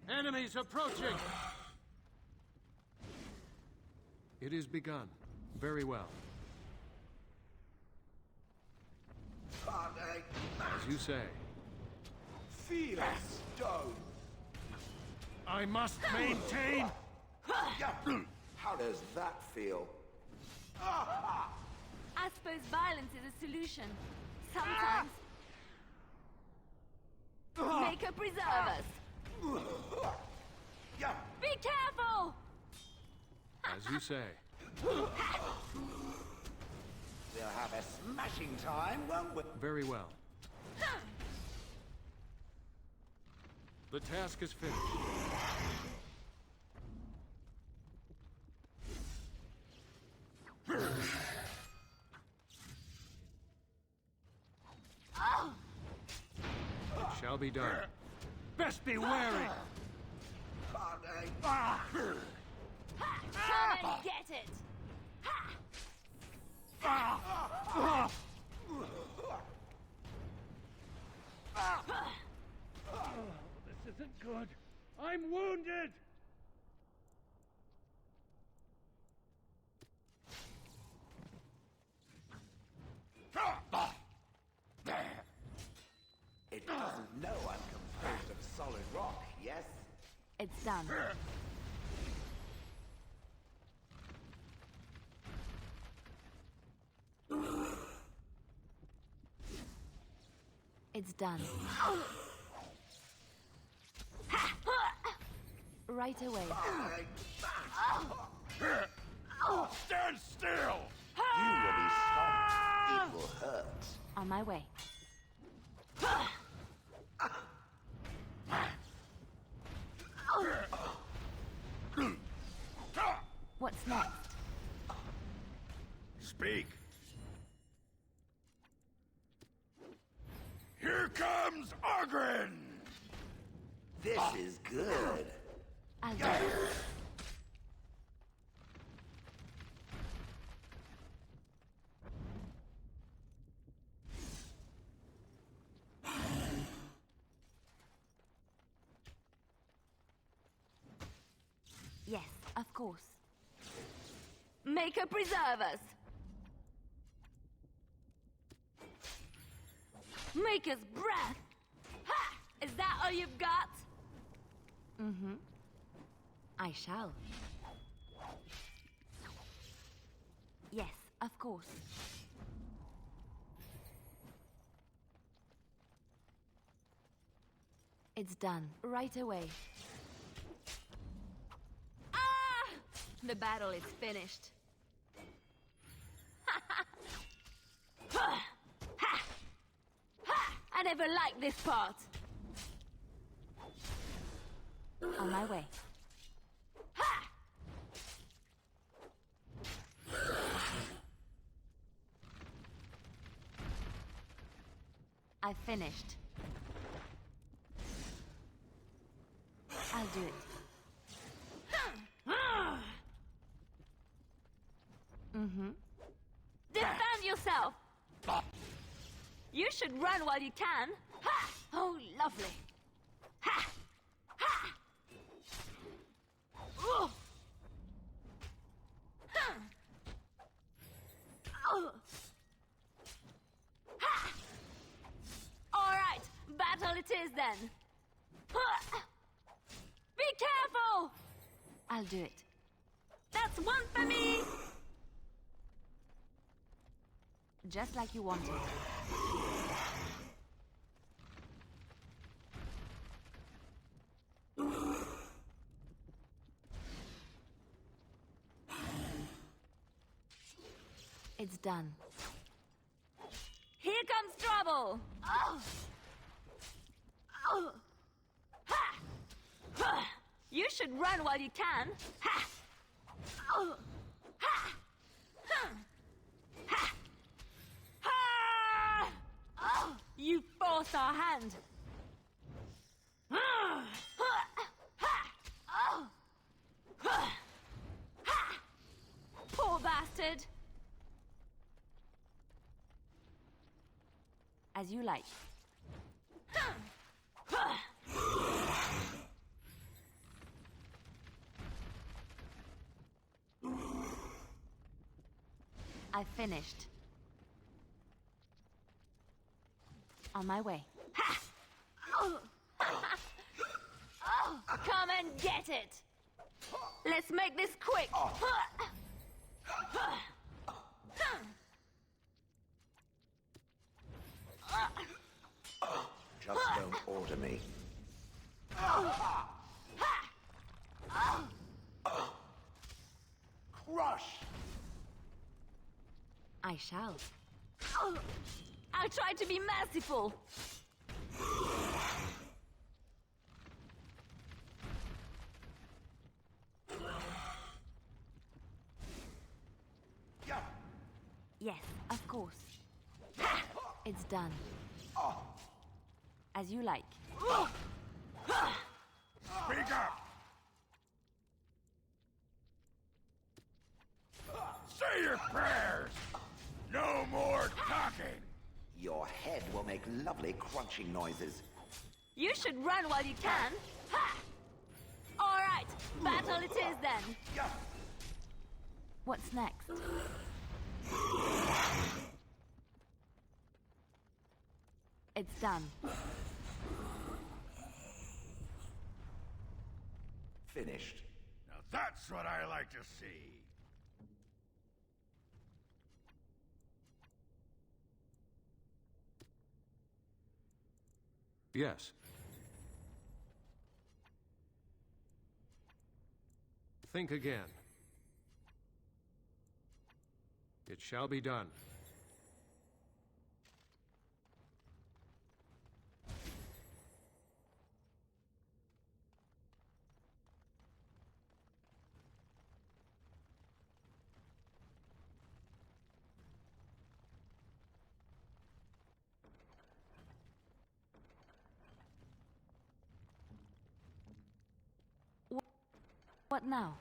Enemies approaching! It is begun. Very well. As you say. Feel stone. I must maintain! How does that feel? I suppose violence is a solution. Sometimes. Maker preserve us. Be careful! As you say. We'll have a smashing time, won't we? Very well. The task is finished. It shall be done. Best be wary! Come and get it! This isn't good. I'm wounded! It doesn't know I'm composed of solid rock, yes? It's done. It's done. Right away. Stand still! You will be stopped. It will hurt. On my way. What's next? Speak. Here comes Morrigan! This is good. I'll do it. Yes, of course. Maker preserve us! Maker's breath! Ha! Is that all you've got? Mm-hmm. I shall. Yes, of course. It's done. Right away. Ah! The battle is finished. I never liked this part. On my way. Ha! I've finished. I'll do it. Mm-hmm. Defend yourself! You should run while you can. Ha! Oh, lovely. Ha! Ha! Ooh. Huh. Oh. Ha! All right, battle it is then. Ha! Be careful! I'll do it. That's one for me! Just like you wanted. It's done. Here comes trouble! Oh! Oh! Ha! Ha! You should run while you can. Ha! Oh! Ha! Huh! Ha! Ha! Oh! You forced our hand. Ha! Ha! Oh! Ha! Ha! Poor bastard. As you like. I finished. On my way. Ha! Oh. Oh, come and get it! Let's make this quick! Just don't order me. Crush! I shall. I'll try to be merciful. Yes, of course. Ha! It's done. As you like. Speak up! Say your prayers! No more talking! Your head will make lovely crunching noises. You should run while you can. Ha! All right, battle it is then. What's next? It's done. Finished. Now that's what I like to see. Yes. Think again. It shall be done. What now?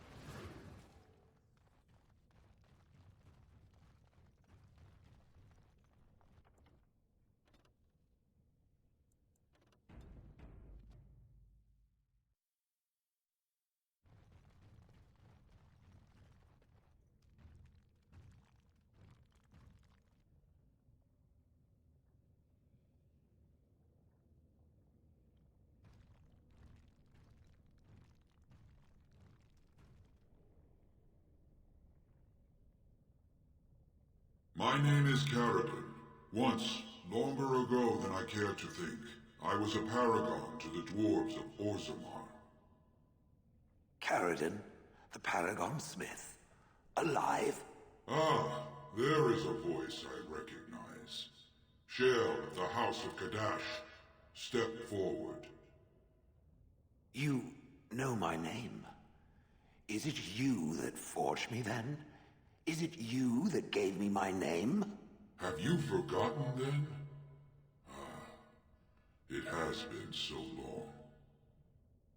My name is Carrigan. Once, longer ago than I care to think, I was a paragon to the dwarves of Orzammar. Carrigan, the Paragon Smith. Alive? Ah, there is a voice I recognize. Shale of the House of Kadash. Step forward. You know my name. Is it you that forged me then? Is it you that gave me my name? Have you forgotten then? Ah, it has been so long.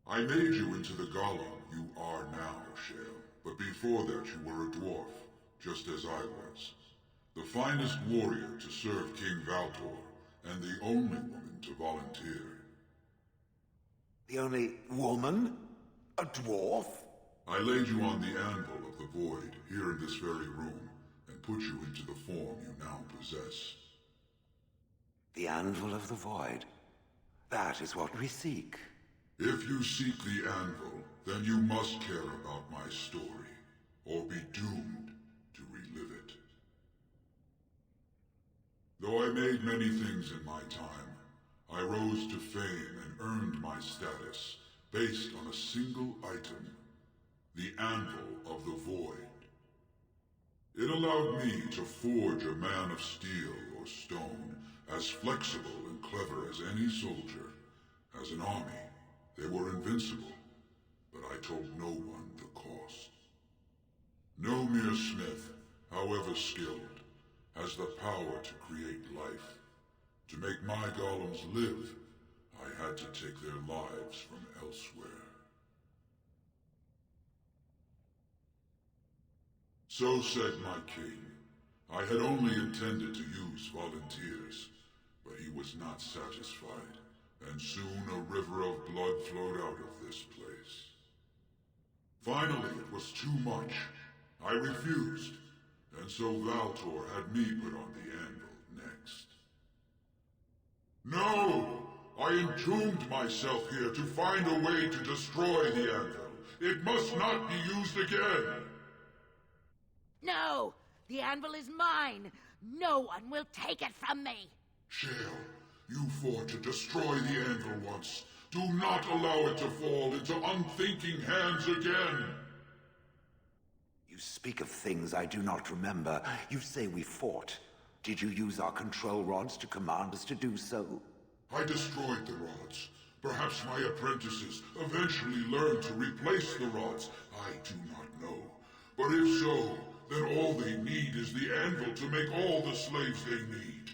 I made you into the golem you are now, Shale. But before that you were a dwarf, just as I was. The finest warrior to serve King Valtor, and the only woman to volunteer. The only woman? A dwarf? I laid you on the anvil of the void, here in this very room, and put you into the form you now possess. The anvil of the void. That is what we seek. If you seek the anvil, then you must care about my story, or be doomed to relive it. Though I made many things in my time, I rose to fame and earned my status based on a single item. The Anvil of the Void. It allowed me to forge a man of steel or stone, as flexible and clever as any soldier. As an army, they were invincible, but I told no one the cost. No mere smith, however skilled, has the power to create life. To make my golems live, I had to take their lives from elsewhere. So said my king. I had only intended to use volunteers, but he was not satisfied, and soon a river of blood flowed out of this place. Finally, it was too much. I refused, And so Valtor had me put on the anvil next. No! I entombed myself here to find a way to destroy the anvil. It must not be used again! No! The anvil is mine! No one will take it from me! Shale, you fought to destroy the anvil once. Do not allow it to fall into unthinking hands again! You speak of things I do not remember. You say we fought. Did you use our control rods to command us to do so? I destroyed the rods. Perhaps my apprentices eventually learned to replace the rods. I do not know. But if so, then all they need is the anvil to make all the slaves they need.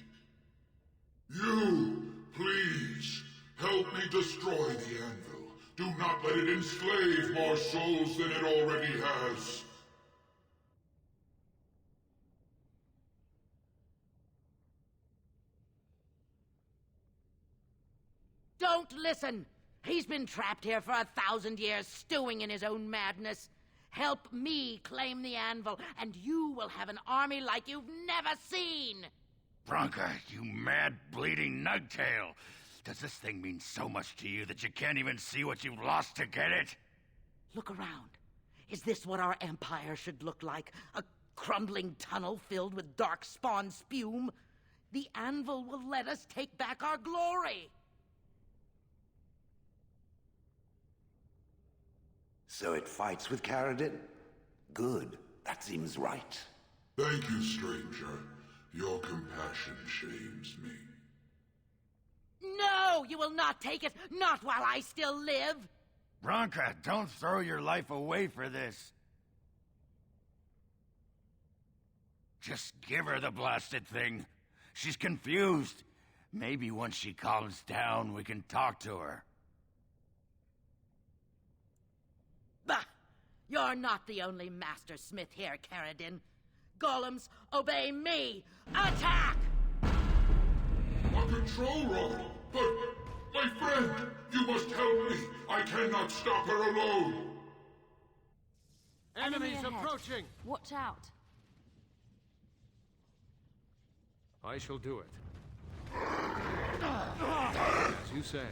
You, please, help me destroy the anvil. Do not let it enslave more souls than it already has. Don't listen! He's been trapped here for 1,000 years, stewing in his own madness. Help me claim the anvil, and you will have an army like you've never seen! Bronca, you mad, bleeding nugtail! Does this thing mean so much to you that you can't even see what you've lost to get it? Look around. Is this what our empire should look like? A crumbling tunnel filled with dark spawn spume? The anvil will let us take back our glory! So it fights with Caradin? Good. That seems right. Thank you, stranger. Your compassion shames me. No! You will not take it! Not while I still live! Bronca, don't throw your life away for this. Just give her the blasted thing. She's confused. Maybe once she calms down, we can talk to her. Bah! You're not the only master smith here, Caradin. Golems, obey me! Attack! A control rod! But, my friend, you must help me! I cannot stop her alone! Enemies ahead. approaching! Watch out. I shall do it. As you say.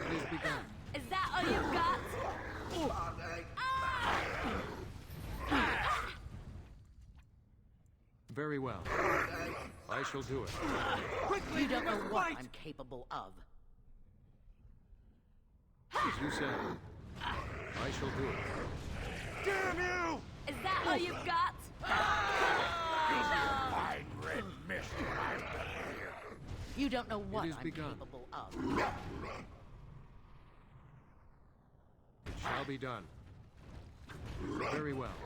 It is begun. Is that all you've got? Very well. I shall do it. You don't know what I'm capable of. As you say. I shall do it. Damn you! Is that all you've got? Fine red mist when I'm here. You don't know what is I'm begun. capable of. It shall be done. Very well.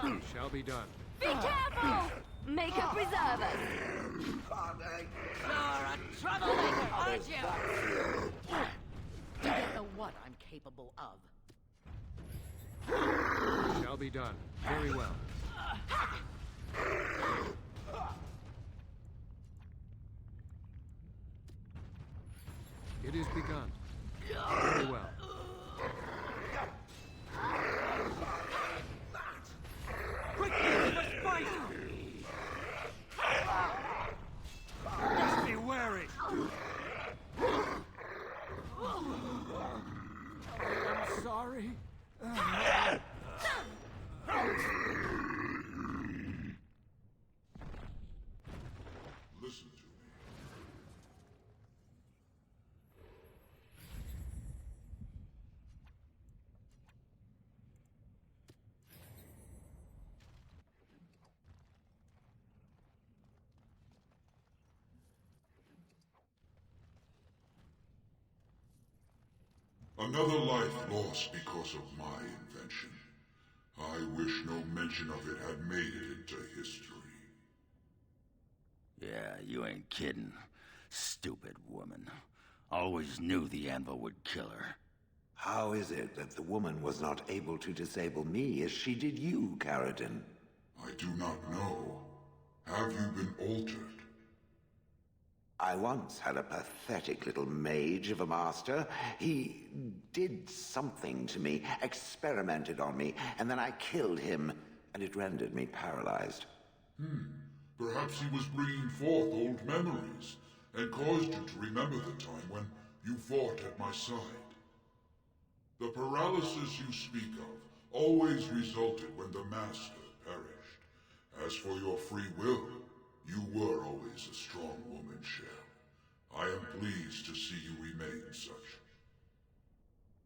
It shall be done. Be careful! Make her preserve us. You're a troublemaker, aren't you? You don't know what I'm capable of. It shall be done. Very well. It is begun. Very well. Quickly, we must fight! Just be wary! I'm sorry. Listen to me. Another life lost because of my invention. I wish no mention of it had made it into history. Yeah, you ain't kidding. Stupid woman. Always knew the anvil would kill her. How is it that the woman was not able to disable me as she did you, Caradin? I do not know. Have you been altered? I once had a pathetic little mage of a master. He did something to me, experimented on me, and then I killed him, and it rendered me paralyzed. Perhaps he was bringing forth old memories, and caused you to remember the time when you fought at my side. The paralysis you speak of always resulted when the Master perished. As for your free will, you were always a strong woman, Shell. I am pleased to see you remain such.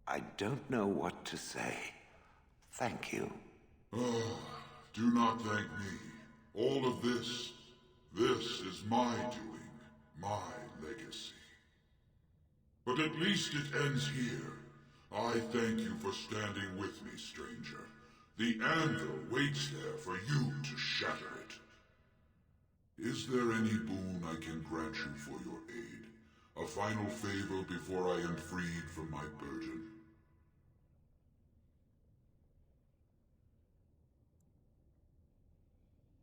I don't know what to say. Thank you. Do not thank me. All of this is my doing, my legacy. But at least it ends here. I thank you for standing with me, stranger. The anvil waits there for you to shatter it. Is there any boon I can grant you for your aid? A final favor before I am freed from my burden?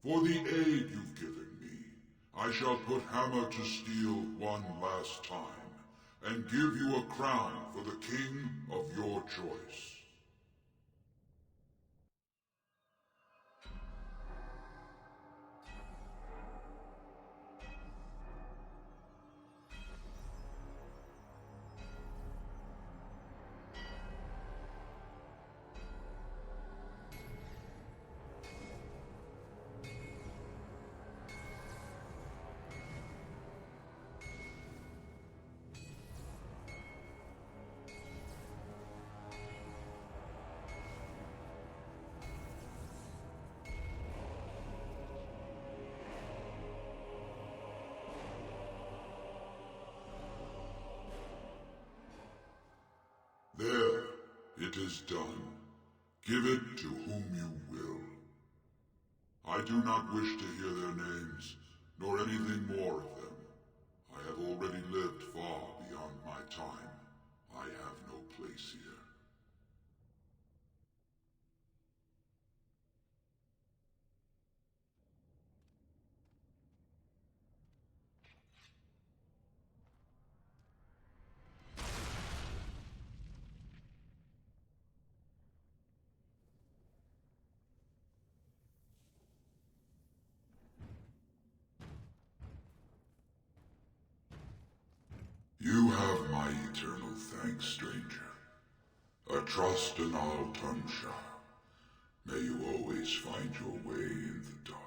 For the aid you've given me, I shall put hammer to steel one last time, and give you a crown for the king of your choice. There, it is done. Give it to whom you will. I do not wish to hear their names, nor anything more of them. I have already lived far beyond my time. I have no place here. You have my eternal thanks, stranger. A trust in all Tunsha. May you always find your way in the dark.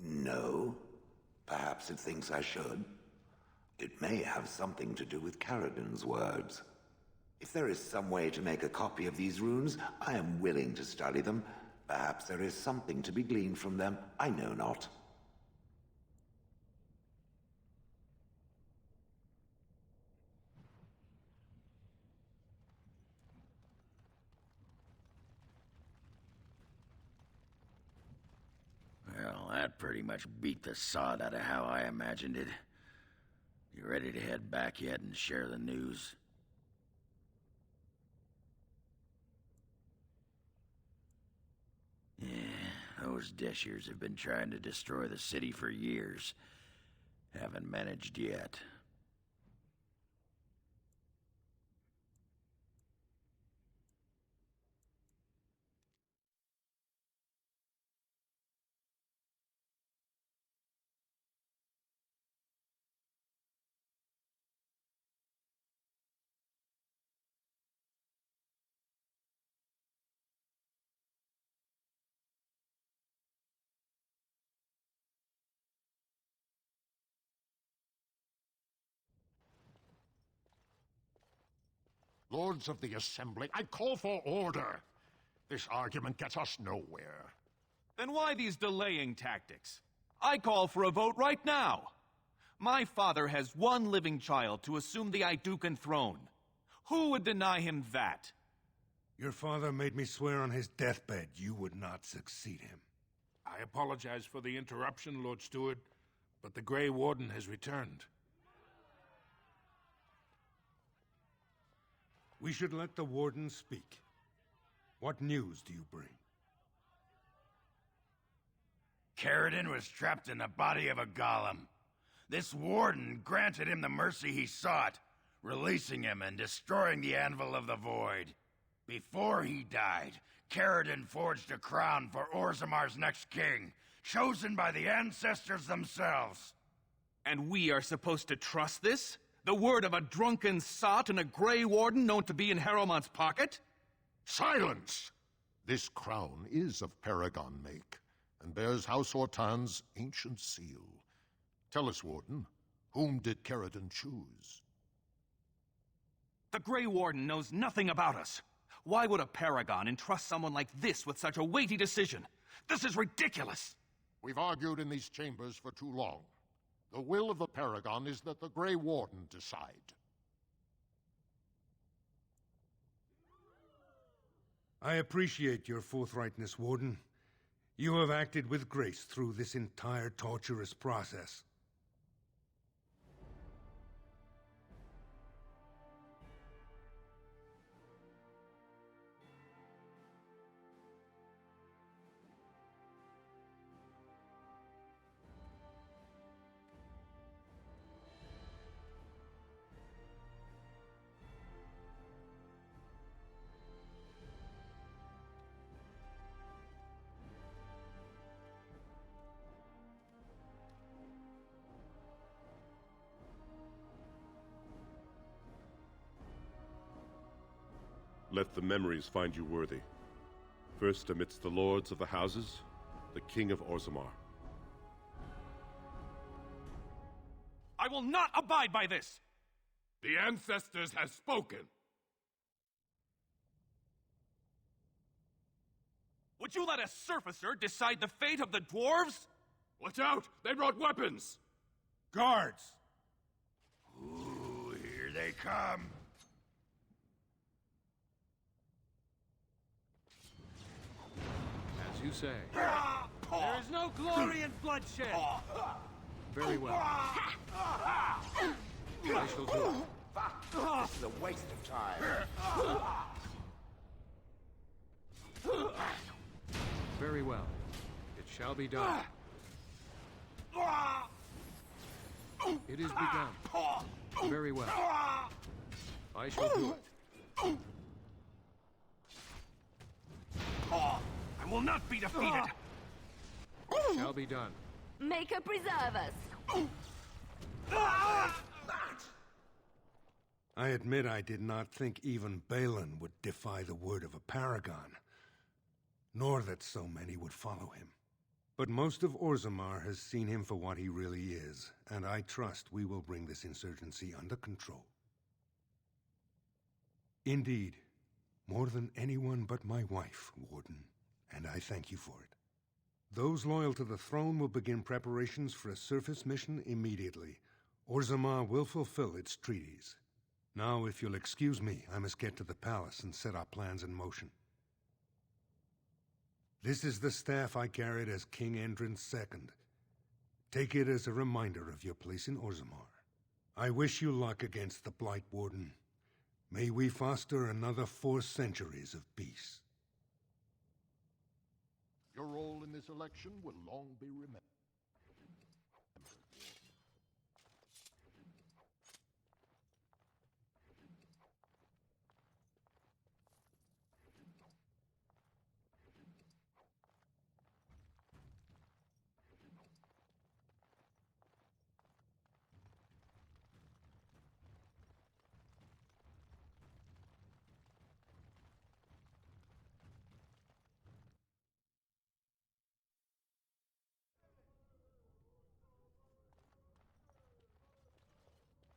No. Perhaps it thinks I should. It may have something to do with Carradin's words. If there is some way to make a copy of these runes, I am willing to study them. Perhaps there is something to be gleaned from them. I know not. Well, that pretty much beat the sod out of how I imagined it. You ready to head back yet and share the news? Yeah, those Deshirs have been trying to destroy the city for years. Haven't managed yet. Lords of the Assembly, I call for order. This argument gets us nowhere. Then why these delaying tactics? I call for a vote right now. My father has one living child to assume the Idukan throne. Who would deny him that? Your father made me swear on his deathbed you would not succeed him. I apologize for the interruption, Lord Steward, but the Grey Warden has returned. We should let the Warden speak. What news do you bring? Caridin was trapped in the body of a golem. This warden granted him the mercy he sought, releasing him and destroying the Anvil of the Void. Before he died, Caridin forged a crown for Orzamar's next king, chosen by the ancestors themselves. And we are supposed to trust this? The word of a drunken sot and a Grey Warden known to be in Harrowmont's pocket? Silence! This crown is of Paragon make, and bears House Hortan's ancient seal. Tell us, Warden, whom did Caridin choose? The Grey Warden knows nothing about us. Why would a Paragon entrust someone like this with such a weighty decision? This is ridiculous! We've argued in these chambers for too long. The will of the Paragon is that the Grey Warden decide. I appreciate your forthrightness, Warden. You have acted with grace through this entire torturous process. Let the memories find you worthy. First amidst the lords of the houses, the King of Orzammar. I will not abide by this! The ancestors have spoken. Would you let a surfacer decide the fate of the dwarves? Watch out! They brought weapons! Guards! Ooh, here they come. As you say. There is no glory in bloodshed. Very well. I shall do it. This is a waste of time. Very well. It shall be done. It is begun. Very well. I shall do it. I will not be defeated! It shall be done. Make her preserve us. I admit I did not think even Balin would defy the word of a paragon, nor that so many would follow him. But most of Orzammar has seen him for what he really is, and I trust we will bring this insurgency under control. Indeed, more than anyone but my wife, Warden, and I thank you for it. Those loyal to the throne will begin preparations for a surface mission immediately. Orzammar will fulfill its treaties. Now, if you'll excuse me, I must get to the palace and set our plans in motion. This is the staff I carried as King Endrin's II. Take it as a reminder of your place in Orzammar. I wish you luck against the Blight Warden. May we foster another 4 centuries of peace. Your role in this election will long be remembered.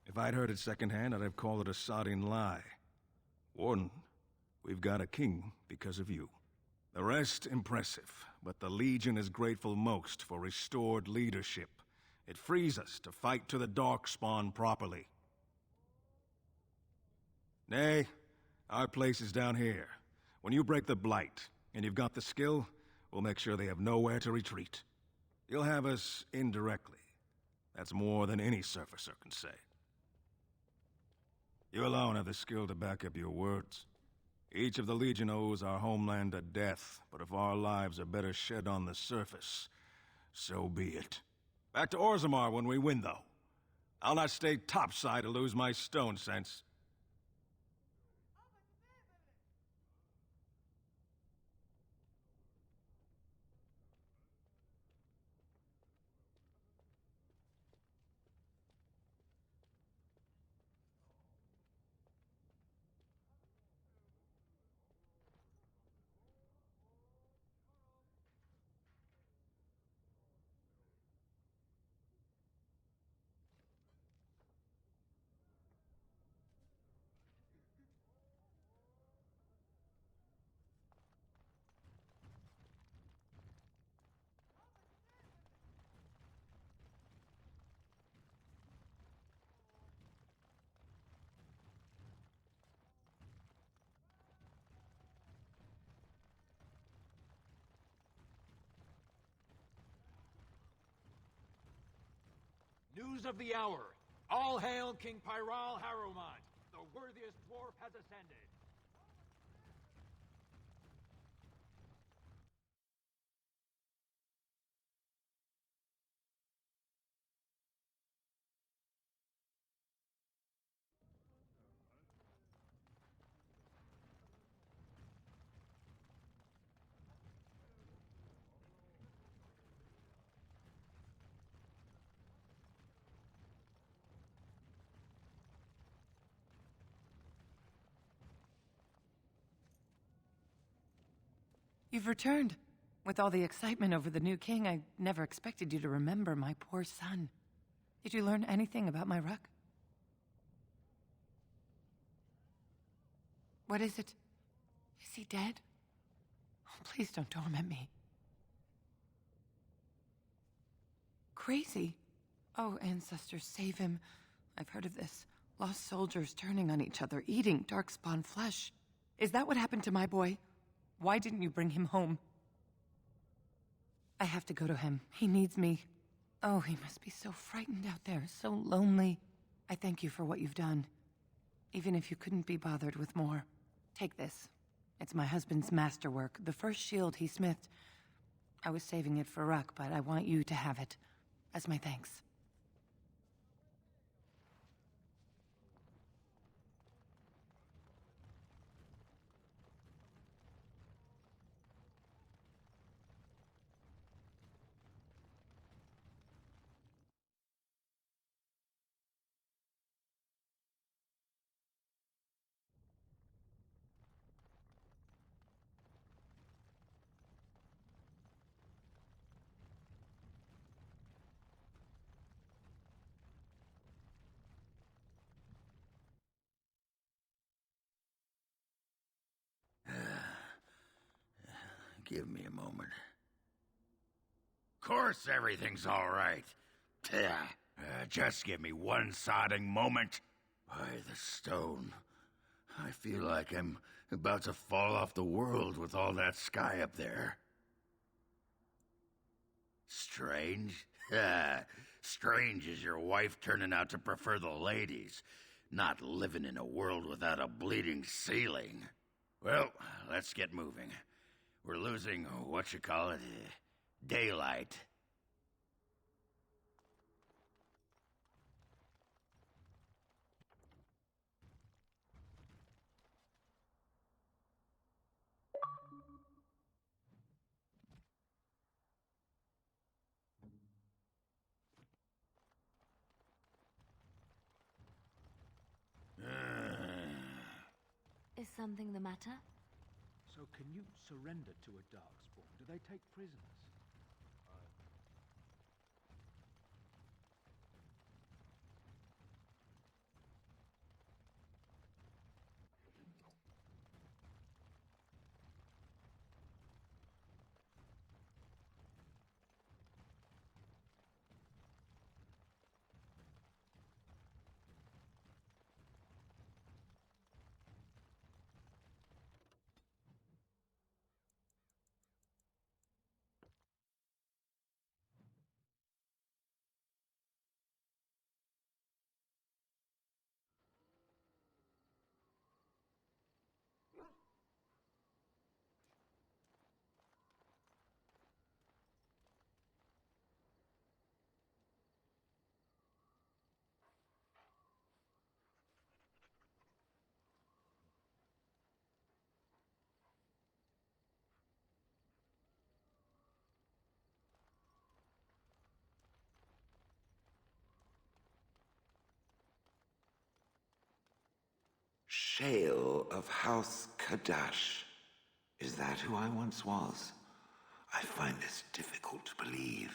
If I'd heard it secondhand, I'd have called it a sodding lie. Warden, we've got a king because of you. The rest impressive, but the Legion is grateful most for restored leadership. It frees us to fight to the Darkspawn properly. Nay, our place is down here. When you break the Blight, and you've got the skill, we'll make sure they have nowhere to retreat. You'll have us indirectly. That's more than any surfacer can say. You alone have the skill to back up your words. Each of the Legion owes our homeland a death, but if our lives are better shed on the surface, so be it. Back to Orzammar when we win, though. I'll not stay topside to lose my stone sense. News of the hour. All hail King Pyral Harrowmont. The worthiest dwarf has ascended. You've returned. With all the excitement over the new king, I never expected you to remember my poor son. Did you learn anything about my ruck? What is it? Is he dead? Oh, please don't torment me. Crazy. Oh, ancestors, save him. I've heard of this. Lost soldiers turning on each other, eating darkspawn flesh. Is that what happened to my boy? Why didn't you bring him home? I have to go to him. He needs me. Oh, he must be so frightened out there, so lonely. I thank you for what you've done. Even if you couldn't be bothered with more. Take this. It's my husband's masterwork, the first shield he smithed. I was saving it for Ruck, but I want you to have it. As my thanks. Give me a moment. Course everything's all right. Just give me one sodding moment. By the stone. I feel like I'm about to fall off the world with all that sky up there. Strange? Strange is your wife turning out to prefer the ladies, not living in a world without a bleeding ceiling. Well, let's get moving. We're losing, daylight. Is something the matter? So can you surrender to a darkspawn? Do they take prisoners? Shale of House Kadash. Is that who I once was? I find this difficult to believe.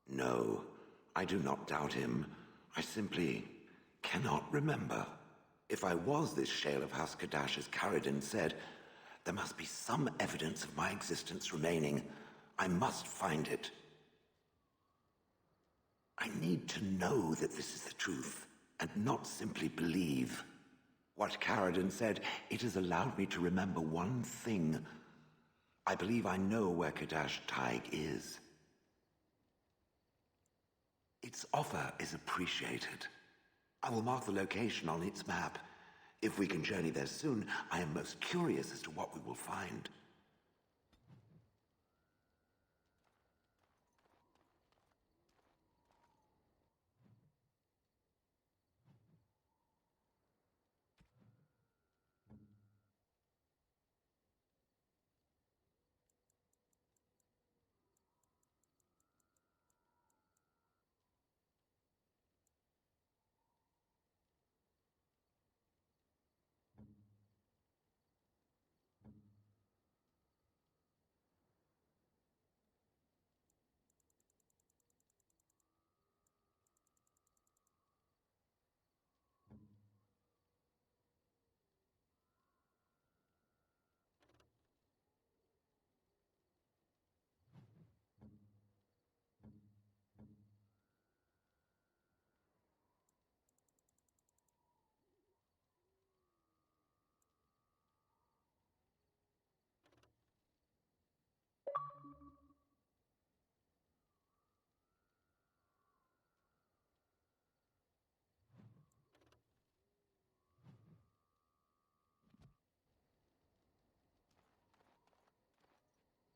No, I do not doubt him. I simply cannot remember. If I was this Shale of House Kadash, as Caridin said, there must be some evidence of my existence remaining. I must find it. I need to know that this is the truth, and not simply believe. What Caridin said, it has allowed me to remember one thing. I believe I know where Kadash Taig is. Its offer is appreciated. I will mark the location on its map. If we can journey there soon, I am most curious as to what we will find.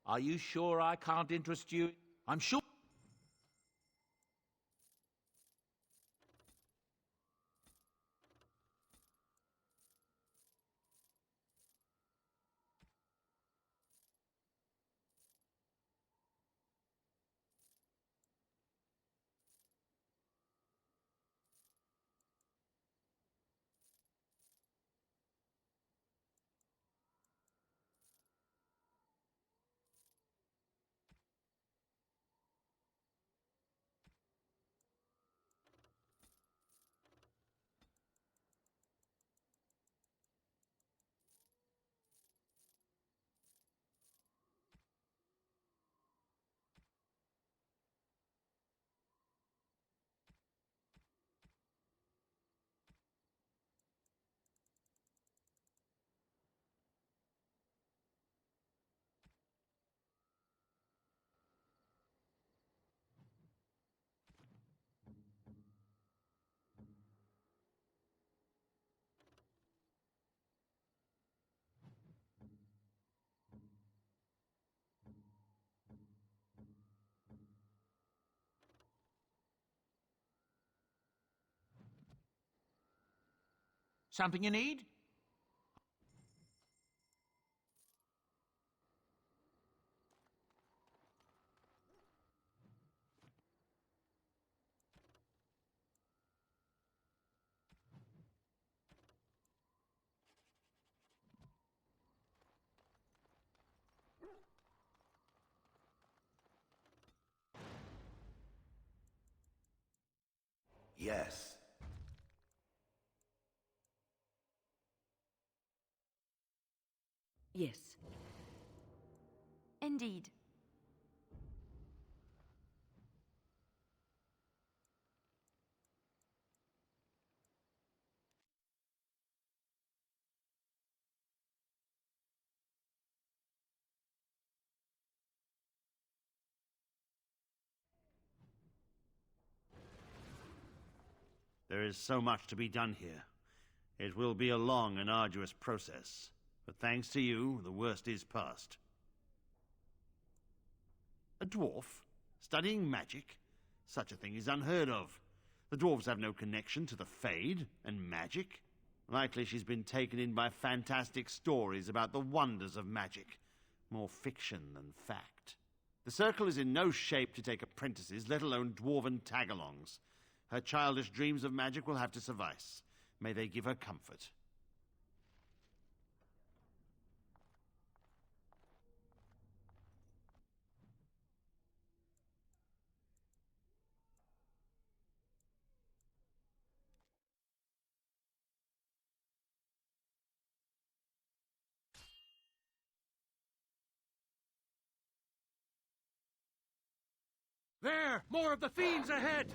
Are you sure I can't interest you? I'm sure. Something you need? Yes. Yes. Indeed. There is so much to be done here. It will be a long and arduous process, but thanks to you, the worst is past. A dwarf? Studying magic? Such a thing is unheard of. The dwarves have no connection to the Fade and magic. Likely she's been taken in by fantastic stories about the wonders of magic. More fiction than fact. The Circle is in no shape to take apprentices, let alone dwarven tagalongs. Her childish dreams of magic will have to suffice. May they give her comfort. There! More of the fiends ahead!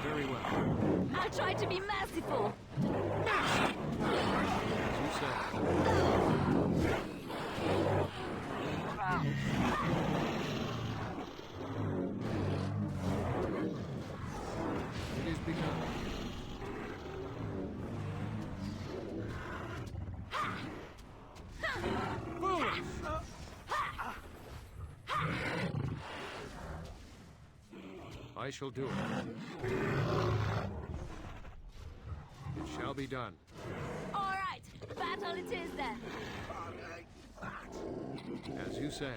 Very well. I'll try to be merciful. As you say. It is begun. I shall do it. It shall be done. All right, battle it is then. As you say.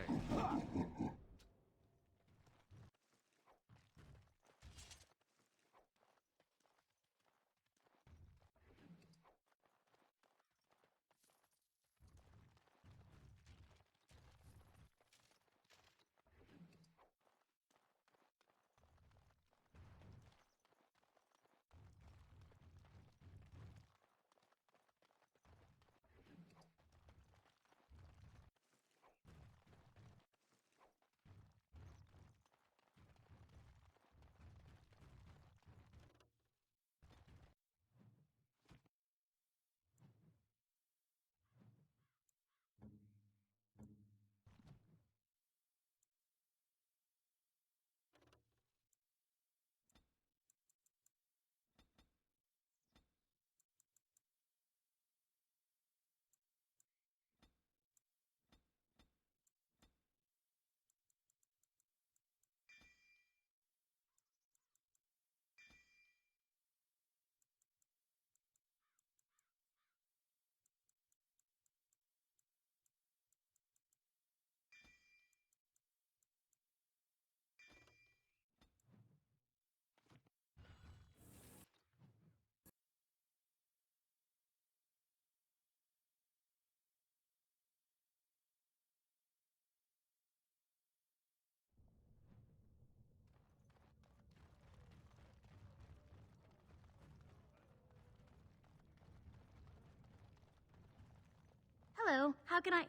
Hello, how can I...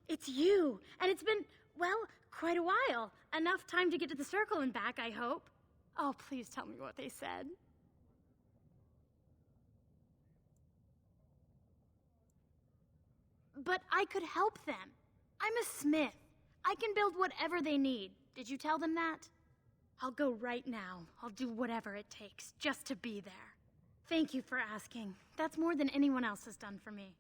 It's you! And it's been, well, quite a while. Enough time to get to the circle and back, I hope. Oh, please tell me what they said. But I could help them. I'm a smith. I can build whatever they need. Did you tell them that? I'll go right now. I'll do whatever it takes, just to be there. Thank you for asking. That's more than anyone else has done for me.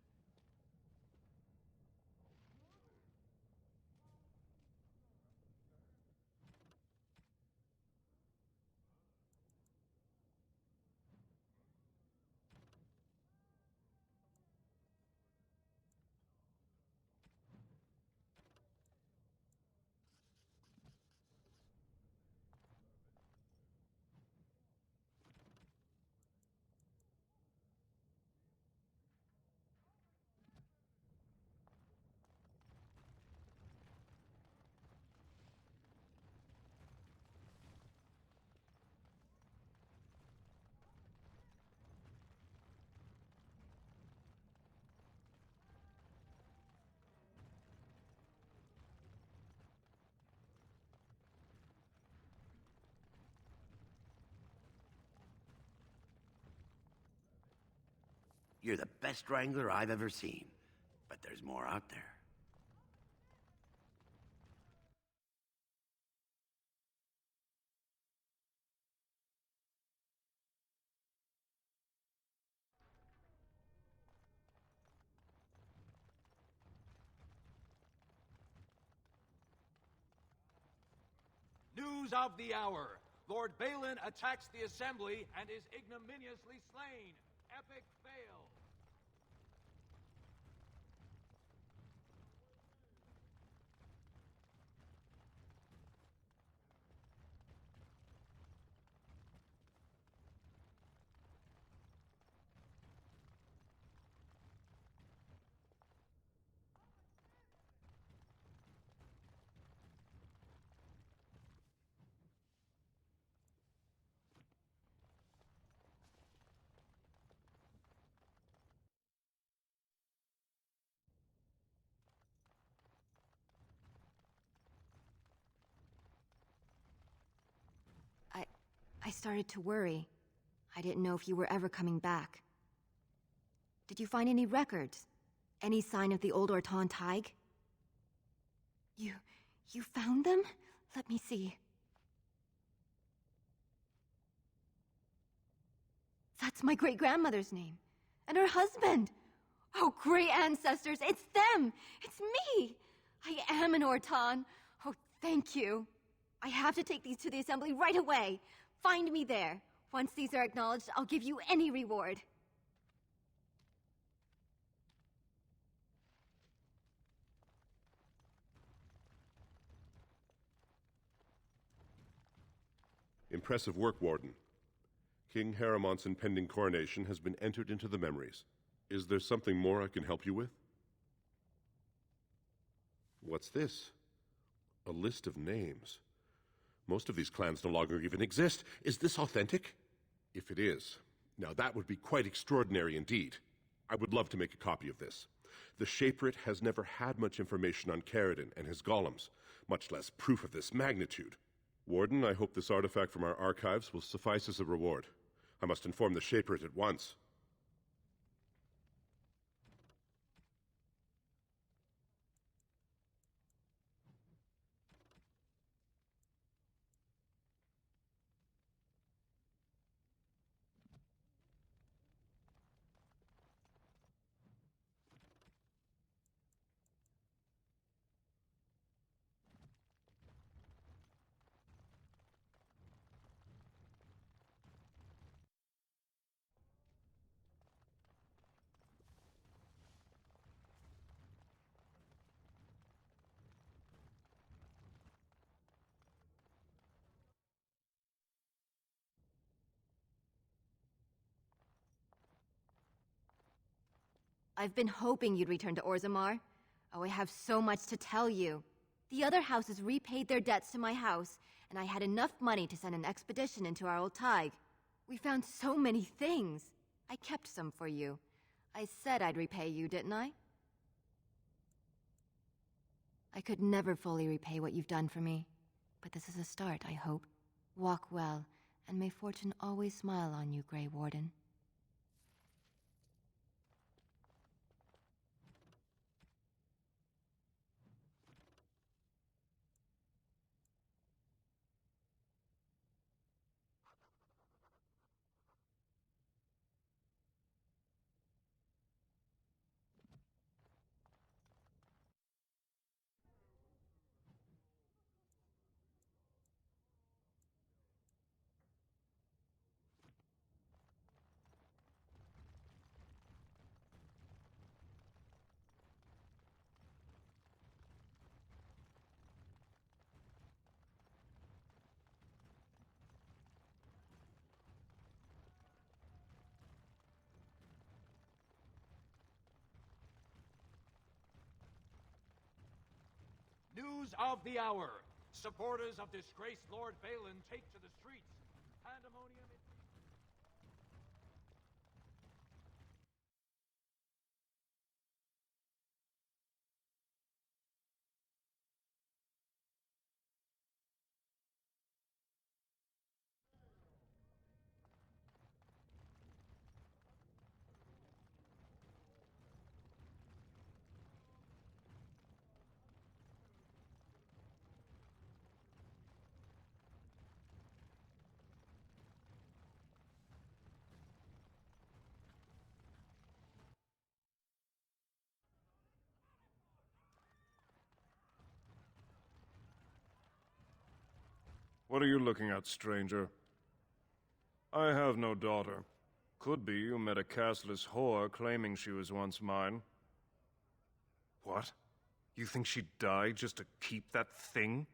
You're the best wrangler I've ever seen. But there's more out there. News of the hour. Lord Balin attacks the assembly and is ignominiously slain. Epic fail. I started to worry. I didn't know if you were ever coming back. Did you find any records? Any sign of the old Orton Tig? You found them? Let me see. That's my great-grandmother's name. And her husband! Oh, great ancestors, it's them! It's me! I am an Orton. Oh, thank you. I have to take these to the assembly right away. Find me there. Once these are acknowledged, I'll give you any reward. Impressive work, Warden. King Haramont's impending coronation has been entered into the memories. Is there something more I can help you with? What's this? A list of names. Most of these clans no longer even exist. Is this authentic? If it is, now that would be quite extraordinary indeed. I would love to make a copy of this. The Shaperate has never had much information on Caridin and his golems, much less proof of this magnitude. Warden, I hope this artifact from our archives will suffice as a reward. I must inform the Shaperate at once. I've been hoping you'd return to Orzammar. Oh, I have so much to tell you. The other houses repaid their debts to my house, and I had enough money to send an expedition into our old Tig. We found so many things. I kept some for you. I said I'd repay you, didn't I? I could never fully repay what you've done for me. But this is a start, I hope. Walk well, and may fortune always smile on you, Grey Warden. News of the hour. Supporters of disgraced Lord Balin take to the streets. Pandemonium. What are you looking at, stranger? I have no daughter. Could be you met a castless whore claiming she was once mine. What? You think she'd die just to keep that thing?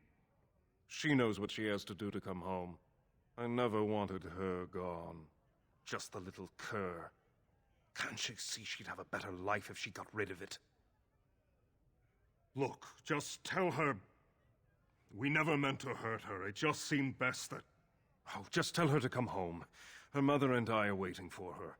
She knows what she has to do to come home. I never wanted her gone. Just the little cur. Can't she see she'd have a better life if she got rid of it? Look, just tell her... We never meant to hurt her. It just seemed best that... Oh, just tell her to come home. Her mother and I are waiting for her.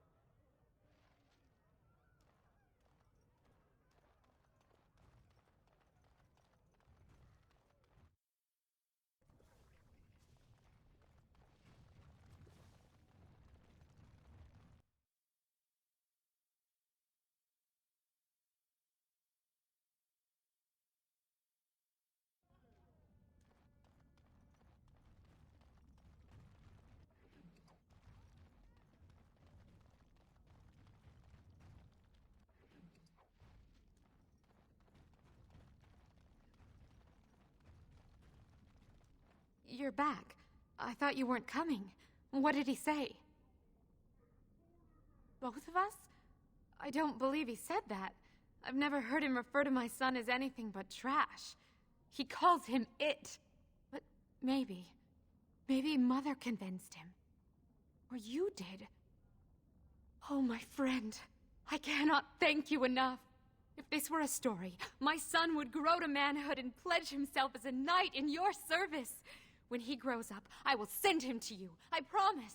You're back. I thought you weren't coming. What did he say? Both of us? I don't believe he said that. I've never heard him refer to my son as anything but trash. He calls him it. But maybe Mother convinced him. Or you did. Oh, my friend. I cannot thank you enough. If this were a story, my son would grow to manhood and pledge himself as a knight in your service. When he grows up, I will send him to you. I promise.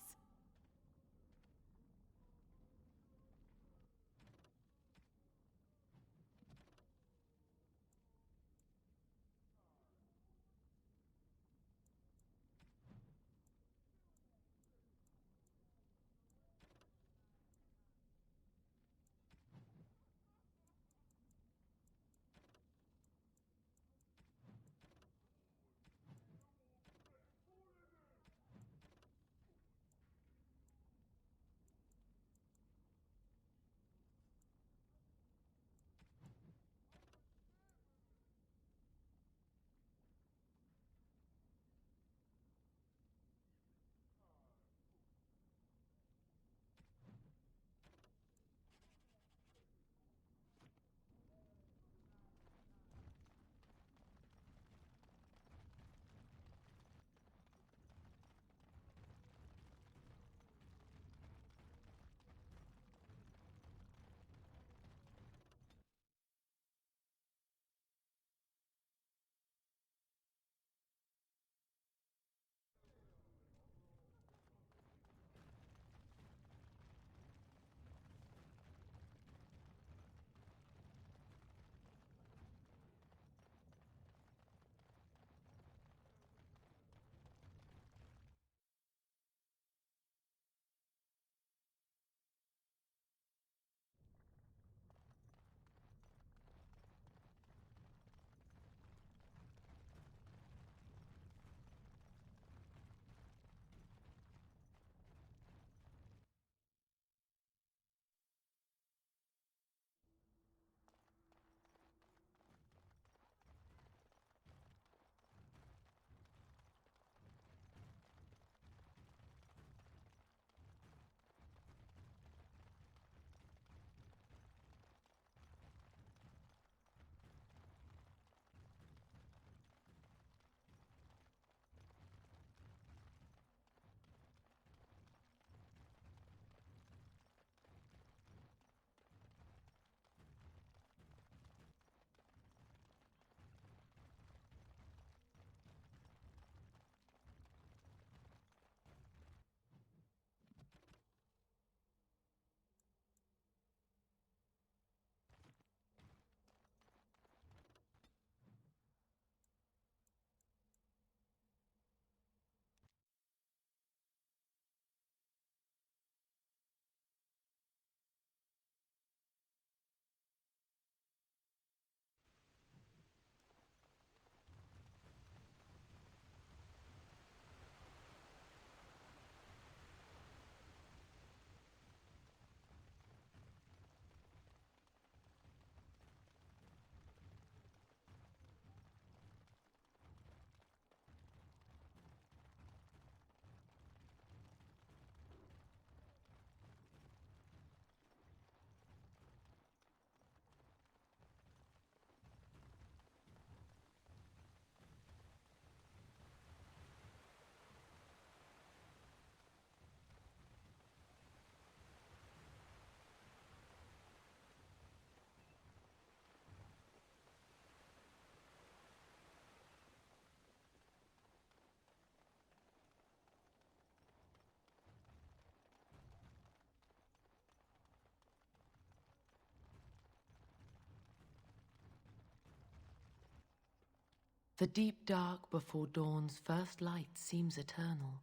The deep dark before dawn's first light seems eternal,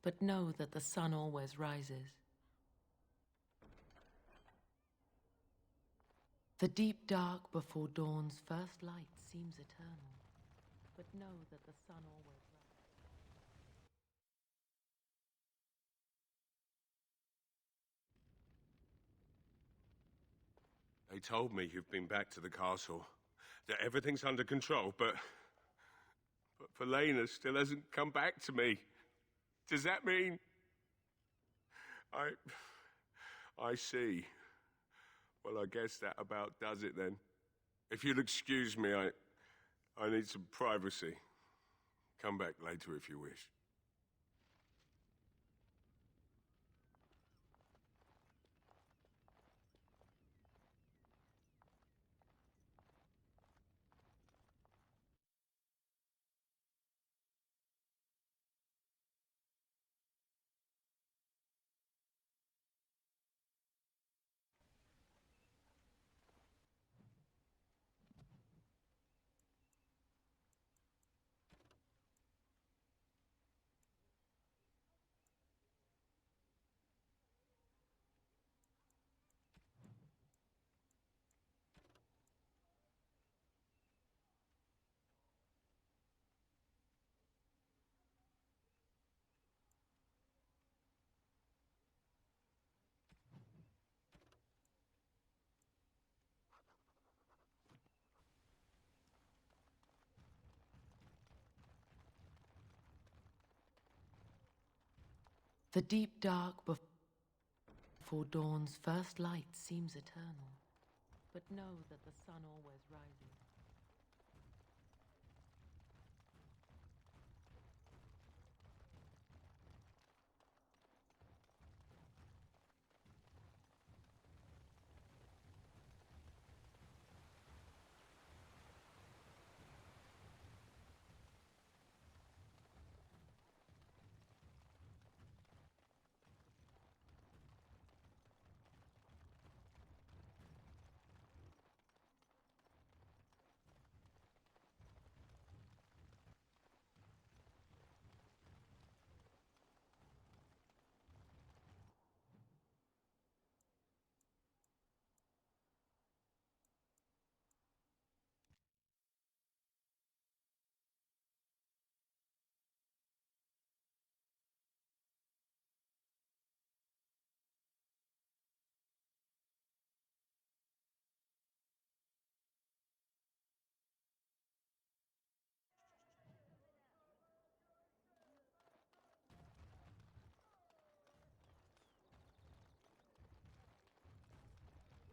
but know that the sun always rises. The deep dark before dawn's first light seems eternal, but know that the sun always rises. They told me you've been back to the castle, that everything's under control, but But Felena still hasn't come back to me. Does that mean... I see. Well, I guess that about does it then. If you'll excuse me, I need some privacy. Come back later if you wish. The deep dark before dawn's first light seems eternal, but know that the sun always rises.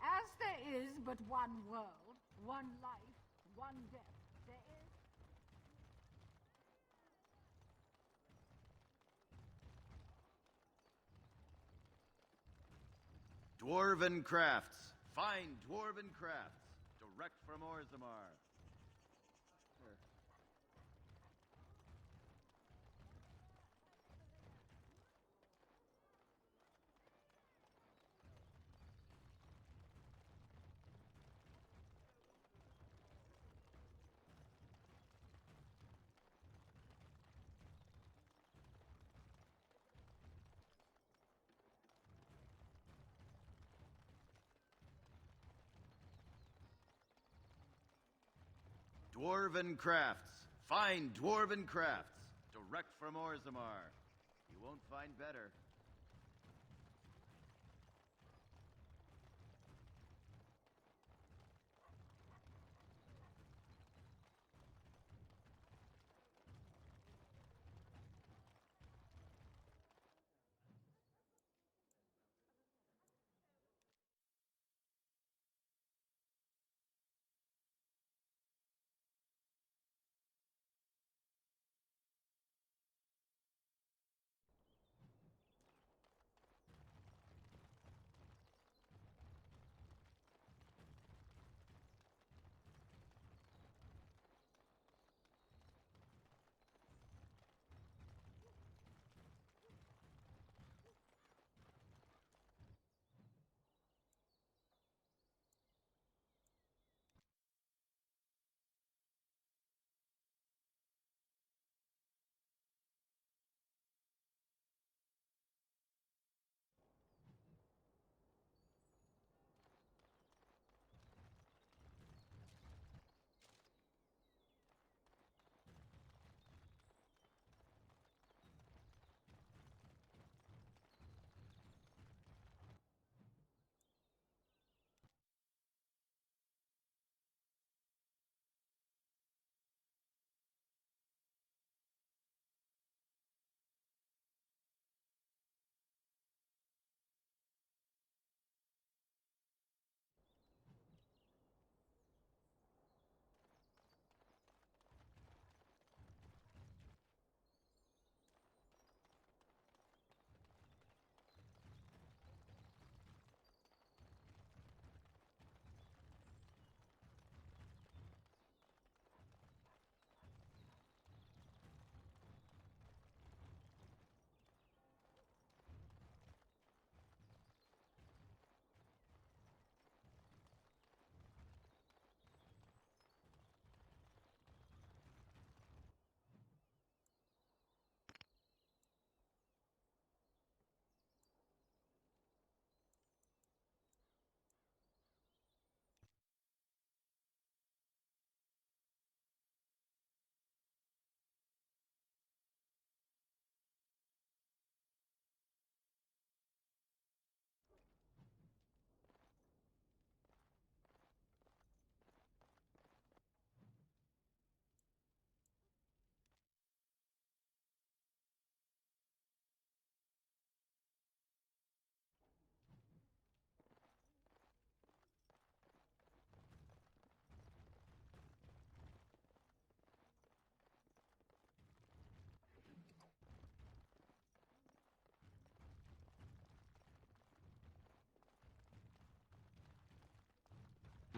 As there is but one world, one life, one death, there is... Dwarven crafts. Fine dwarven crafts. Direct from Orzammar. Dwarven crafts. Fine dwarven crafts. Direct from Orzammar. You won't find better.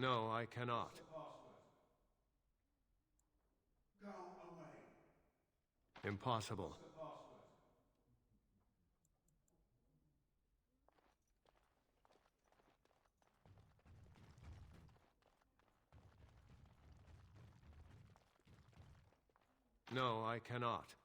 No, I cannot. Go away. Impossible. What's the password? No, I cannot.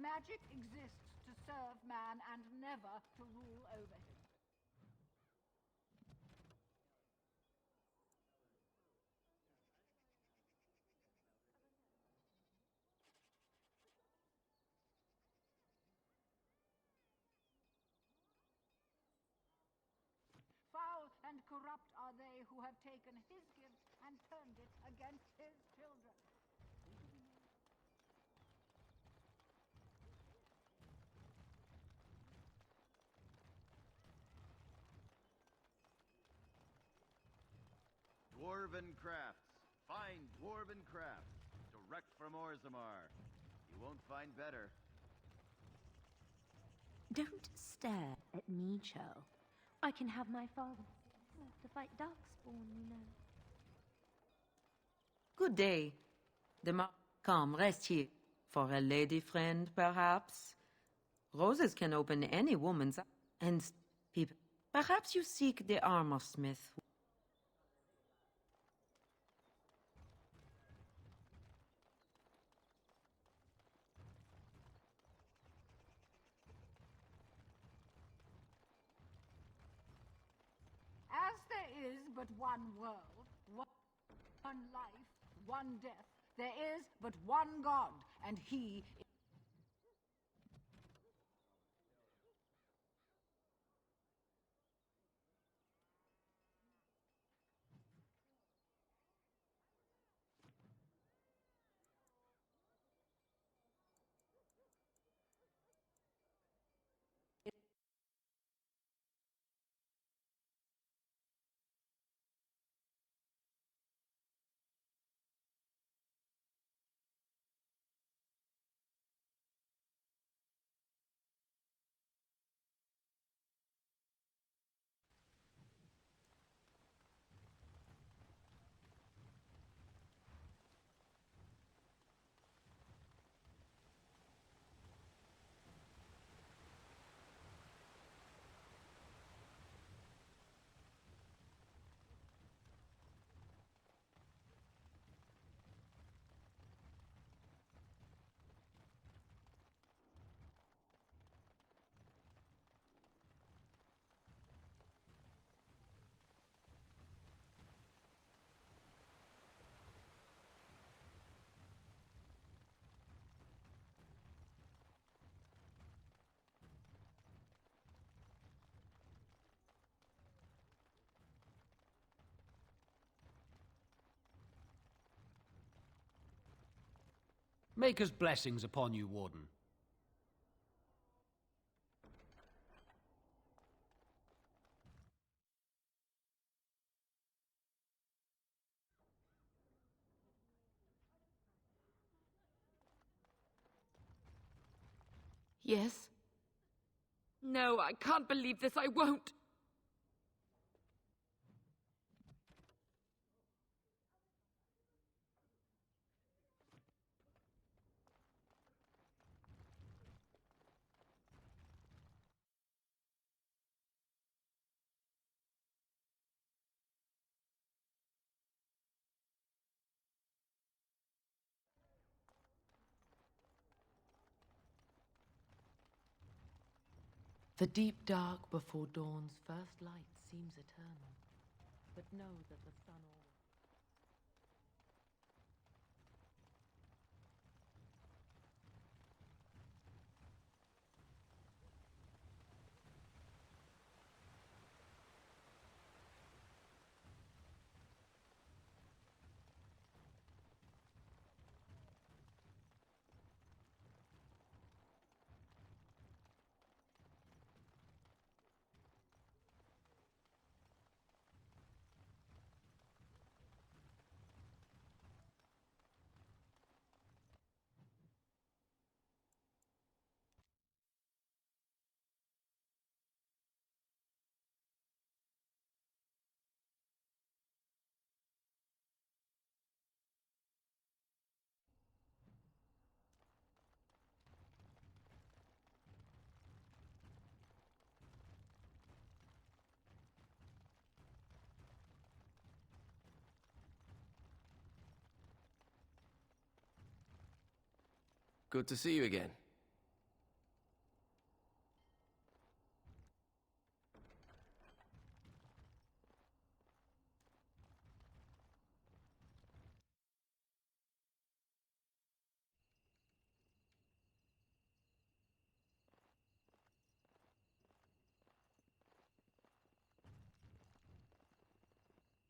Magic exists to serve man and never to rule over him. Foul and corrupt are they who have taken his gift and turned it against his children. Dwarven crafts. Find dwarven crafts. Direct from Orzammar. You won't find better. Don't stare at me, Cho. I can have my father to fight Darkspawn, you know. Good day. Come, rest here. For a lady friend, perhaps? Roses can open any woman's and people. Perhaps you seek the armor smith. As there is but one world, one life, one death, there is but one God, and he is... Maker's blessings upon you, Warden. Yes? No, I can't believe this. I won't. The deep dark before dawn's first light seems eternal, but know that the sun always... Good to see you again.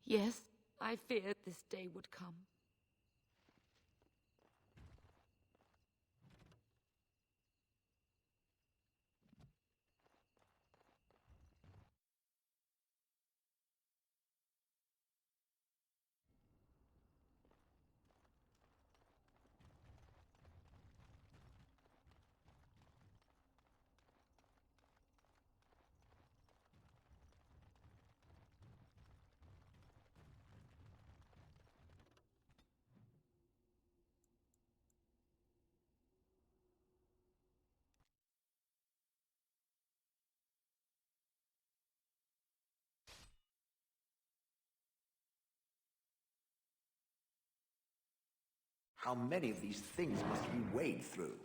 Yes, I feared this day would come. How many of these things must we wade through?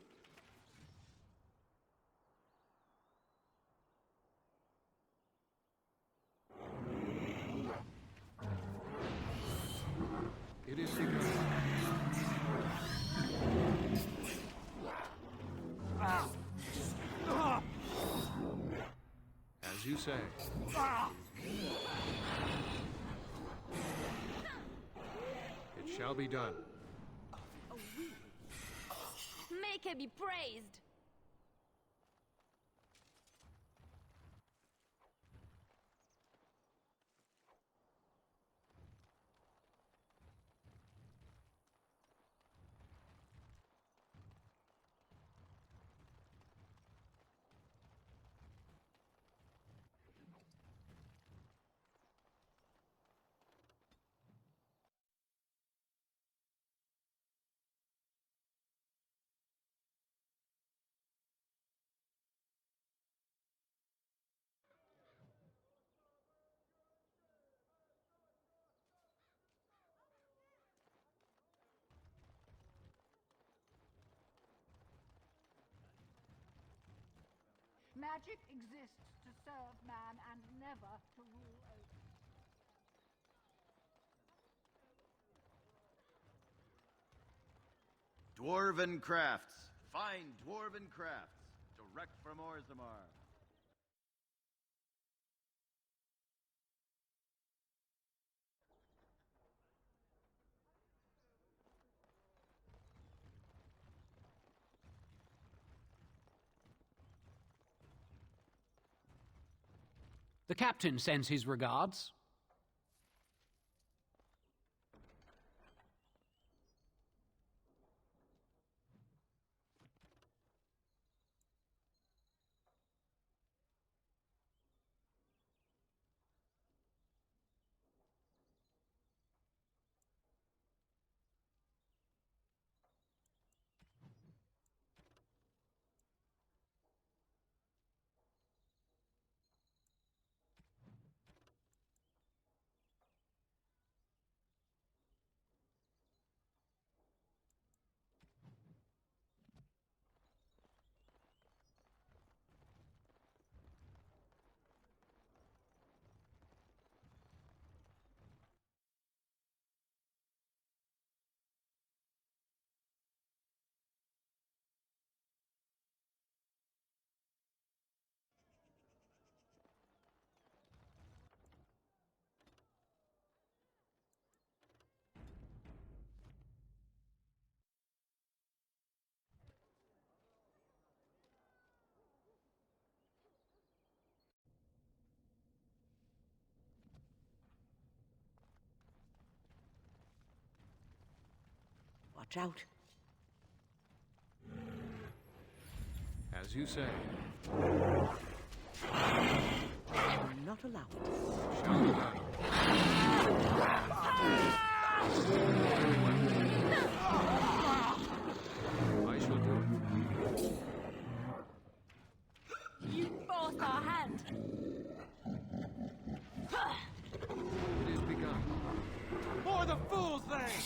It is begun. As you say. It shall be done. Make her be praised! Magic exists to serve man and never to rule over. Dwarven crafts. Find dwarven crafts. Direct from Orzammar. The captain sends his regards. Watch out. As you say. I'm not allowed. Shall be done. I shall do it. You forced our hand! It is begun. For the fool's thing!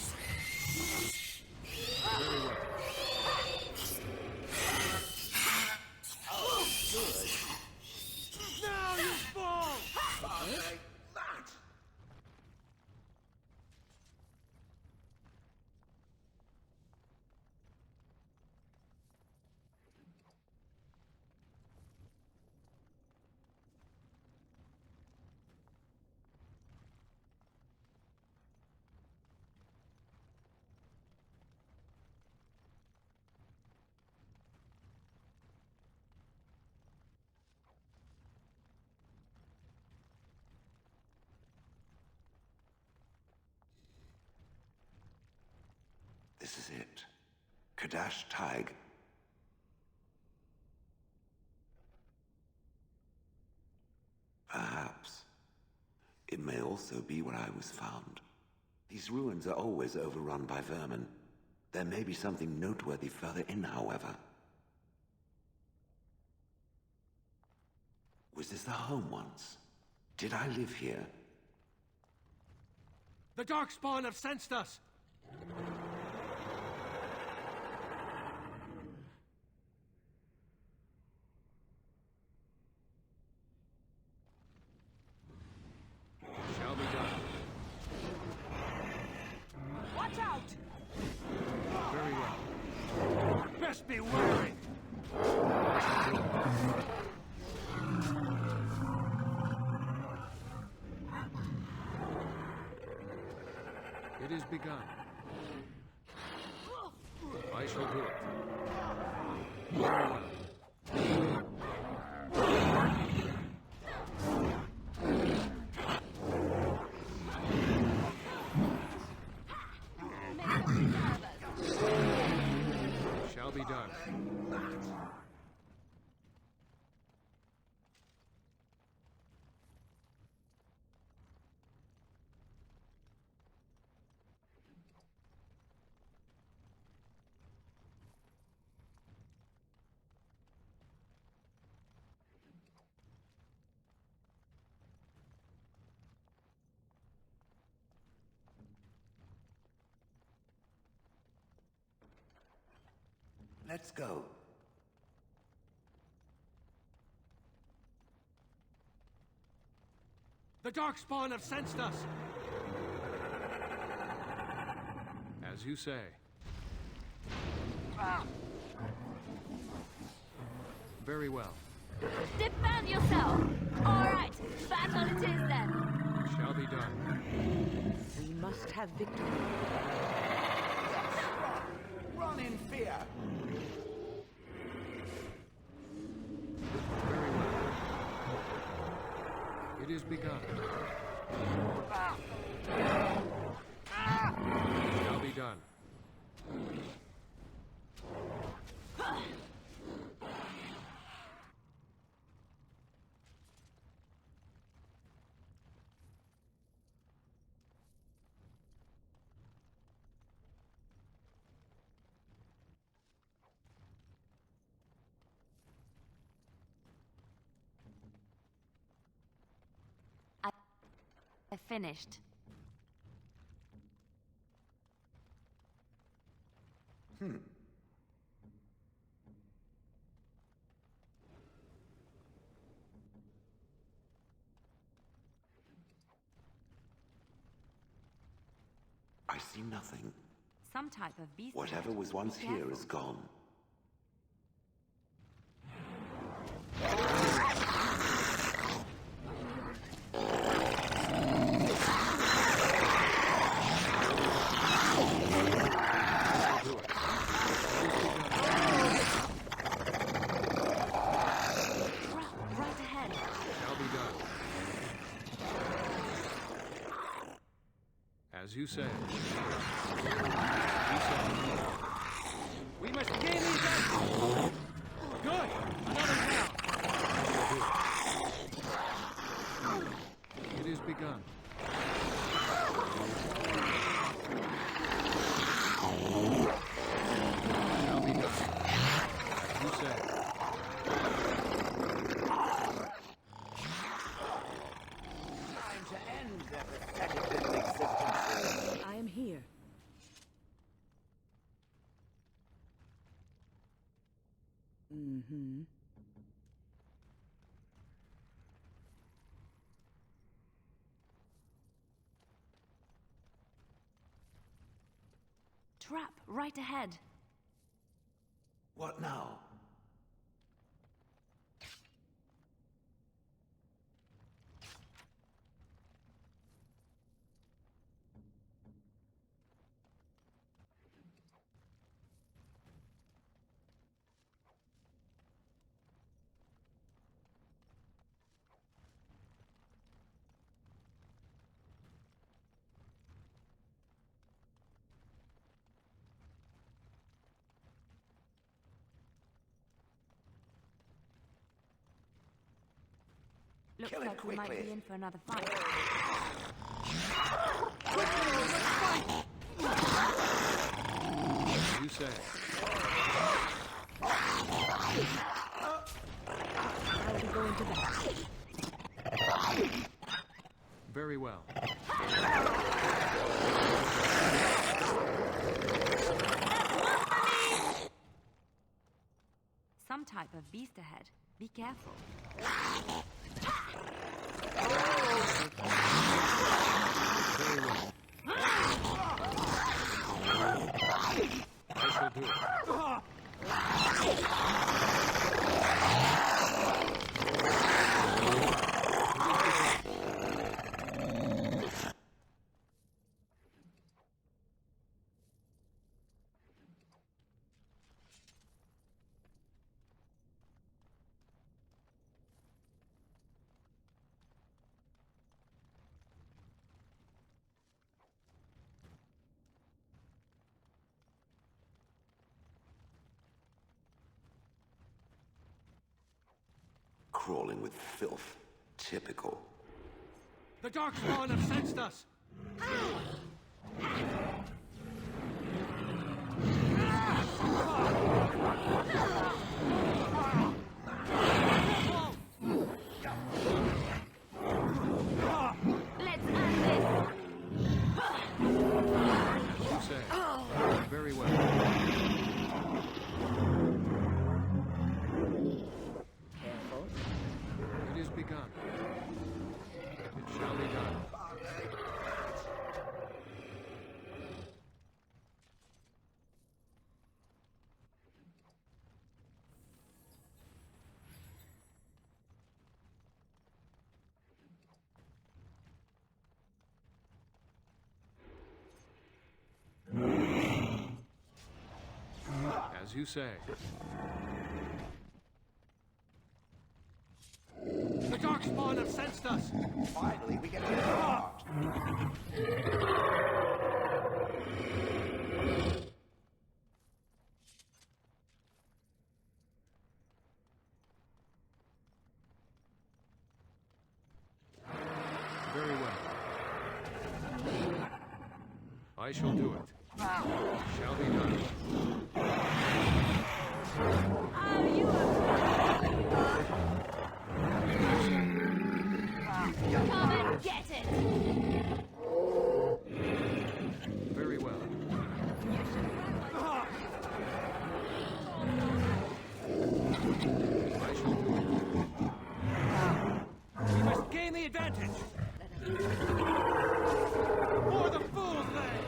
Very well. This is it. Kadash Tag. Perhaps. It may also be where I was found. These ruins are always overrun by vermin. There may be something noteworthy further in, however. Was this the home once? Did I live here? The Darkspawn have sensed us! Shall be done. Watch out! Very well. Best be wary! It is begun. I shall do it. Very well. Shall be done. Let's go. The Darkspawn have sensed us! As you say. Very well. Defend yourself! Alright, battle it is then! Shall be done. We must have victory. Run in fear! Very well. It is begun. Shall be done. I finished. I see nothing. Some type of beast. Whatever was once here is gone. Right ahead. Shall be done. As you say. We must gain these out! Good! Another down! It is begun. Shall be done. As you say. Time to end their pathetic little existences. I am here. Mm-hmm. Trap right ahead. What now? Looks Kill it like we might quickly. be in for another fight. You say. I'll be going to bed. Very well. Some type of beast ahead. Be careful. Very well. I shall do it. Crawling with filth. Typical. The Darkspawn have sensed us! Let's end this! You say. Very well. Careful. It is begun. It shall be done. As you say. The Darkspawn have sensed us! Finally, we get to the heart. Very well. I shall do it. Shall be done. Come and get it! Very well. I shall do it. We must gain the advantage! For the fool's lay!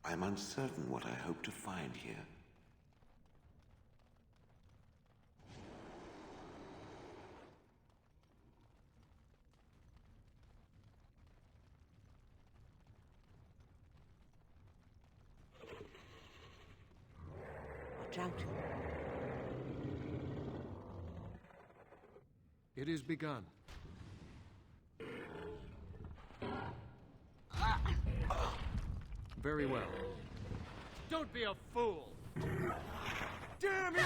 I'm uncertain what I hope to find here. Watch out. It is begun. Very well. Don't be a fool! Damn you!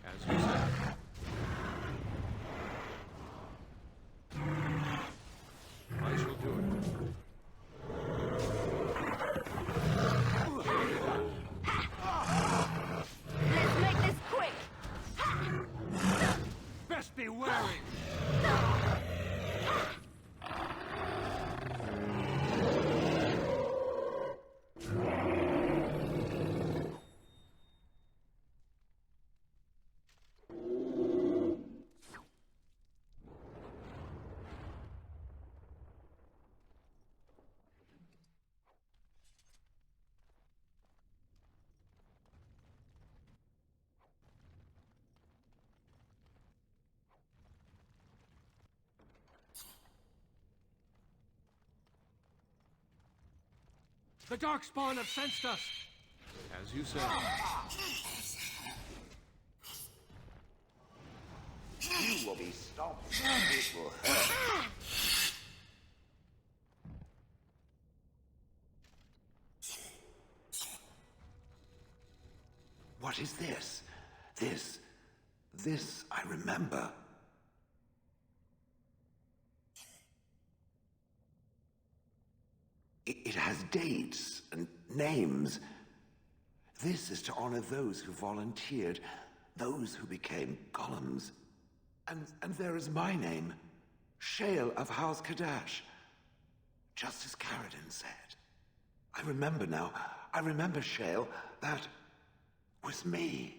As you say. I shall do it. Let's make this quick! Best be wary! The Darkspawn have sensed us! As you said. You will be stopped. It will hurt. What is this? This I remember. It has dates and names. This is to honor those who volunteered, those who became golems. And there is my name, Shale of House Kadash. Just as Caradon said. I remember now. I remember, Shale. That was me.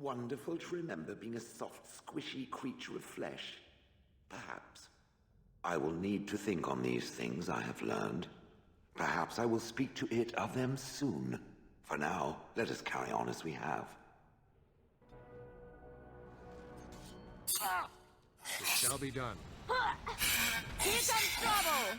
Wonderful to remember being a soft, squishy creature of flesh. Perhaps. I will need to think on these things I have learned. Perhaps I will speak to it of them soon. For now, let us carry on as we have. It shall be done. Here comes trouble!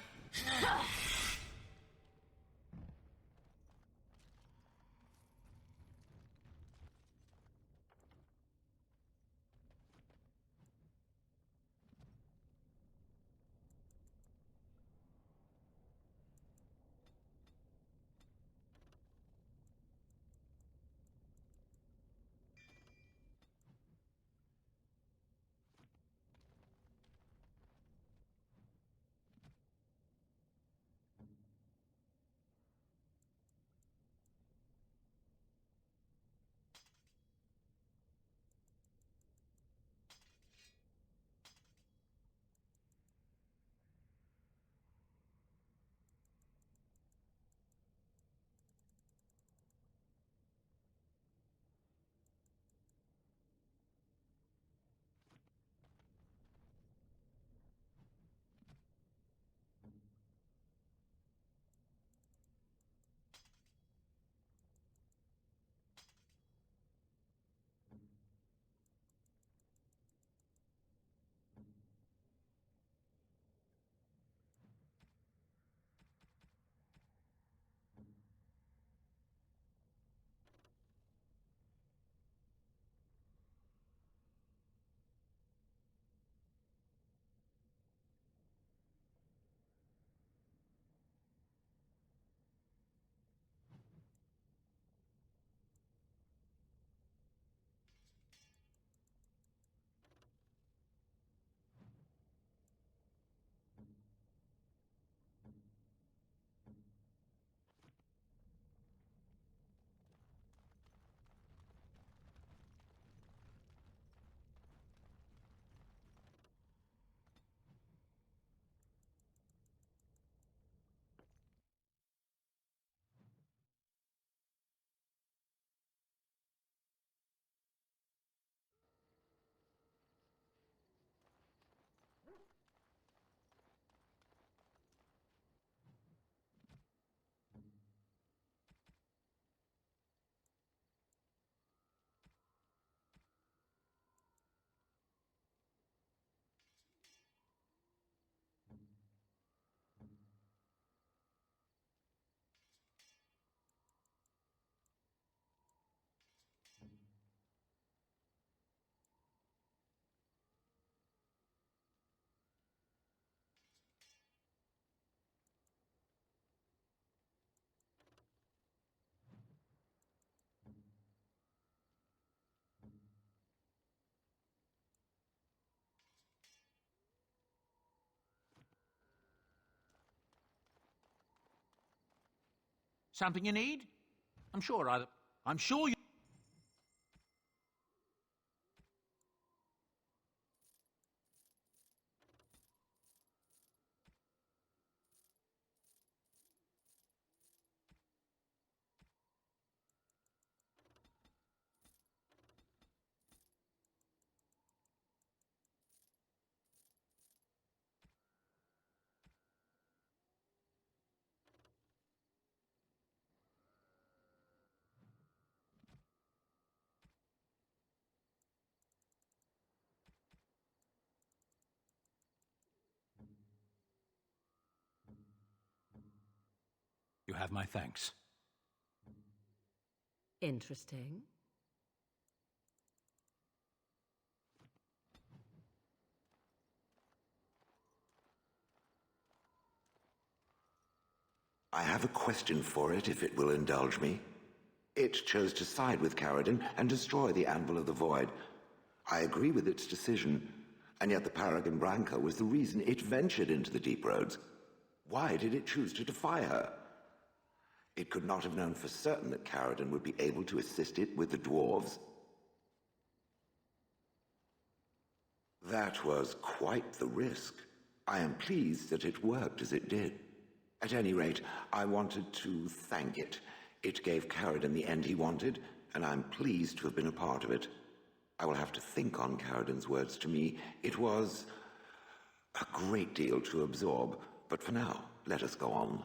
Something you need? I'm sure you... have my thanks. Interesting. I have a question for it, if it will indulge me. It chose to side with Caradon and destroy the Anvil of the Void. I agree with its decision, and yet the Paragon Branca was the reason it ventured into the Deep Roads. Why did it choose to defy her? It could not have known for certain that Caradon would be able to assist it with the dwarves. That was quite the risk. I am pleased that it worked as it did. At any rate, I wanted to thank it. It gave Caradon the end he wanted, and I'm pleased to have been a part of it. I will have to think on Caradon's words to me. It was a great deal to absorb, but for now, let us go on.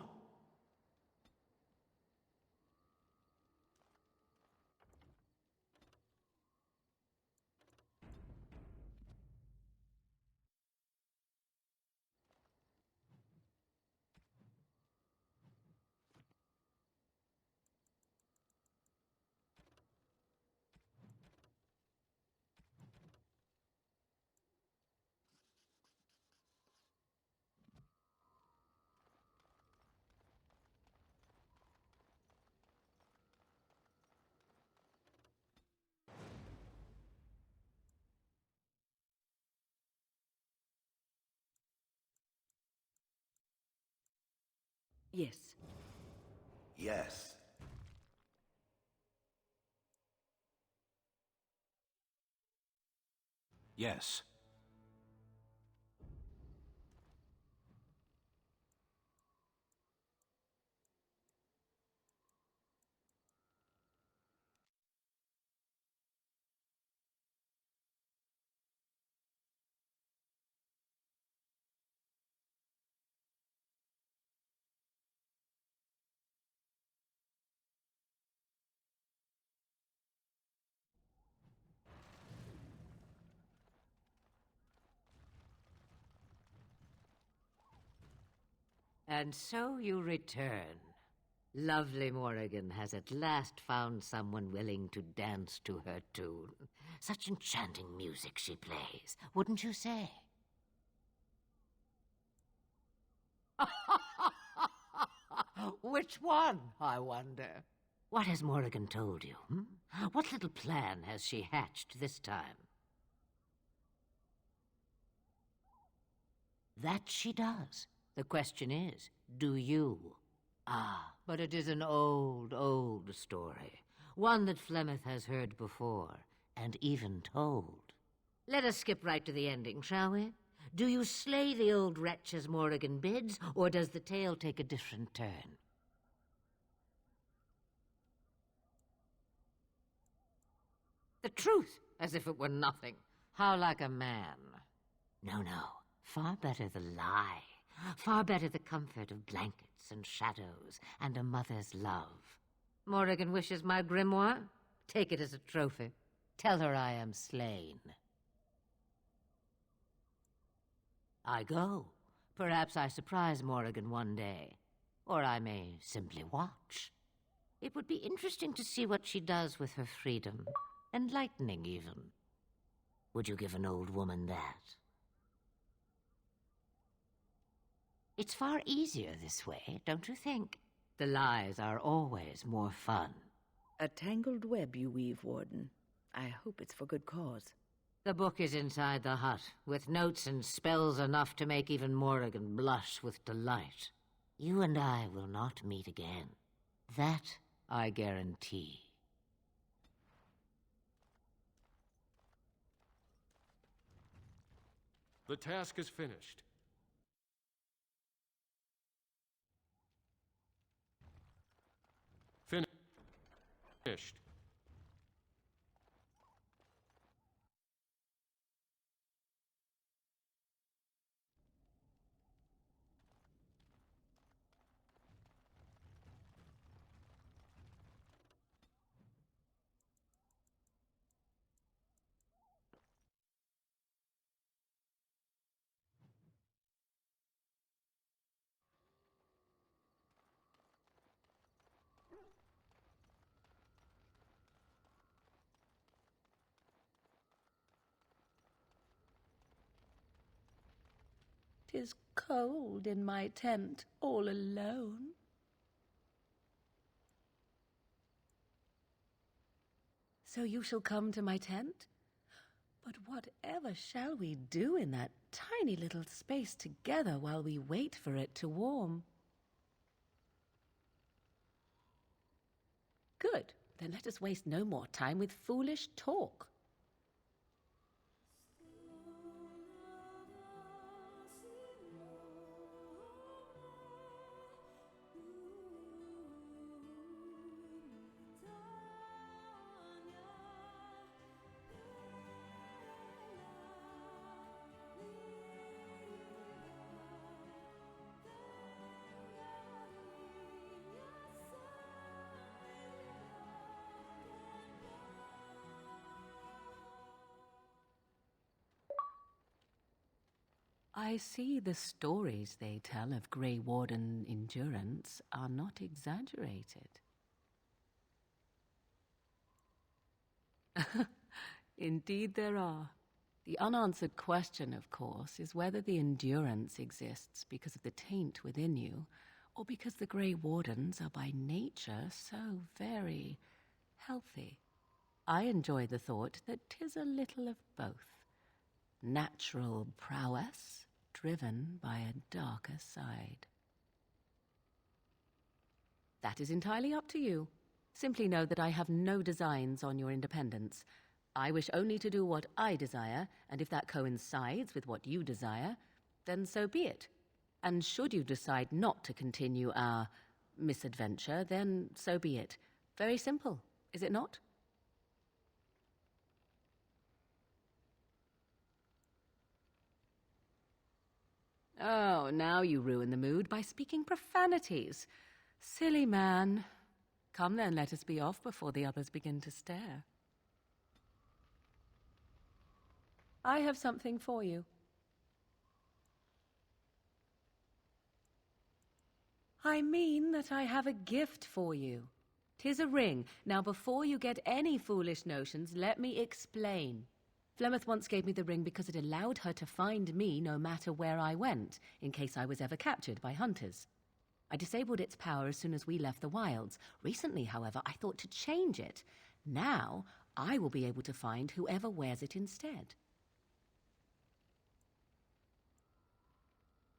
Yes. Yes. Yes. And so you return. Lovely Morrigan has at last found someone willing to dance to her tune. Such enchanting music she plays, wouldn't you say? Which one, I wonder? What has Morrigan told you? What little plan has she hatched this time? That she does. The question is, do you? Ah, but it is an old, old story. One that Flemeth has heard before, and even told. Let us skip right to the ending, shall we? Do you slay the old wretch as Morrigan bids, or does the tale take a different turn? The truth, as if it were nothing. How like a man. No, no. Far better the lie. Far better the comfort of blankets and shadows and a mother's love. Morrigan wishes my grimoire? Take it as a trophy. Tell her I am slain. I go. Perhaps I surprise Morrigan one day. Or I may simply watch. It would be interesting to see what she does with her freedom. Enlightening, even. Would you give an old woman that? It's far easier this way, don't you think? The lies are always more fun. A tangled web you weave, Warden. I hope it's for good cause. The book is inside the hut, with notes and spells enough to make even Morrigan blush with delight. You and I will not meet again. That I guarantee. The task is finished. Finished. 'Tis cold in my tent, all alone. So you shall come to my tent? But whatever shall we do in that tiny little space together while we wait for it to warm? Good. Then let us waste no more time with foolish talk. I see the stories they tell of Grey Warden endurance are not exaggerated. Indeed there are. The unanswered question, of course, is whether the endurance exists because of the taint within you, or because the Grey Wardens are by nature so very healthy. I enjoy the thought that 'tis a little of both. Natural prowess, driven by a darker side. That is entirely up to you. Simply know that I have no designs on your independence. I wish only to do what I desire, and if that coincides with what you desire, then so be it. And should you decide not to continue our misadventure, then so be it. Very simple, is it not? Oh, now you ruin the mood by speaking profanities. Silly man. Come then, let us be off before the others begin to stare. I have something for you. I mean that I have a gift for you. 'Tis a ring. Now, before you get any foolish notions, let me explain. Flemeth once gave me the ring because it allowed her to find me no matter where I went, in case I was ever captured by hunters. I disabled its power as soon as we left the wilds. Recently, however, I thought to change it. Now, I will be able to find whoever wears it instead.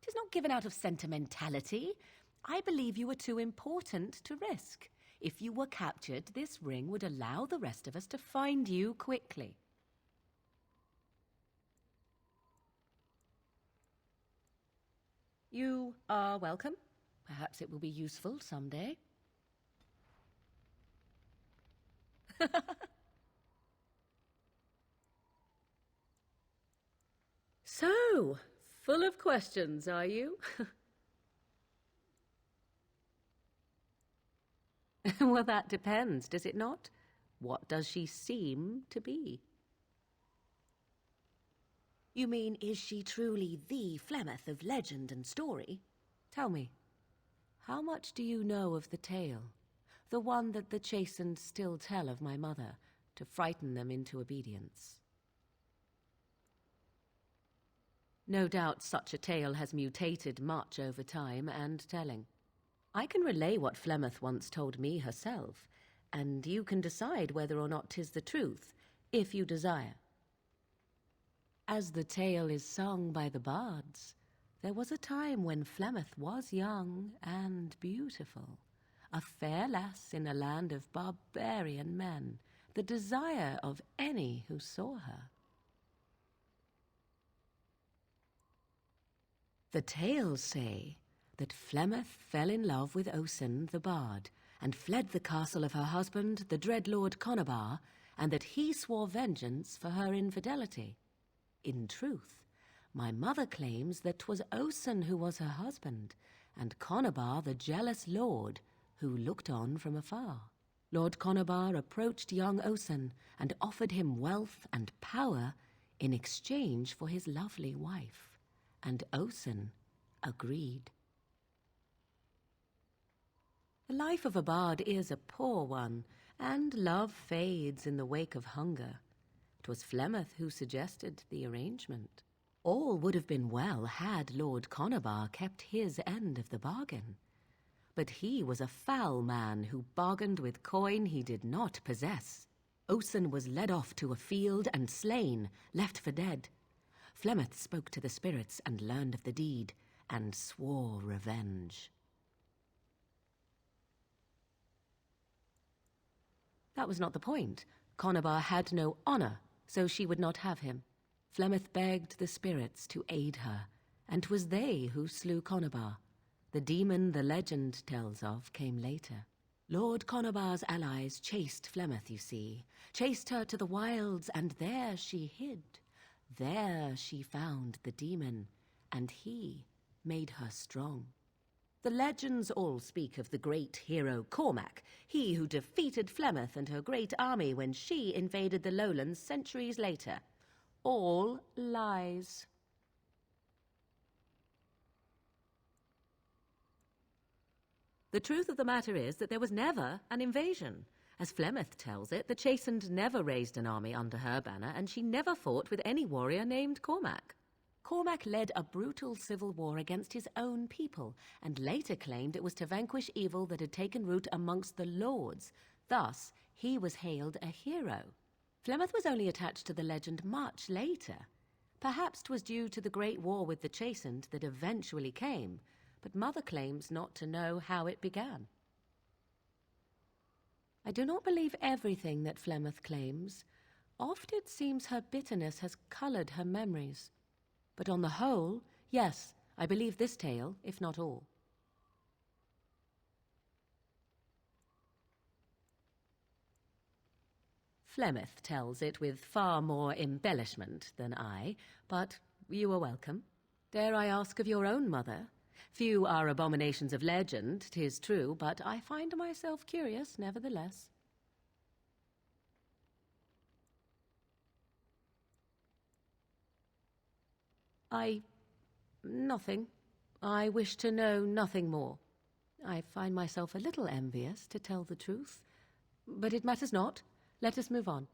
'Tis not given out of sentimentality. I believe you were too important to risk. If you were captured, this ring would allow the rest of us to find you quickly. You are welcome. Perhaps it will be useful someday. So, full of questions, are you? Well, that depends, does it not? What does she seem to be? You mean, is she truly the Flemeth of legend and story? Tell me, how much do you know of the tale? The one that the chastened still tell of my mother, to frighten them into obedience. No doubt such a tale has mutated much over time and telling. I can relay what Flemeth once told me herself, and you can decide whether or not 'tis the truth, if you desire. As the tale is sung by the bards, there was a time when Flemeth was young and beautiful, a fair lass in a land of barbarian men, the desire of any who saw her. The tales say that Flemeth fell in love with Osen the bard, and fled the castle of her husband, the dread Lord Conabar, and that he swore vengeance for her infidelity. In truth, my mother claims that 'twas Osen who was her husband, and Conabar the jealous lord who looked on from afar. Lord Conabar approached young Osen and offered him wealth and power in exchange for his lovely wife, and Osen agreed. The life of a bard is a poor one, and love fades in the wake of hunger. 'Twas Flemeth who suggested the arrangement. All would have been well had Lord Conobar kept his end of the bargain. But he was a foul man who bargained with coin he did not possess. Osen was led off to a field and slain, left for dead. Flemeth spoke to the spirits and learned of the deed, and swore revenge. That was not the point. Conobar had no honor, so she would not have him. Flemeth begged the spirits to aid her, and 'twas they who slew Conobar. The demon the legend tells of came later. Lord Conobar's allies chased Flemeth, you see, chased her to the wilds, and there she hid. There she found the demon, and he made her strong. The legends all speak of the great hero Cormac, he who defeated Flemeth and her great army when she invaded the lowlands centuries later. All lies. The truth of the matter is that there was never an invasion. As Flemeth tells it, the Chastened never raised an army under her banner, and she never fought with any warrior named Cormac. Cormac led a brutal civil war against his own people, and later claimed it was to vanquish evil that had taken root amongst the lords. Thus, he was hailed a hero. Flemeth was only attached to the legend much later. Perhaps 'twas due to the great war with the Chastened that eventually came, but Mother claims not to know how it began. I do not believe everything that Flemeth claims. Oft it seems her bitterness has colored her memories. But on the whole, yes, I believe this tale, if not all. Flemeth tells it with far more embellishment than I, but you are welcome. Dare I ask of your own mother? Few are abominations of legend, 'tis true, but I find myself curious nevertheless. Nothing. I wish to know nothing more. I find myself a little envious, to tell the truth. But it matters not. Let us move on.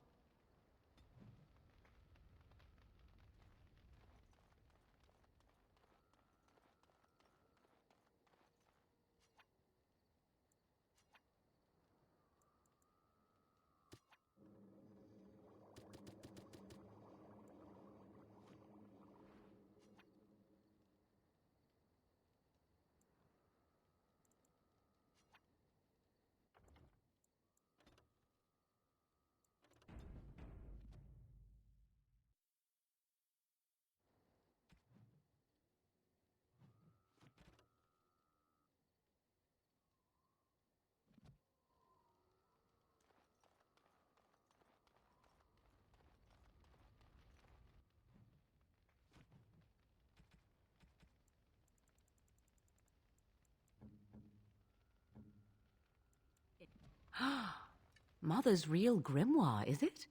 Mother's real grimoire, is it?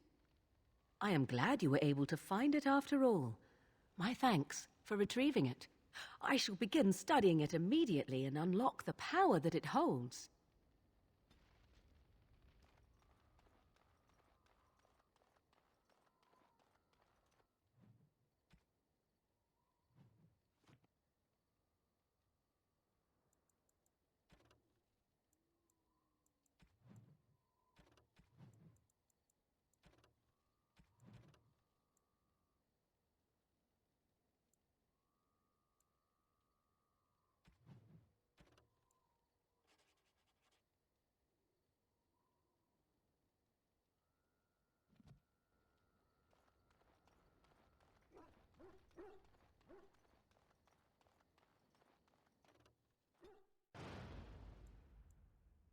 I am glad you were able to find it after all. My thanks for retrieving it. I shall begin studying it immediately and unlock the power that it holds.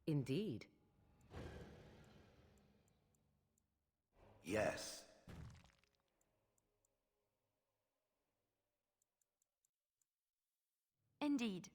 Indeed. Yes. Indeed.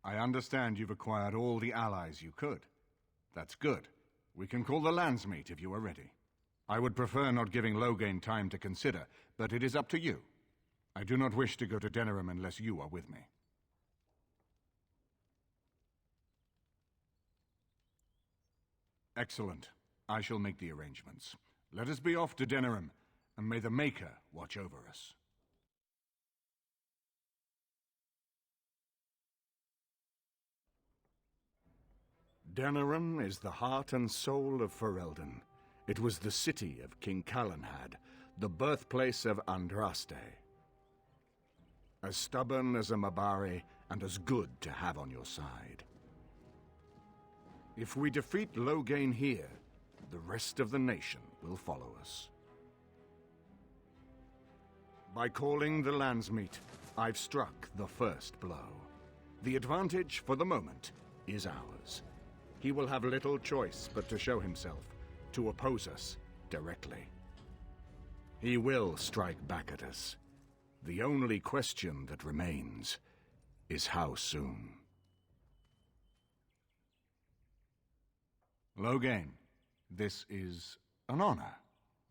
I understand you've acquired all the allies you could. That's good. We can call the landsmeet if you are ready. I would prefer not giving Loghain time to consider, but it is up to you. I do not wish to go to Denerim unless you are with me. Excellent. I shall make the arrangements. Let us be off to Denerim, and may the Maker watch over us. Denerim is the heart and soul of Ferelden. It was the city of King Calenhad, the birthplace of Andraste. As stubborn as a Mabari, and as good to have on your side. If we defeat Loghain here, the rest of the nation will follow us. By calling the landsmeet, I've struck the first blow. The advantage, for the moment, is ours. He will have little choice but to show himself, to oppose us directly. He will strike back at us. The only question that remains is how soon. Loghain, this is an honor,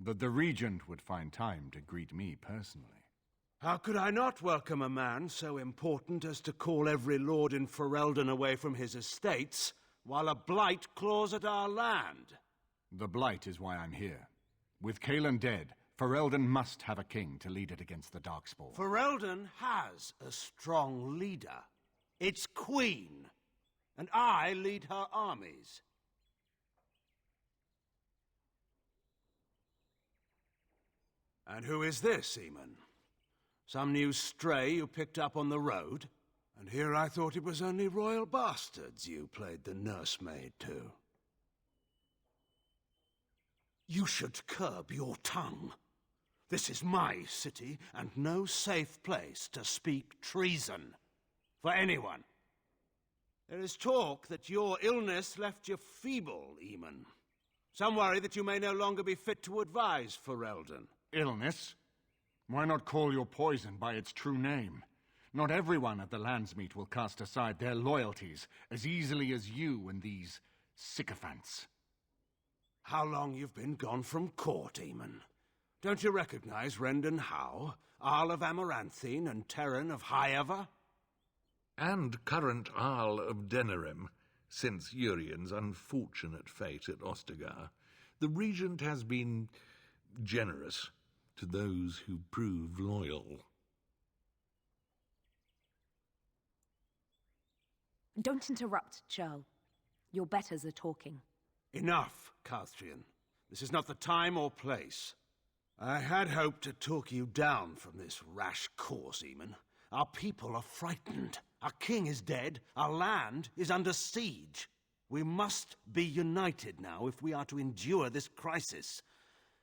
that the Regent would find time to greet me personally. How could I not welcome a man so important as to call every lord in Ferelden away from his estates, while a blight claws at our land? The blight is why I'm here. With Cailan dead, Ferelden must have a king to lead it against the Darkspawn. Ferelden has a strong leader. Its queen. And I lead her armies. And who is this, Eamon? Some new stray you picked up on the road? And here I thought it was only royal bastards you played the nursemaid to. You should curb your tongue. This is my city, and no safe place to speak treason for anyone. There is talk that your illness left you feeble, Eamon. Some worry that you may no longer be fit to advise Ferelden. Illness? Why not call your poison by its true name? Not everyone at the landsmeet will cast aside their loyalties as easily as you and these sycophants. How long you've been gone from court, Eamon? Don't you recognize Rendon Howe, Arl of Amaranthine and Terran of Highever? And current Arl of Denerim, since Urien's unfortunate fate at Ostagar. The Regent has been generous to those who prove loyal. Don't interrupt, Jarl. Your betters are talking. Enough, Carthrian. This is not the time or place. I had hoped to talk you down from this rash course, Eamon. Our people are frightened. Our king is dead. Our land is under siege. We must be united now if we are to endure this crisis.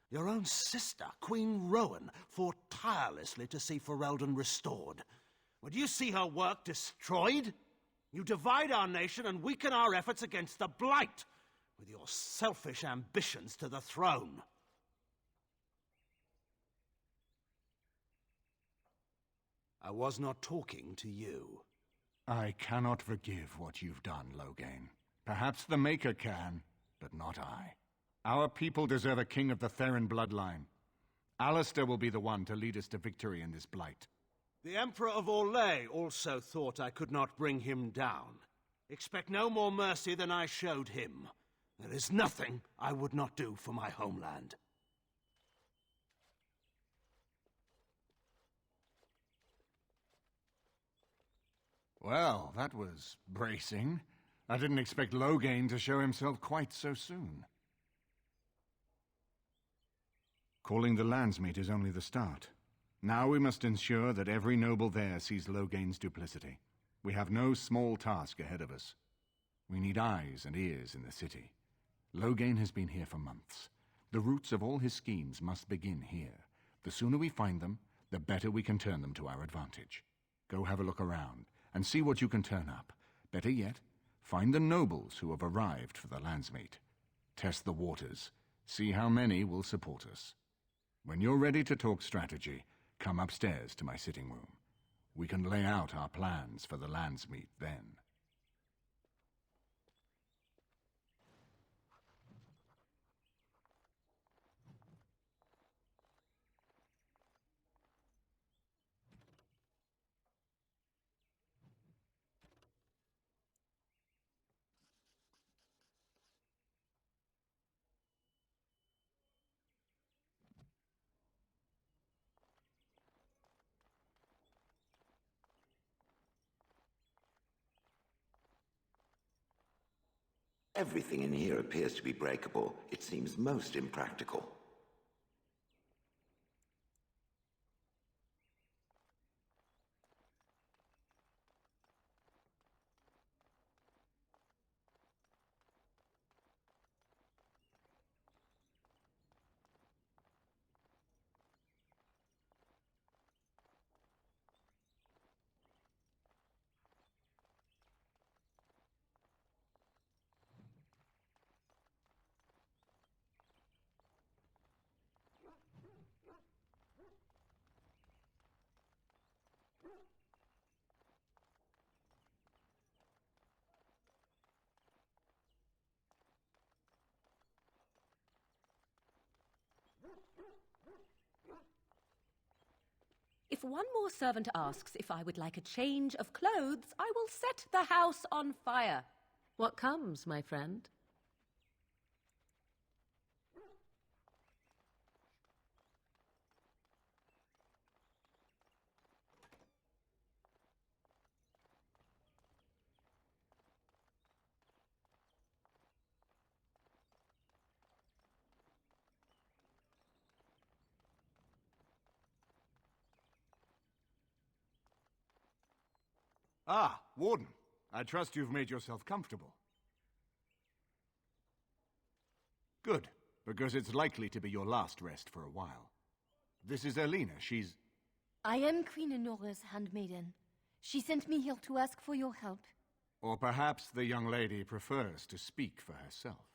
Your own sister, Queen Rowan, fought tirelessly to see Ferelden restored. Would you see her work destroyed? You divide our nation and weaken our efforts against the Blight, with your selfish ambitions to the throne. I was not talking to you. I cannot forgive what you've done, Loghain. Perhaps the Maker can, but not I. Our people deserve a king of the Theron bloodline. Alistair will be the one to lead us to victory in this blight. The Emperor of Orlais also thought I could not bring him down. Expect no more mercy than I showed him. There is nothing I would not do for my homeland. Well, that was bracing. I didn't expect Loghain to show himself quite so soon. Calling the landsmeet is only the start. Now we must ensure that every noble there sees Loghain's duplicity. We have no small task ahead of us. We need eyes and ears in the city. Loghain has been here for months. The roots of all his schemes must begin here. The sooner we find them, the better we can turn them to our advantage. Go have a look around, and see what you can turn up. Better yet, find the nobles who have arrived for the landsmeet. Test the waters. See how many will support us. When you're ready to talk strategy, come upstairs to my sitting room. We can lay out our plans for the landsmeet then. Everything in here appears to be breakable. It seems most impractical. If one more servant asks if I would like a change of clothes, I will set the house on fire. What comes, my friend? Ah, Warden. I trust you've made yourself comfortable. Good, because it's likely to be your last rest for a while. This is Elena. She's... I am Queen Honora's handmaiden. She sent me here to ask for your help. Or perhaps the young lady prefers to speak for herself.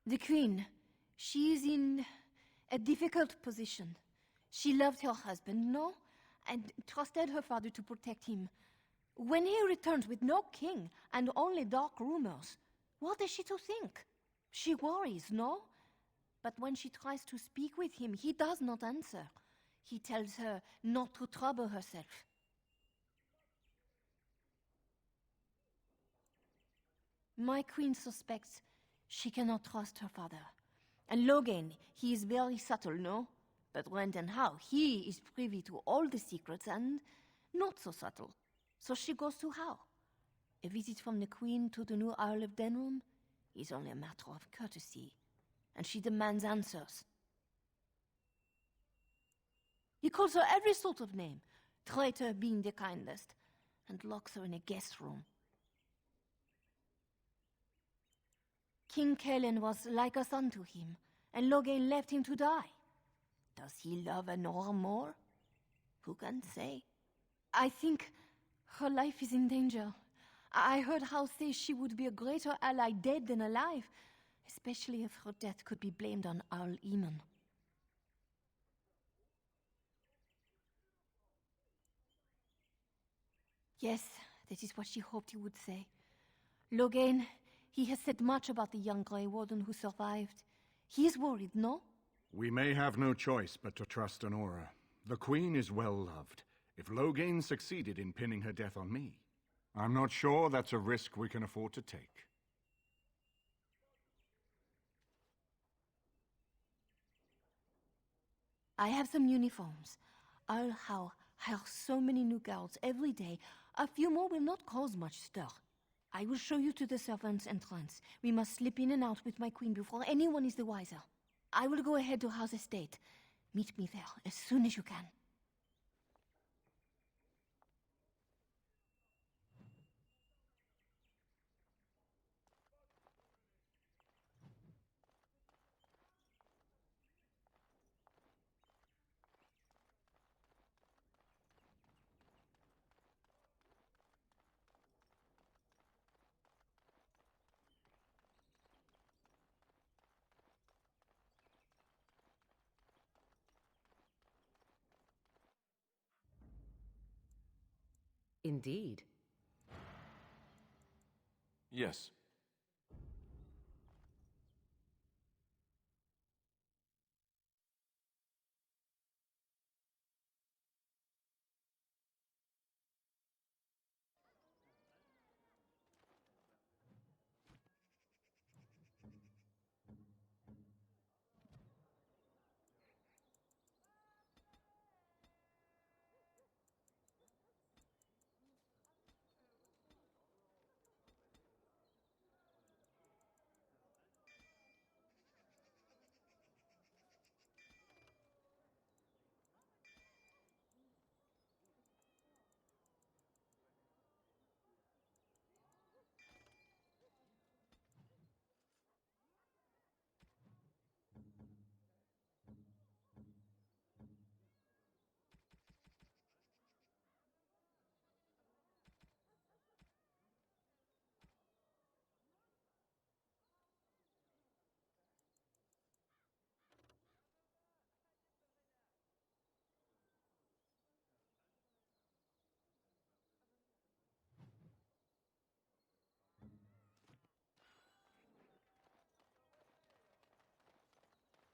The Queen, she is in a difficult position. She loved her husband, no? And trusted her father to protect him. When he returns with no king and only dark rumors, what is she to think? She worries, no? But when she tries to speak with him, he does not answer. He tells her not to trouble herself. My queen suspects she cannot trust her father. And Logan, he is very subtle, no? But when and how, he is privy to all the secrets and not so subtle. So she goes to how? A visit from the queen to the new Isle of Denrum is only a matter of courtesy, and she demands answers. He calls her every sort of name, traitor being the kindest, and locks her in a guest room. King Kalen was like a son to him, and Logan left him to die. Does he love Honora more? Who can say? I think her life is in danger. I heard House say she would be a greater ally dead than alive, especially if her death could be blamed on Earl Eamon. Yes, that is what she hoped he would say. Logan, he has said much about the young Grey Warden who survived. He is worried, no? We may have no choice but to trust Honora. The Queen is well loved. If Logain succeeded in pinning her death on me, I'm not sure that's a risk we can afford to take. I have some uniforms. I'll hire so many new guards every day. A few more will not cause much stir. I will show you to the servants' entrance. We must slip in and out with my queen before anyone is the wiser. I will go ahead to House Estate. Meet me there as soon as you can. Indeed. Yes.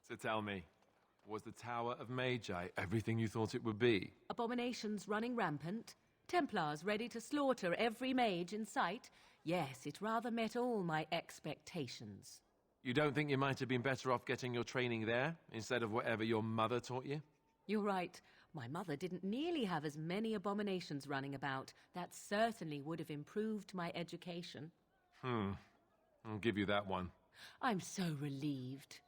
So tell me, was the Tower of Mage everything you thought it would be? Abominations running rampant, Templars ready to slaughter every mage in sight. Yes, it rather met all my expectations. You don't think you might have been better off getting your training there, instead of whatever your mother taught you? You're right. My mother didn't nearly have as many abominations running about. That certainly would have improved my education. I'll give you that one. I'm so relieved.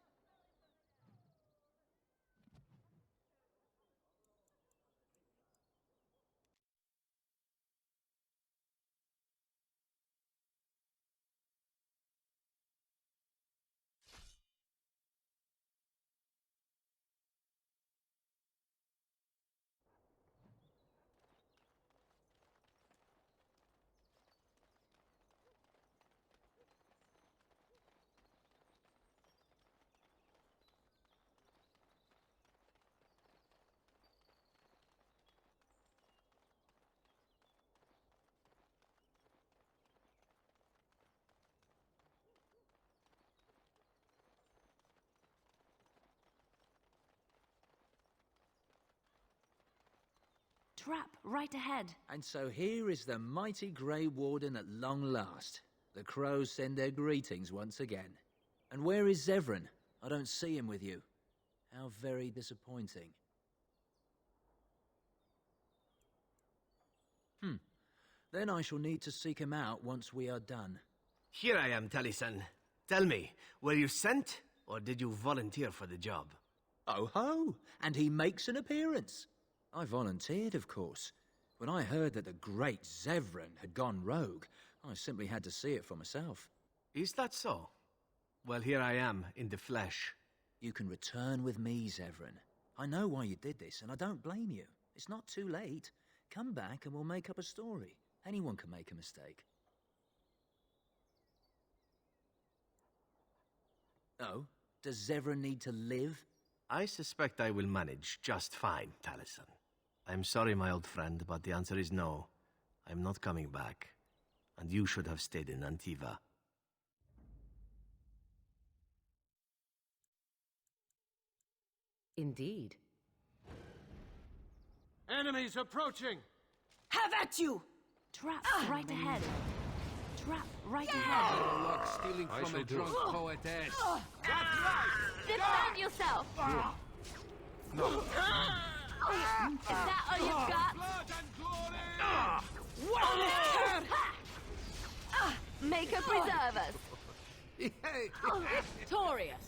Trap right ahead. And so here is the mighty Grey Warden at long last. The crows send their greetings once again. And where is Zevran? I don't see him with you. How very disappointing. Then I shall need to seek him out once we are done. Here I am, Taliesin. Tell me, were you sent, or did you volunteer for the job? Oh ho! And he makes an appearance. I volunteered, of course. When I heard that the great Zevran had gone rogue, I simply had to see it for myself. Is that so? Well, here I am, in the flesh. You can return with me, Zevran. I know why you did this, and I don't blame you. It's not too late. Come back and we'll make up a story. Anyone can make a mistake. Oh? Does Zevran need to live? I suspect I will manage just fine, Taliesin. I'm sorry, my old friend, but the answer is no. I'm not coming back. And you should have stayed in Antiva. Indeed. Enemies approaching! Have at you! Trap right ahead. Trap right ahead. Oh, like stealing from a drunk poetess. That's right! Defend yourself! No. Is that all you've got? Maker preserve us! Victorious!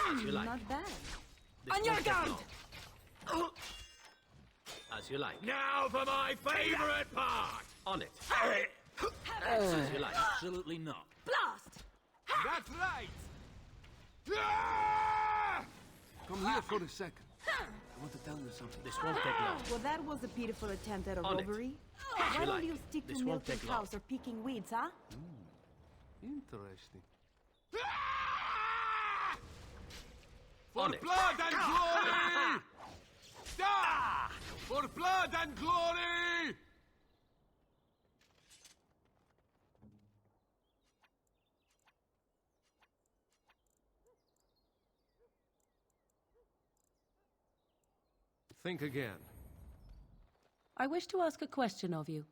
As you like. Not bad. On your guard! As you like. Now for my favorite part! On it. As you like. Absolutely not. Blast! That's right! Come here for a second. I want to tell you something. This won't take long. Well, that was a pitiful attempt at a On it. robbery. As Why you don't like. you stick This to won't milking take long. cows or picking weeds, huh? Interesting. On For it. blood and glory! For blood and glory! Think again. I wish to ask a question of you.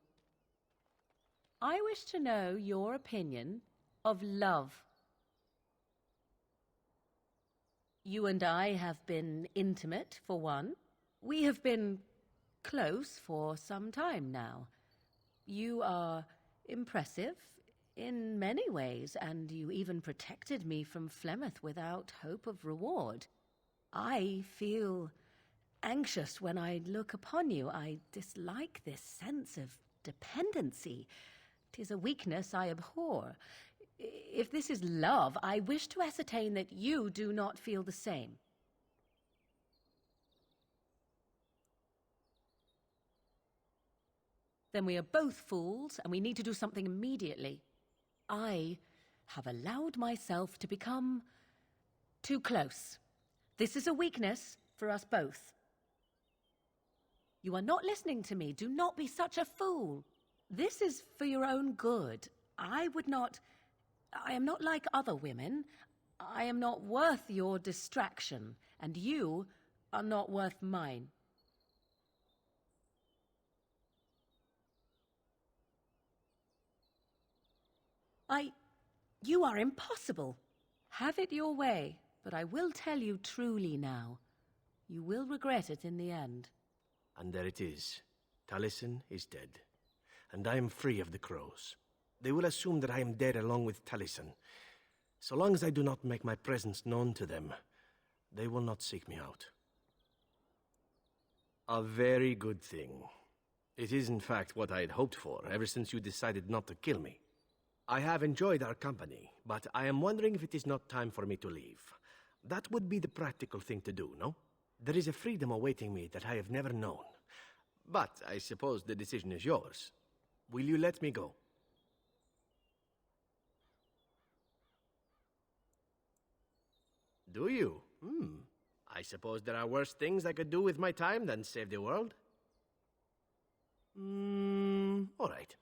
I wish to know your opinion of love. You and I have been intimate, for one. We have been close for some time now. You are impressive in many ways, and you even protected me from Flemeth without hope of reward. I feel anxious when I look upon you. I dislike this sense of dependency. 'Tis a weakness I abhor. If this is love, I wish to ascertain that you do not feel the same. Then we are both fools, and we need to do something immediately. I have allowed myself to become too close. This is a weakness for us both. You are not listening to me. Do not be such a fool. This is for your own good. I would not I am not like other women. I am not worth your distraction, and you are not worth mine. You are impossible. Have it your way, but I will tell you truly now. You will regret it in the end. And there it is. Taliesin is dead, and I am free of the crows. They will assume that I am dead along with Taliesin. So long as I do not make my presence known to them, they will not seek me out. A very good thing. It is in fact what I had hoped for ever since you decided not to kill me. I have enjoyed our company, but I am wondering if it is not time for me to leave. That would be the practical thing to do, no? There is a freedom awaiting me that I have never known. But I suppose the decision is yours. Will you let me go? Do you? I suppose there are worse things I could do with my time than save the world. All right.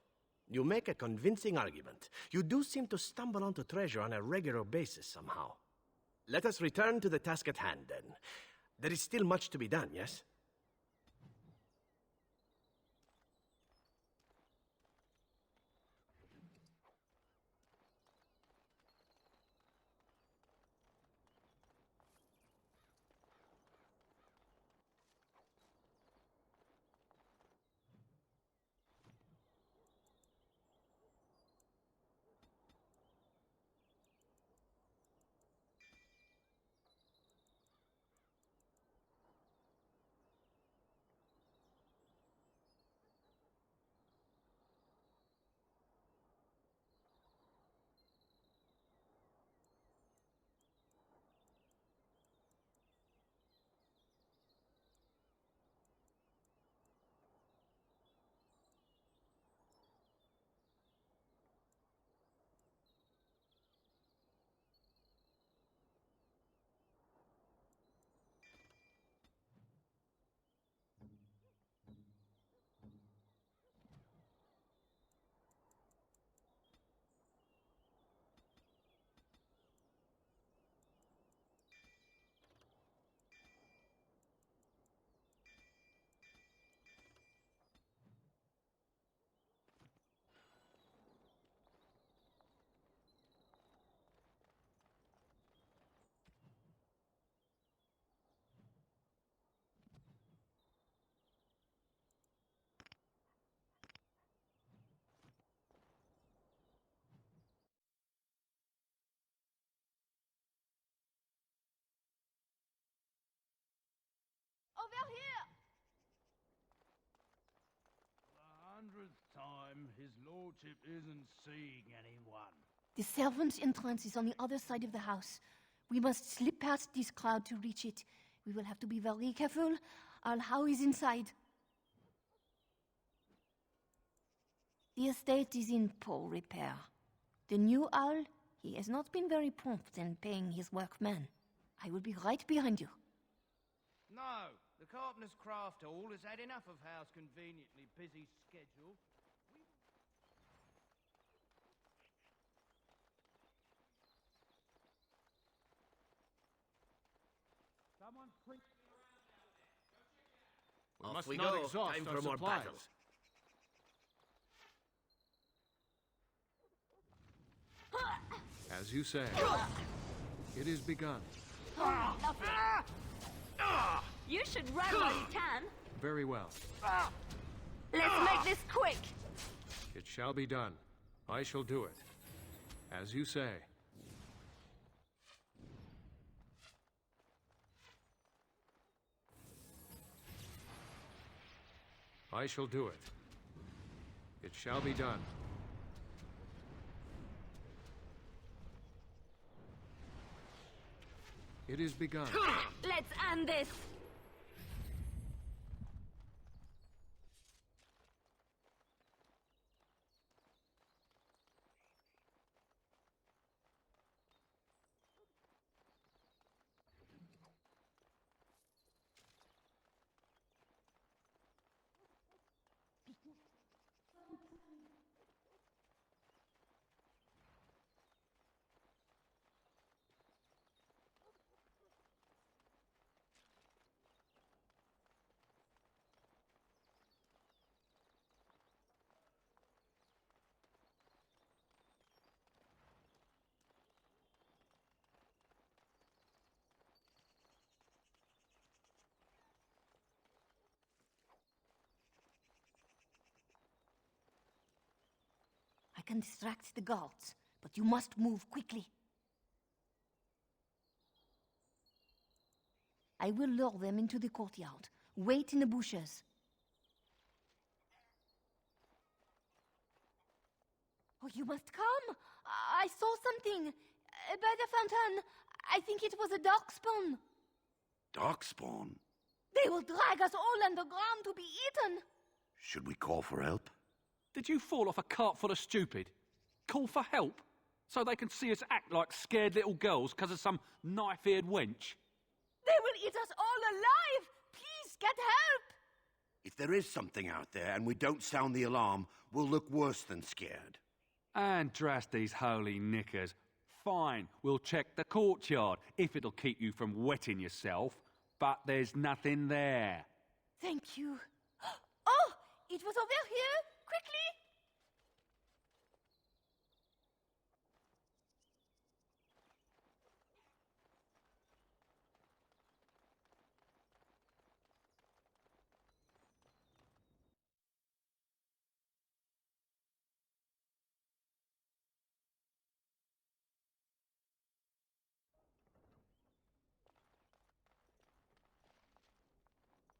You make a convincing argument. You do seem to stumble onto treasure on a regular basis somehow. Let us return to the task at hand, then. There is still much to be done, yes? Over here! For the 100th time, his lordship isn't seeing anyone. The servant's entrance is on the other side of the house. We must slip past this crowd to reach it. We will have to be very careful. Our house is inside. The estate is in poor repair. The new owl, he has not been very prompt in paying his workmen. I will be right behind you. No, the Carpenter's Craft Hall has had enough of Howe's conveniently busy schedule. Someone creeping around down there. Go check it out. Off must we not go. exhaust Time our for more supplies. battles. As you say, it is begun. You should run while you can. Very well. Let's make this quick. It shall be done. I shall do it. As you say. I shall do it. It shall be done. It is begun. Let's end this. can distract the guards, but you must move quickly. I will lure them into the courtyard. Wait in the bushes. Oh, you must come! I saw something by the fountain. I think it was a darkspawn. Darkspawn? They will drag us all underground to be eaten. Should we call for help? Did you fall off a cart full of stupid? Call for help? So they can see us act like scared little girls because of some knife-eared wench? They will eat us all alive! Please, get help! If there is something out there and we don't sound the alarm, we'll look worse than scared. And drast these holy knickers. Fine, we'll check the courtyard, if it'll keep you from wetting yourself. But there's nothing there. Thank you. Oh, it was over here! Quickly!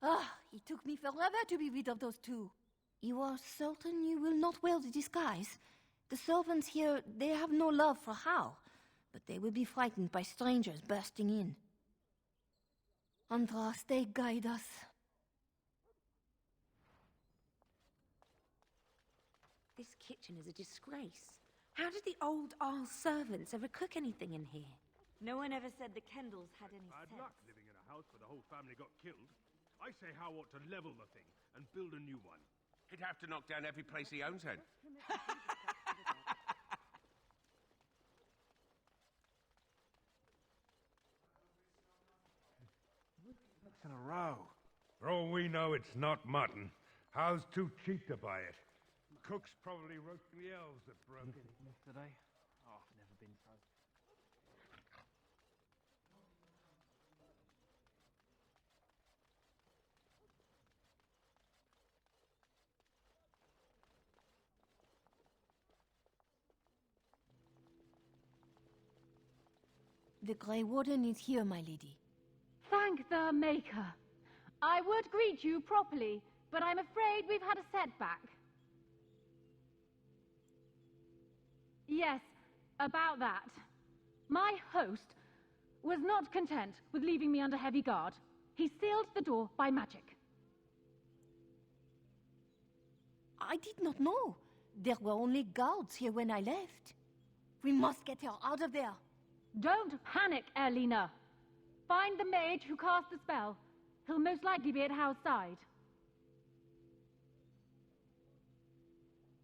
Ah, it took me forever to be rid of those two. You are certain you will not wear the disguise? The servants here, they have no love for Hal, but they will be frightened by strangers bursting in. Andraste, guide us. This kitchen is a disgrace. How did the old Arl servants ever cook anything in here? No one ever said the Kendalls had any Bad sense. luck living in a house where the whole family got killed. I say Hal ought to level the thing and build a new one. He'd have to knock down every place he owns then. In a row. For all we know, it's not mutton. Hal's too cheap to buy it. Cook's probably roasting the elves that broke it. Yesterday? Oh, I've never been so... The Grey Warden is here, my lady. Thank the Maker. I would greet you properly, but I'm afraid we've had a setback. Yes, about that. My host was not content with leaving me under heavy guard. He sealed the door by magic. I did not know. There were only guards here when I left. We must get her out of there. Don't panic, Erlina. Find the mage who cast the spell. He'll most likely be at Hal's side.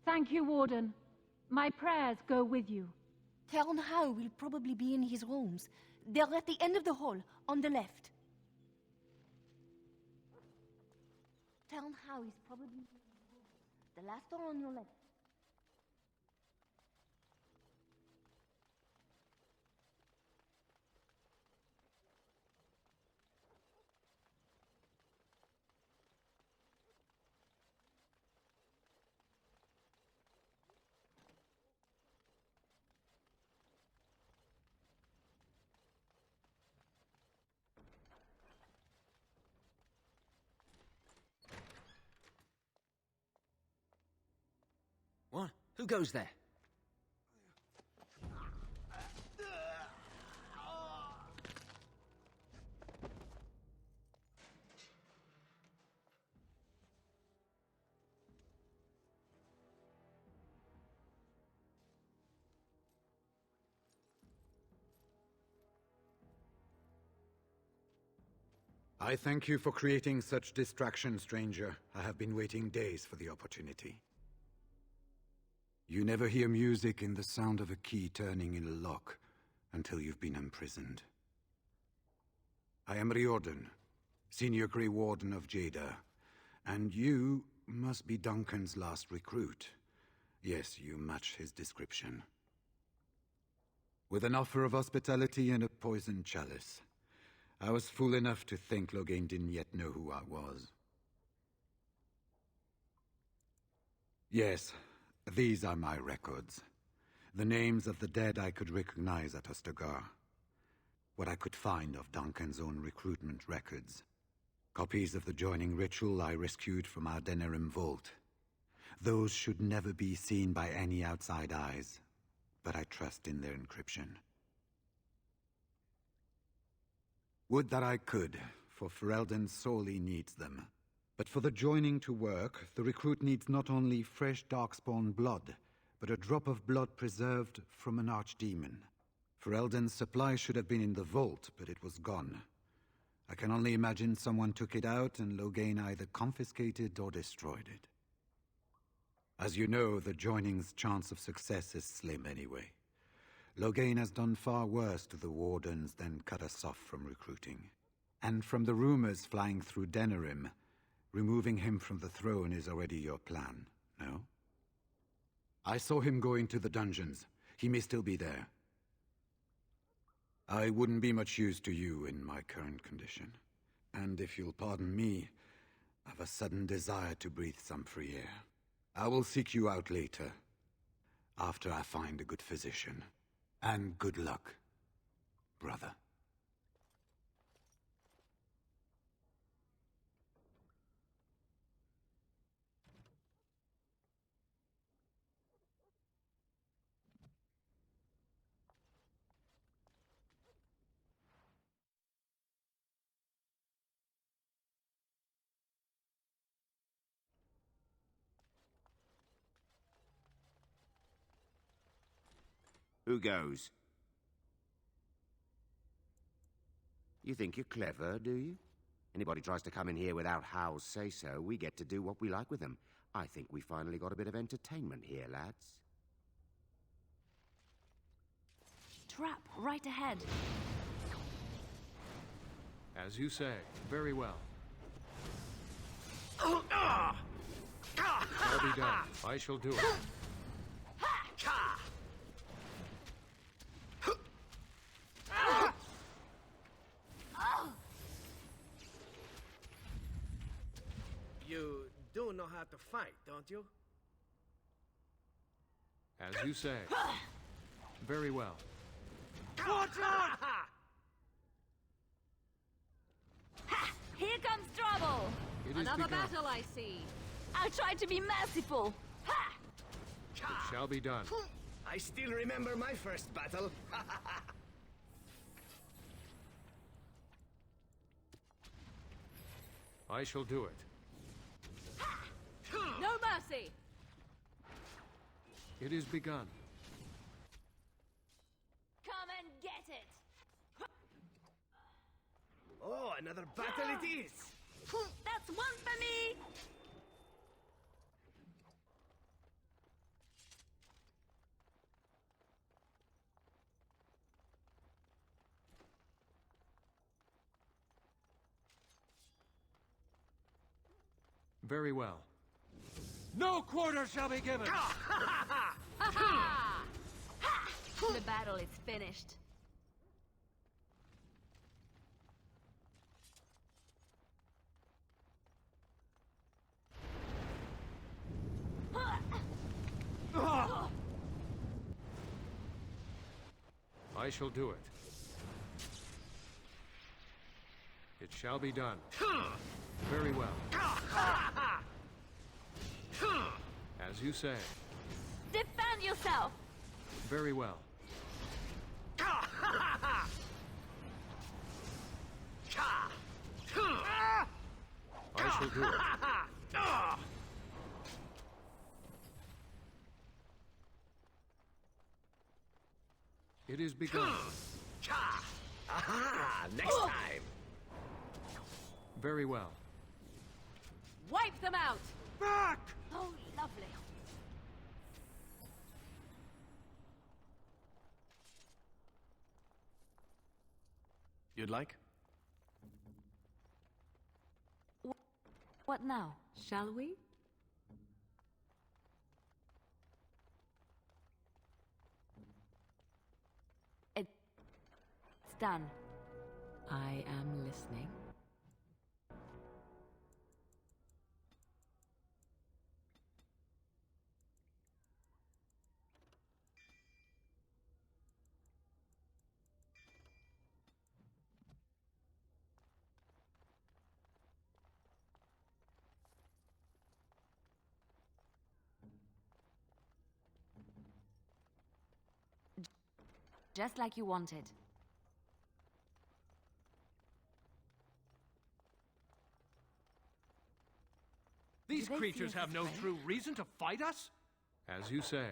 Thank you, Warden. My prayers go with you. Count Howe will probably be in his rooms. They're at the end of the hall, on the left. Count Howe is probably the last door on your left. What? Who goes there? I thank you for creating such distraction, stranger. I have been waiting days for the opportunity. You never hear music in the sound of a key turning in a lock until you've been imprisoned. I am Riordan, Senior Grey Warden of Jada, and you must be Duncan's last recruit. Yes, you match his description. With an offer of hospitality and a poisoned chalice, I was fool enough to think Loghain didn't yet know who I was. Yes, These are my records. The names of the dead I could recognize at Ostagar. What I could find of Duncan's own recruitment records. Copies of the joining ritual I rescued from our Denerim vault. Those should never be seen by any outside eyes, but I trust in their encryption. Would that I could, for Ferelden sorely needs them. But for the joining to work, the recruit needs not only fresh darkspawn blood, but a drop of blood preserved from an archdemon. Ferelden's supply should have been in the vault, but it was gone. I can only imagine someone took it out and Loghain either confiscated or destroyed it. As you know, the joining's chance of success is slim anyway. Loghain has done far worse to the Wardens than cut us off from recruiting. And from the rumors flying through Denerim, removing him from the throne is already your plan, no? I saw him go into the dungeons. He may still be there. I wouldn't be much use to you in my current condition. And if you'll pardon me, I've a sudden desire to breathe some free air. I will seek you out later, after I find a good physician. And good luck, brother. Who goes? You think you're clever, do you? Anybody tries to come in here without Hal's say-so, we get to do what we like with them. I think we finally got a bit of entertainment here, lads. Trap right ahead. As you say. Very well. Shall be done. I shall do it. You do know how to fight, don't you? As you say. Very well. Watch out! Ha! Here comes trouble! Another battle, I see. I'll try to be merciful. Ha! It shall be done. I still remember my first battle. I shall do it. No mercy! It is begun. Come and get it! Oh, another battle it is! That's one for me! Very well. No quarter shall be given! The battle is finished. I shall do it. It shall be done. Very well. As you say. Defend yourself! Very well. I shall do it. It is begun. Aha! Next time! Very well. Wipe them out! Back! Oh, lovely. You'd like? What now? Shall we? It's done. I am listening. just like you wanted. These Do they creatures see us have as no friends? true reason to fight us? As you say.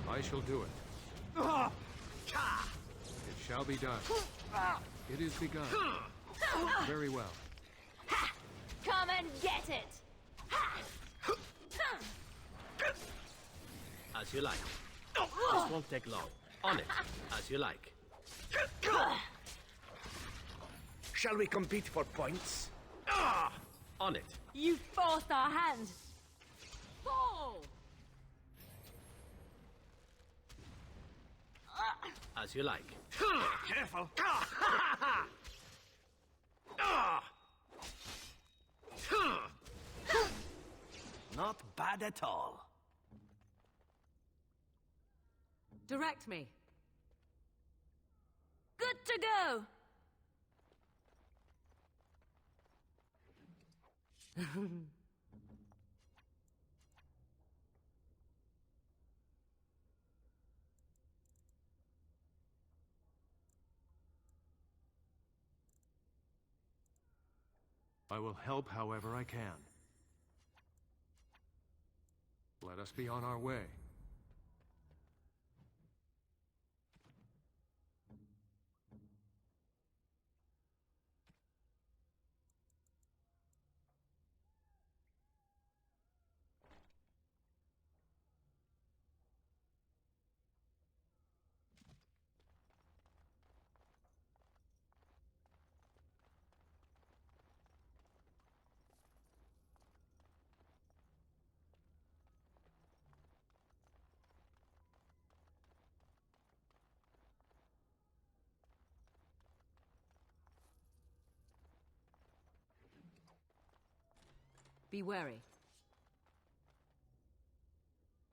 I shall do it. It shall be done. It is begun. Very well. Come and get it! As you like. This won't take long. On it. As you like. Shall we compete for points? On it. You forced our hand! Fall! As you like. Careful! Not bad at all. Direct me. Good to go! I will help however I can. Let us be on our way. Be wary.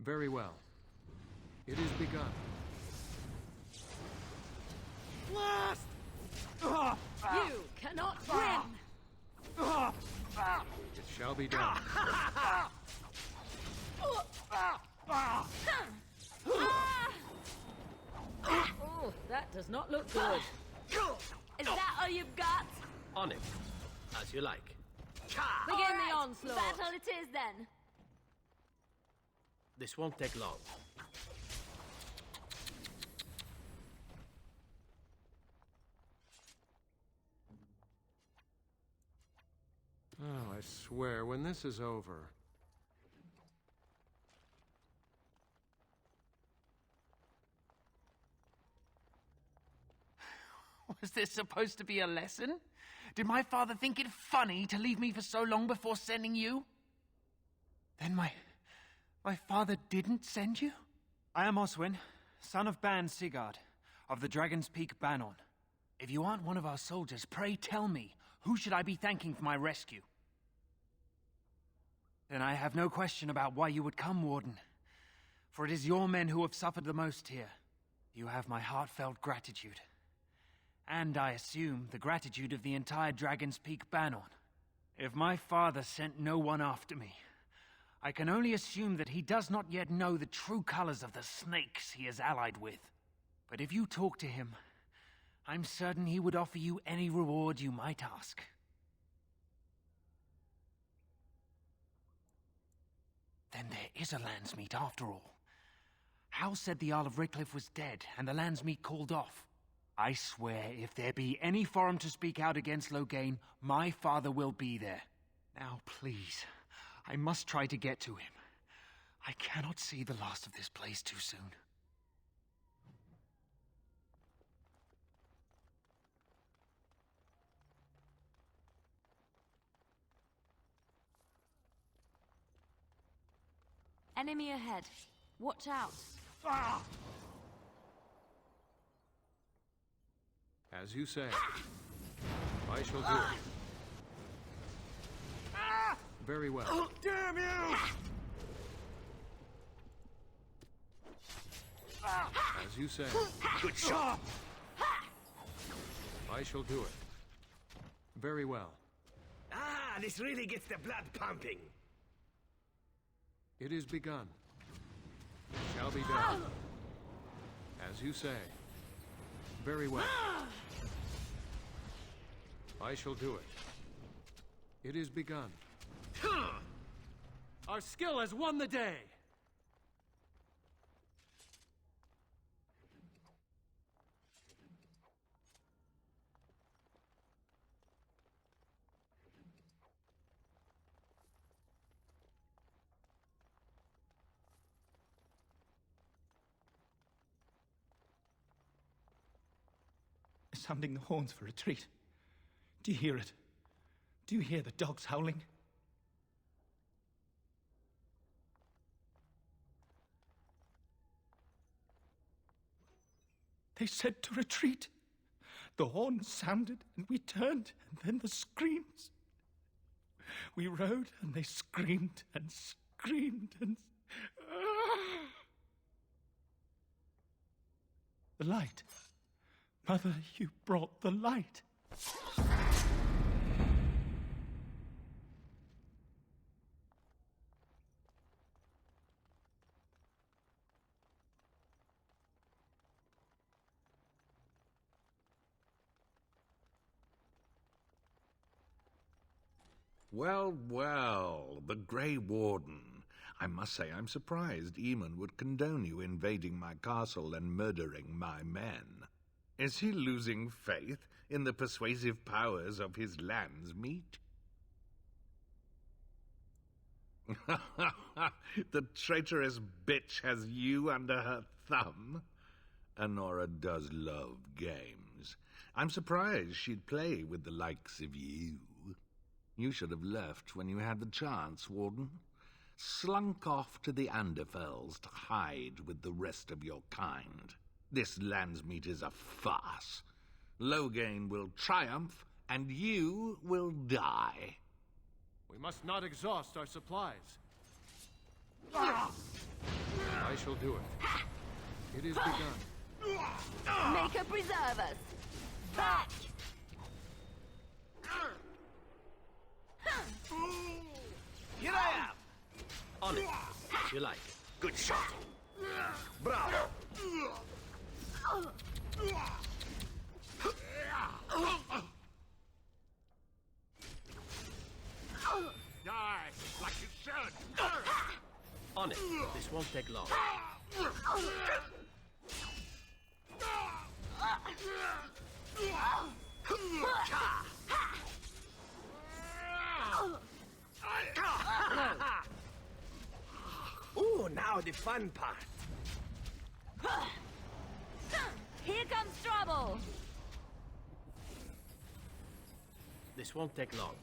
Very well. It is begun. Blast! You cannot win! It shall be done. Oh, that does not look good. Is that all you've got? On it. As you like. Begin the onslaught! Battle it is then! This won't take long. Oh, I swear, when this is over... Was this supposed to be a lesson? Did my father think it funny to leave me for so long before sending you? Then my father didn't send you? I am Oswin, son of Ban Sigurd, of the Dragon's Peak Banon. If you aren't one of our soldiers, pray tell me, who should I be thanking for my rescue? Then I have no question about why you would come, Warden. For it is your men who have suffered the most here. You have my heartfelt gratitude. And I assume the gratitude of the entire Dragon's Peak Banon. If my father sent no one after me, I can only assume that he does not yet know the true colors of the snakes he is allied with. But if you talk to him, I'm certain he would offer you any reward you might ask. Then there is a Landsmeet after all. Hal said the Isle of Redcliffe was dead and the Landsmeet called off. I swear, if there be any forum to speak out against Loghain, my father will be there. Now, please, I must try to get to him. I cannot see the last of this place too soon. Enemy ahead. Watch out. As you say. I shall do it. Very well. Damn you! As you say. Good shot! I shall do it. Very well. Ah, this really gets the blood pumping. It is begun. It shall be done. As you say. Very well. I shall do it. It is begun. Our skill has won the day! Sounding the horns for retreat. Do you hear it? Do you hear the dogs howling? They said to retreat. The horns sounded, and we turned, and then the screams. We rode, and they screamed, and screamed, and... The light. Mother, you brought the light. Well, well, the Grey Warden. I must say I'm surprised Eamon would condone you invading my castle and murdering my men. Is he losing faith in the persuasive powers of his land's meat? The traitorous bitch has you under her thumb. Honora does love games. I'm surprised she'd play with the likes of you. You should have left when you had the chance, Warden. Slunk off to the Anderfells to hide with the rest of your kind. This Landsmeet is a farce. Loghain will triumph, and you will die. We must not exhaust our supplies. I shall do it. It is begun. Make her preserve us. Back! Here I am! On it, if you like. Good shot. Bravo! Die, like you should! On it. This won't take long. Ooh, now the fun part. Here comes trouble! This won't take long.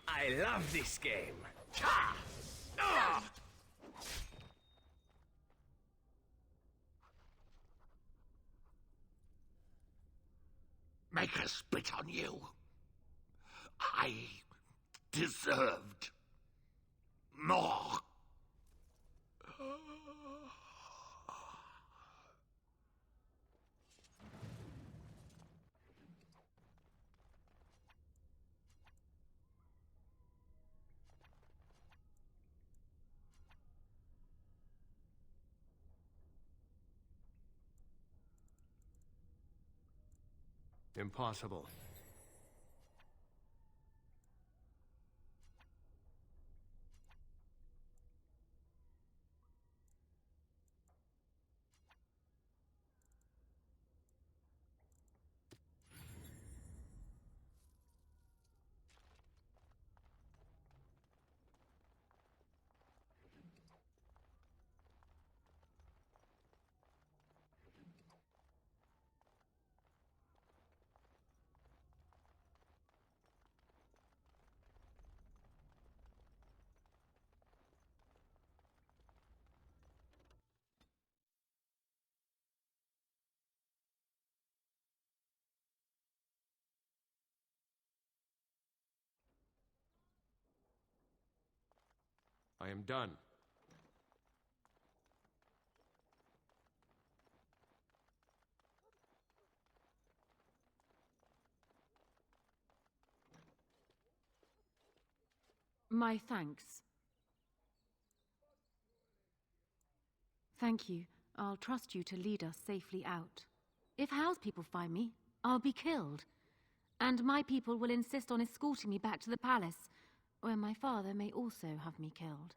I love this game. Make her spit on you. I deserved more. Impossible. I am done. My thanks. Thank you. I'll trust you to lead us safely out. If Hal's people find me, I'll be killed. And my people will insist on escorting me back to the palace, where my father may also have me killed.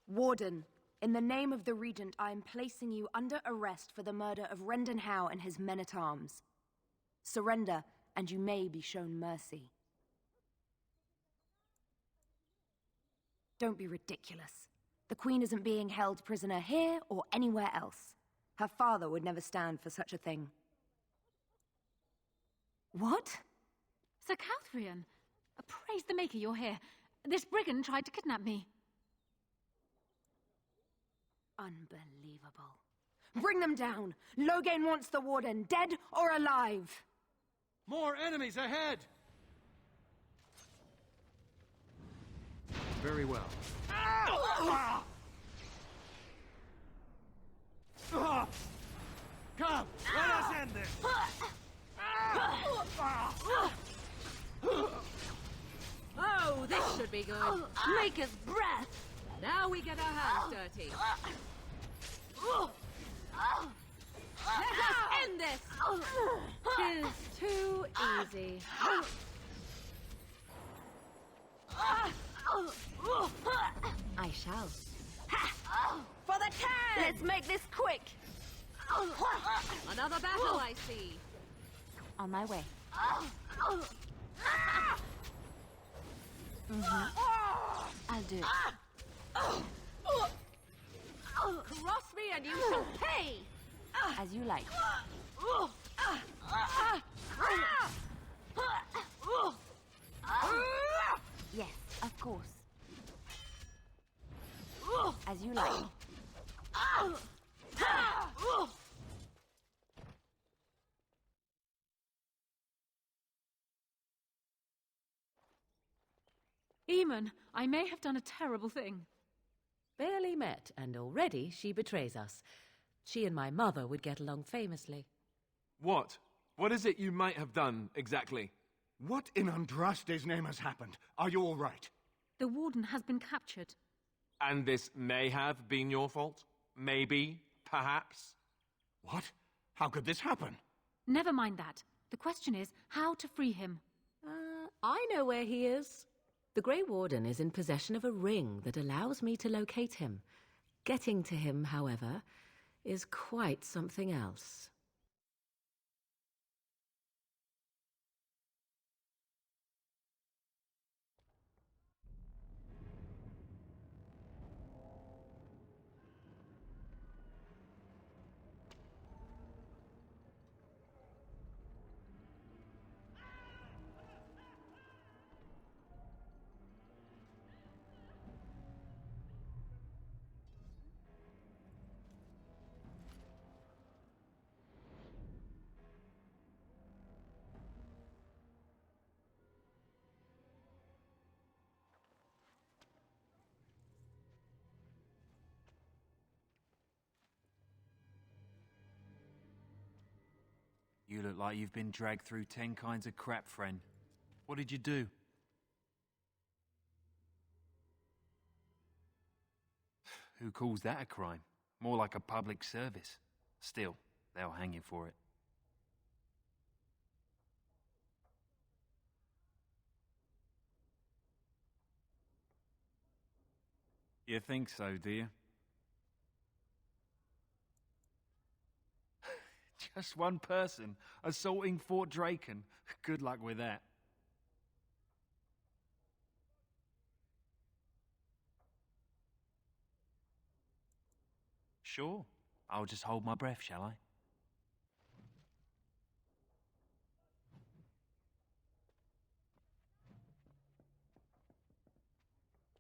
Warden, in the name of the Regent, I am placing you under arrest for the murder of Rendon Howe and his men-at-arms. Surrender, and you may be shown mercy. Don't be ridiculous. The Queen isn't being held prisoner here or anywhere else. Her father would never stand for such a thing. What? Sir Calthrian! Praise the Maker you're here. This brigand tried to kidnap me. Unbelievable. Bring them down! Loghain wants the Warden, dead or alive! More enemies ahead! Very well. Come, let us end this! Oh, this should be good. Maker's breath! Now we get our hands dirty. Let us end this! 'Tis too easy. I shall. For the can! Let's make this quick! Another battle, I see. On my way. I'll do it. Cross me and you shall pay! As you like. Yes, of course. As you like. Eamon, I may have done a terrible thing. Barely met, and already she betrays us. She and my mother would get along famously. What? What is it you might have done, exactly? What in Andraste's name has happened? Are you all right? The Warden has been captured. And this may have been your fault? Maybe? Perhaps? What? How could this happen? Never mind that. The question is how to free him. I know where he is. The Grey Warden is in possession of a ring that allows me to locate him. Getting to him, however, is quite something else. You look like you've been dragged through 10 kinds of crap, friend. What did you do? Who calls that a crime? More like a public service. Still, they'll hang you for it. You think so, do you? Just one person assaulting Fort Draken. Good luck with that. Sure. I'll just hold my breath, shall I?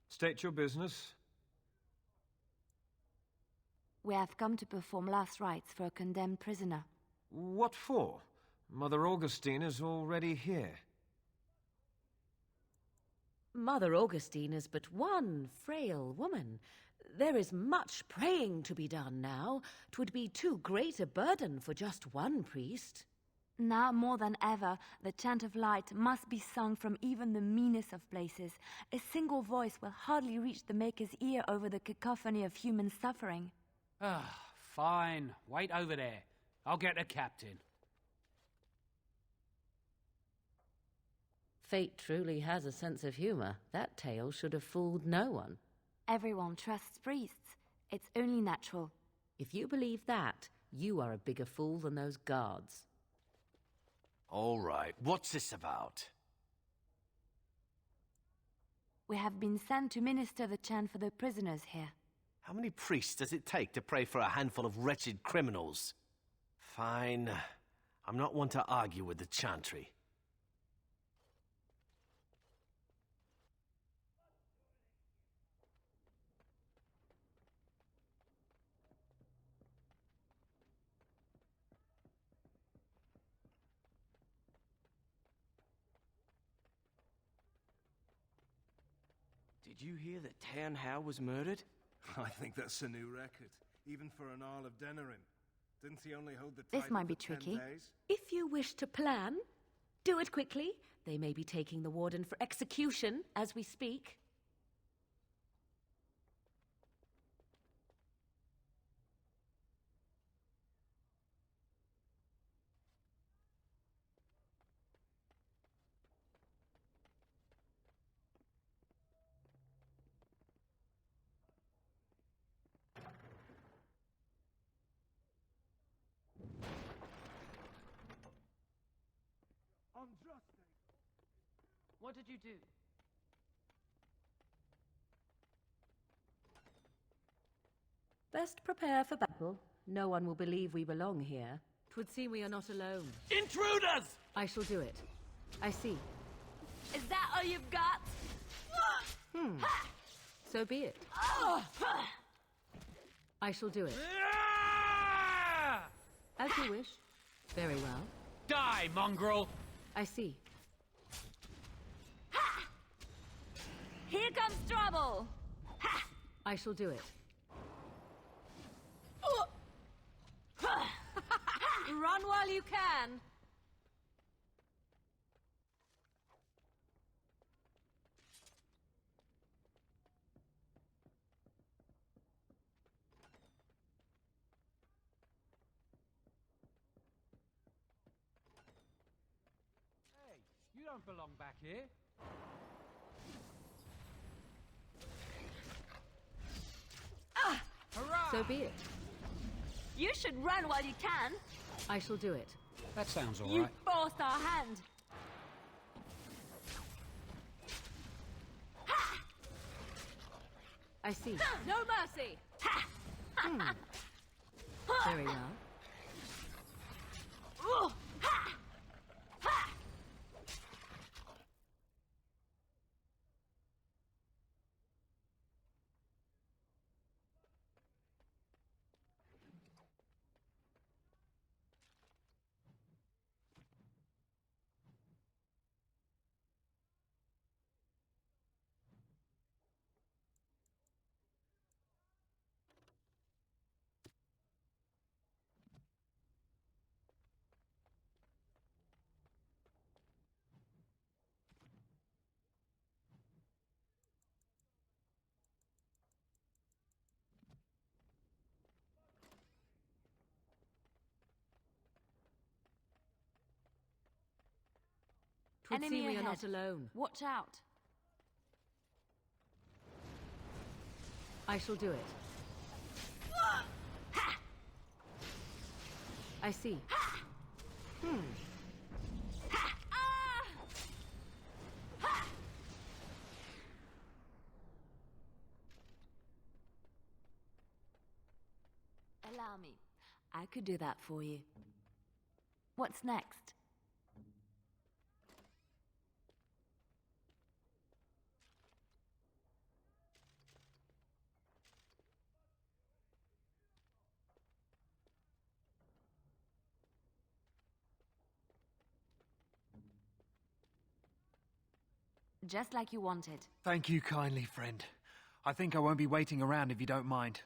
State your business. We have come to perform last rites for a condemned prisoner. What for? Mother Augustine is already here. Mother Augustine is but one frail woman. There is much praying to be done now. 'Twould be too great a burden for just one priest. Now more than ever, the chant of light must be sung from even the meanest of places. A single voice will hardly reach the Maker's ear over the cacophony of human suffering. Ah, fine. Wait over there. I'll get the captain. Fate truly has a sense of humor. That tale should have fooled no one. Everyone trusts priests. It's only natural. If you believe that, you are a bigger fool than those guards. All right, what's this about? We have been sent to minister the chant for the prisoners here. How many priests does it take to pray for a handful of wretched criminals? Fine. I'm not one to argue with the chantry. Did you hear that Tan Hao was murdered? I think that's a new record, even for an Isle of Denerim. Didn't he only hold the This title might be for 10 tricky. days? If you wish to plan, do it quickly. They may be taking the warden for execution as we speak. What did you do? Best prepare for battle. No one will believe we belong here. 'Twould seem we are not alone. Intruders! I shall do it. I see. Is that all you've got? So be it. I shall do it. As you wish. Very well. Die, mongrel! I see. Here comes trouble! I shall do it. Run while you can! Hey, you don't belong back here. Hurrah! So be it. You should run while you can. I shall do it. That sounds all You right. forced our hand. I see. No mercy. Very well. Twould Enemy seem we are ahead. not alone. Watch out. I shall do it. I see. Allow me. I could do that for you. What's next? Just like you wanted. Thank you kindly, friend. I think I won't be waiting around if you don't mind.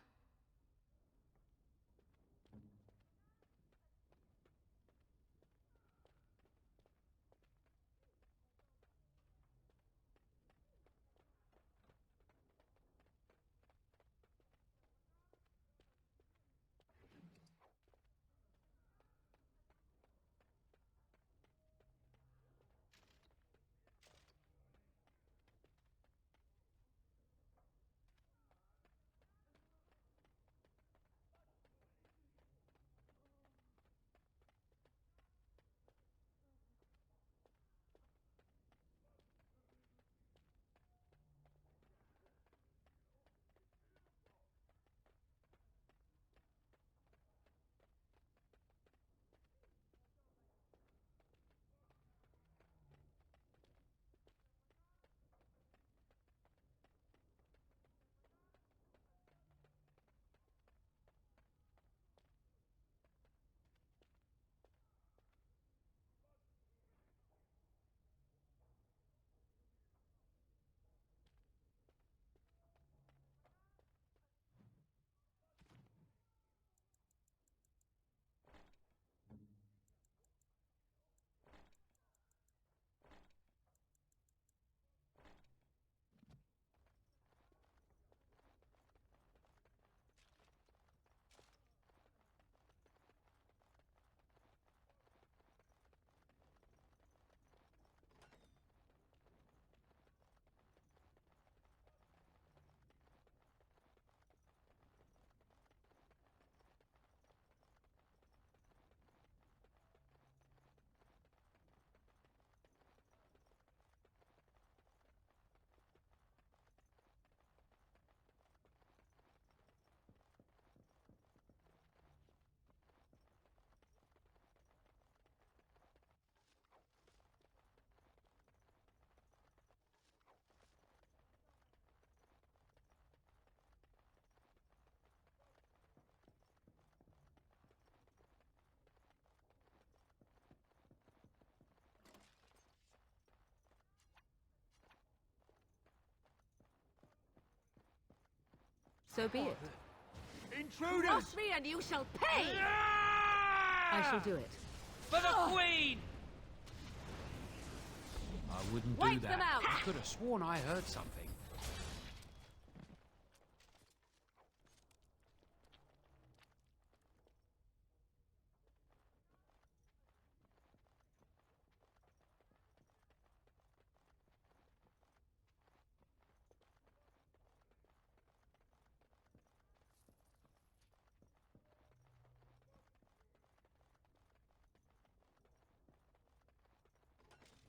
So be it. Intruders! Cross me and you shall pay! I shall do it. For the Queen! I wouldn't do Wipe that. them out. I could have sworn I heard something.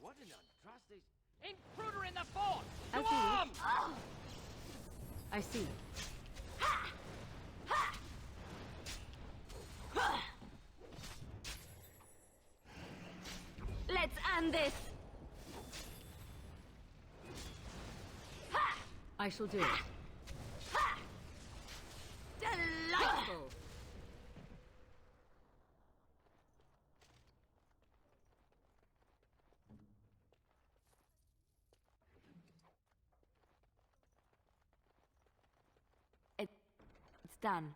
What an untrusty... Intruder in the fort! I To see. arms! I see. Let's end this! I shall do it. Delightful! It's done.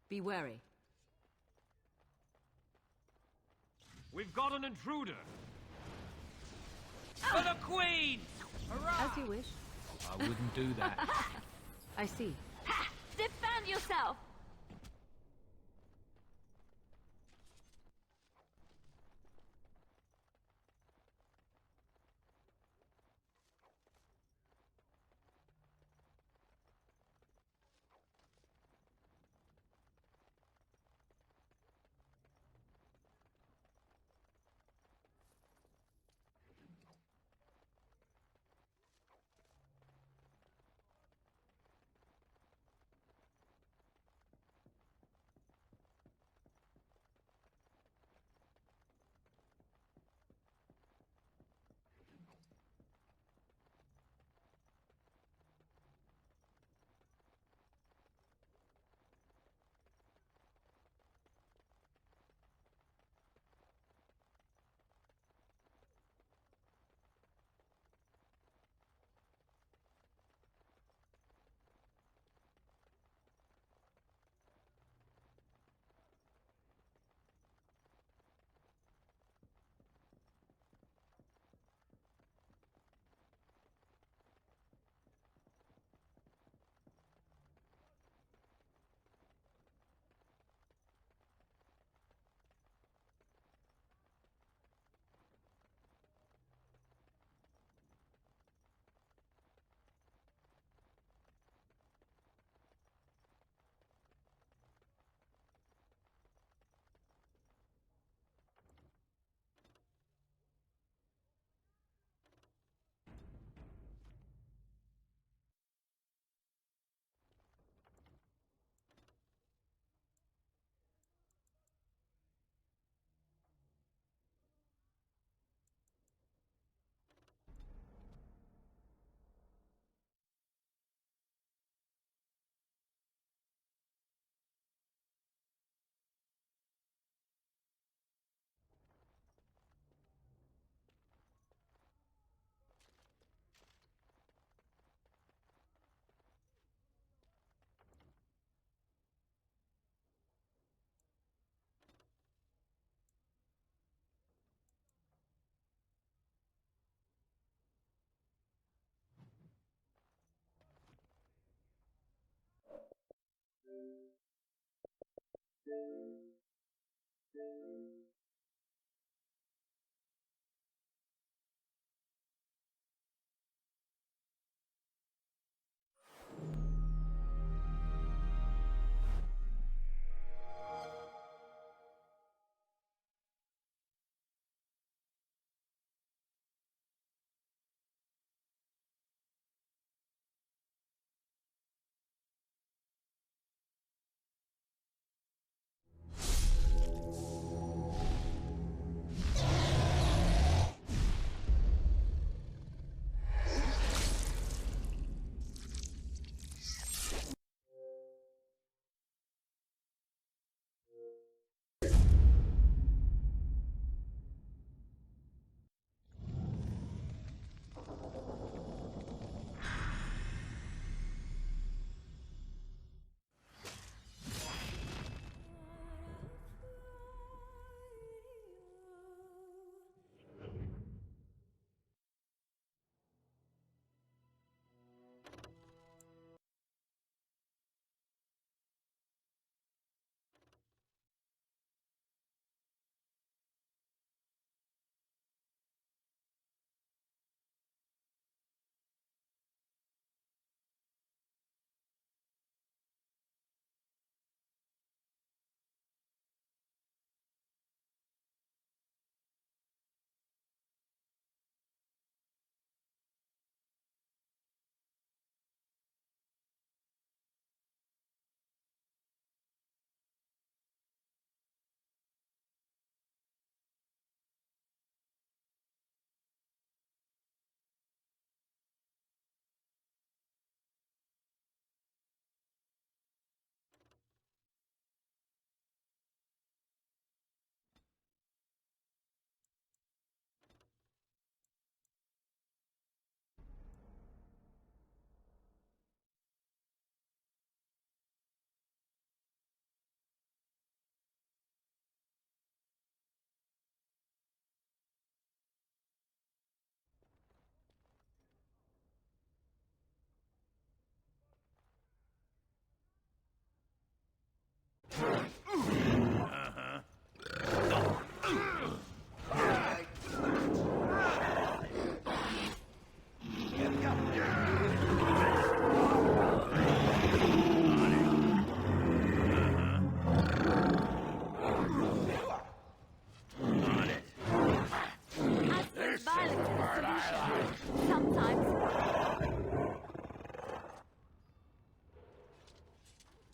Be wary. We've got an intruder. For the Queen! As you wish. I wouldn't do that. I see. Defend yourself!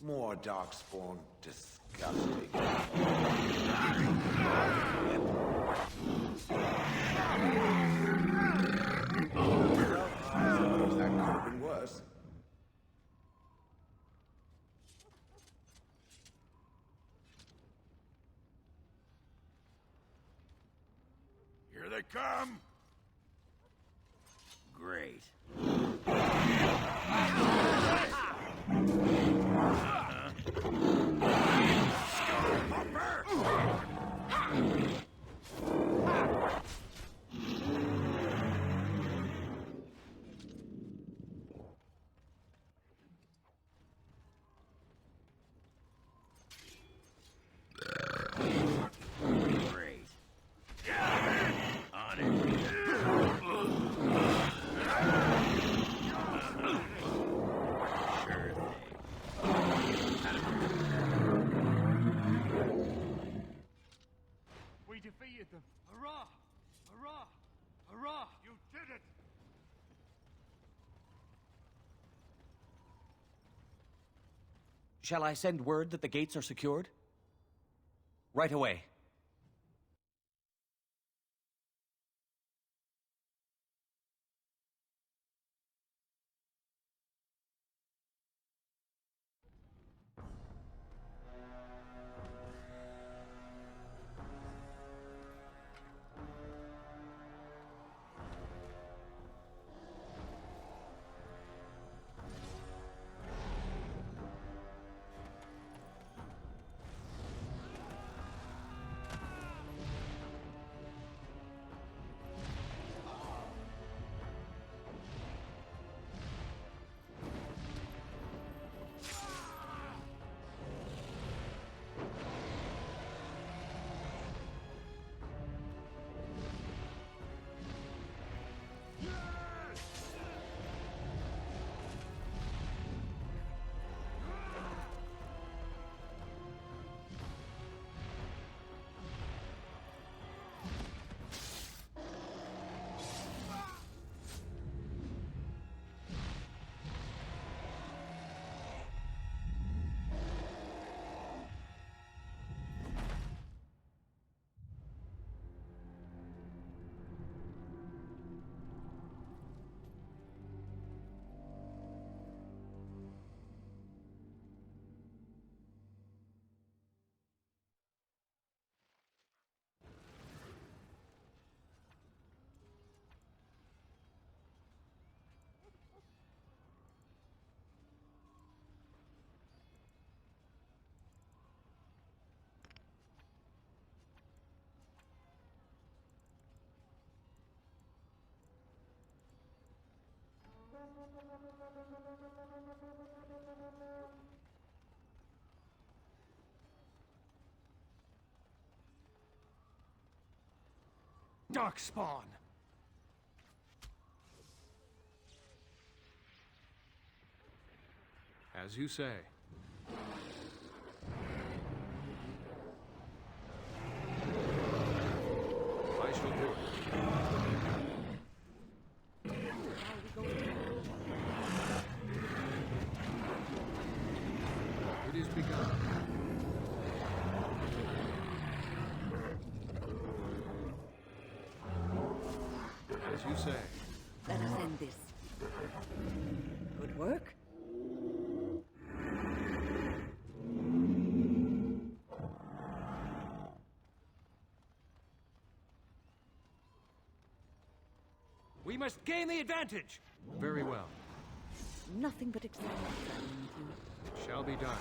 More darkspawn. Disgusting. Well, I suppose that could have been worse. Here they come! Great. We defeated them. Hurrah! Hurrah! Hurrah! You did it! Shall I send word that the gates are secured? Right away. Darkspawn! As you say. I shall do it. It is begun. As you say. Let us end this. Good work. We must gain the advantage! Very well. Nothing but excitement. It shall be done.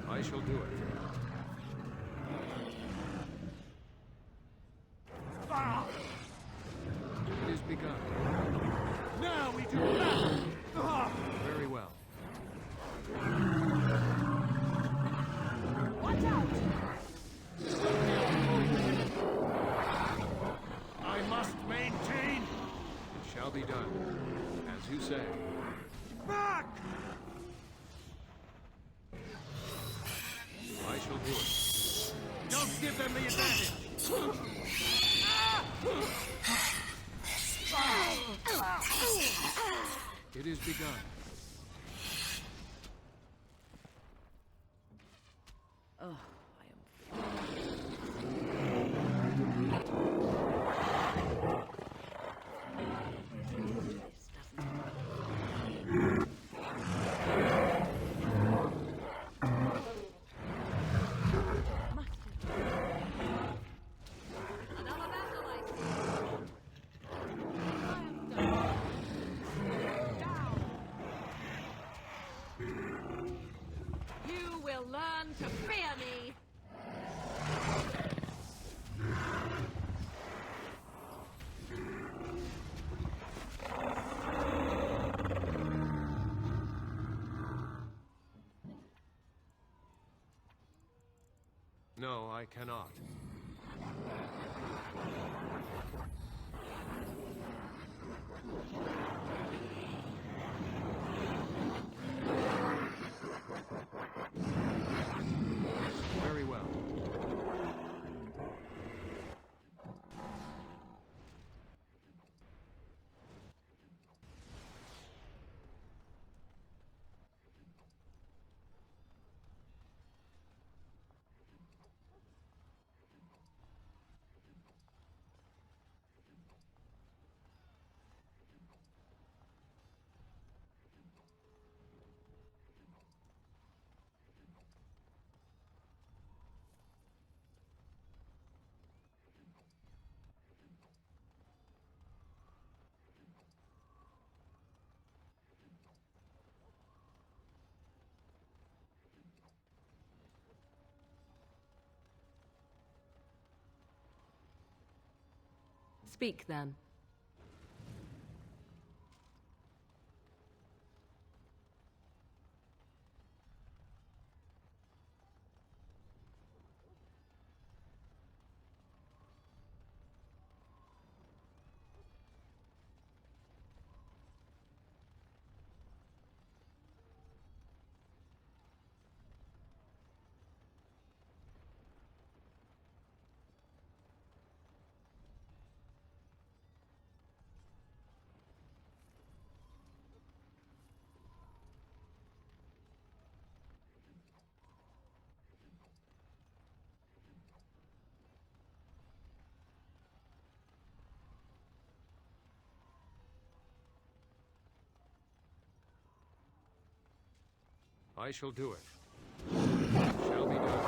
I shall do it. Ah! It is begun. Now we do battle! Ah! Very well. Watch out! I must maintain. It shall be done. As you say. Back! I shall do it. Don't give them the advantage! It is begun. Oh, You will learn to fear me! No, I cannot. Very well. Speak then. I shall do it. Shall be done.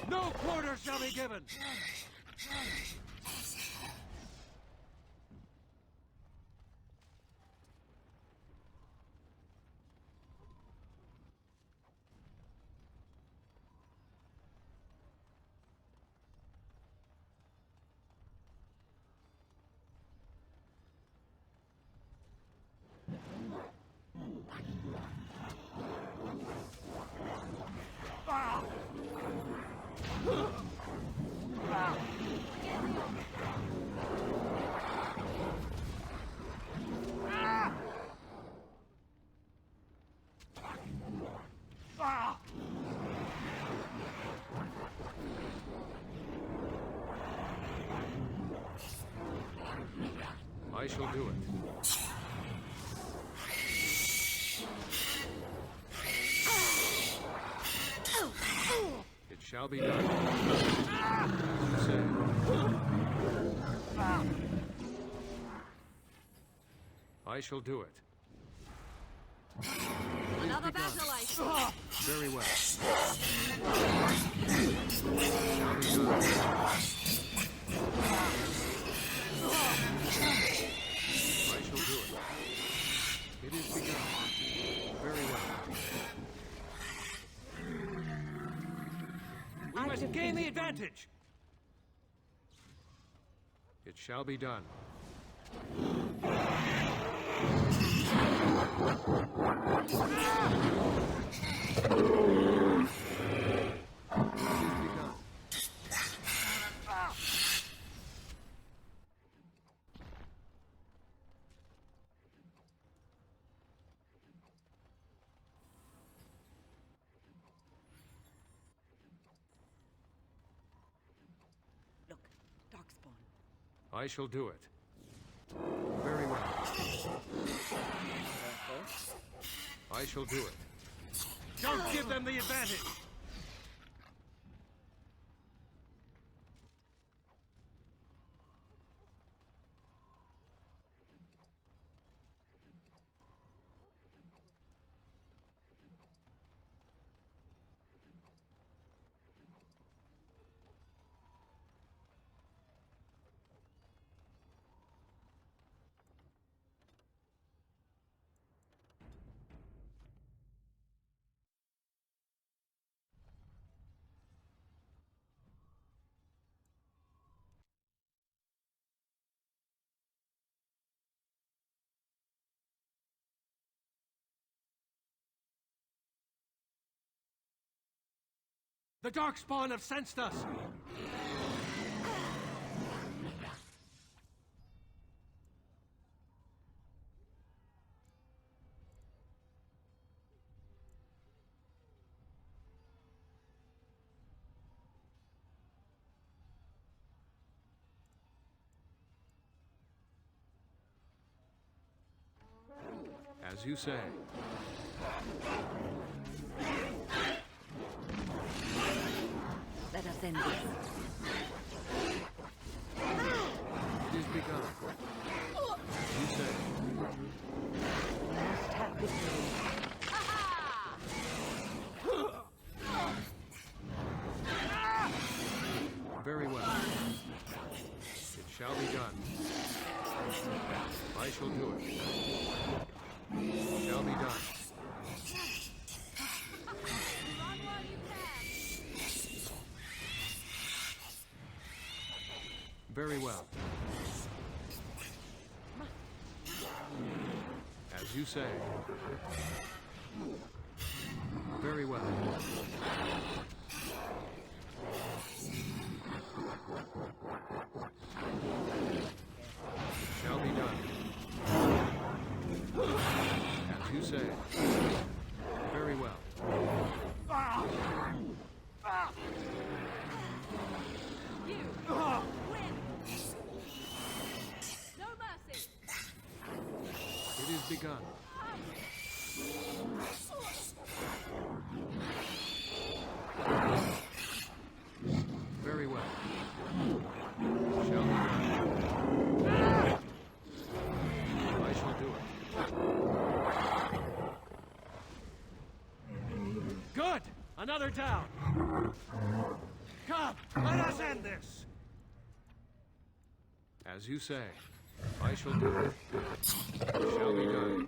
No quarter shall be given! I shall do it. It shall be done. As you say. I shall do it. Another battle, I see. Very well. Shall be done. I shall do it. It is begun. Very well. We must gain the advantage! It shall be done. Look, Darkspawn. I shall do it. Very well. I shall do it. Don't give them the advantage! The Darkspawn have sensed us! As you say. Let us end this. It is begun. As you say. We must have victory. Very well. It shall be done. I shall do it. It shall be done. Very well. As you say. Very well. It shall be done. As you say. Very well. You win! No mercy! It is begun. Very well. Shall be done. I shall do it. Good! Another down! Come, let us end this! As you say. I shall do it. It shall be done.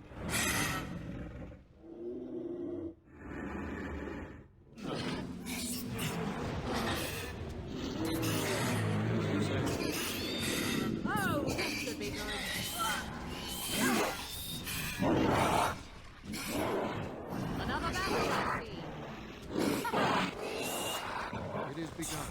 As you say. Oh, this should be good. Another battle, I see. It is begun.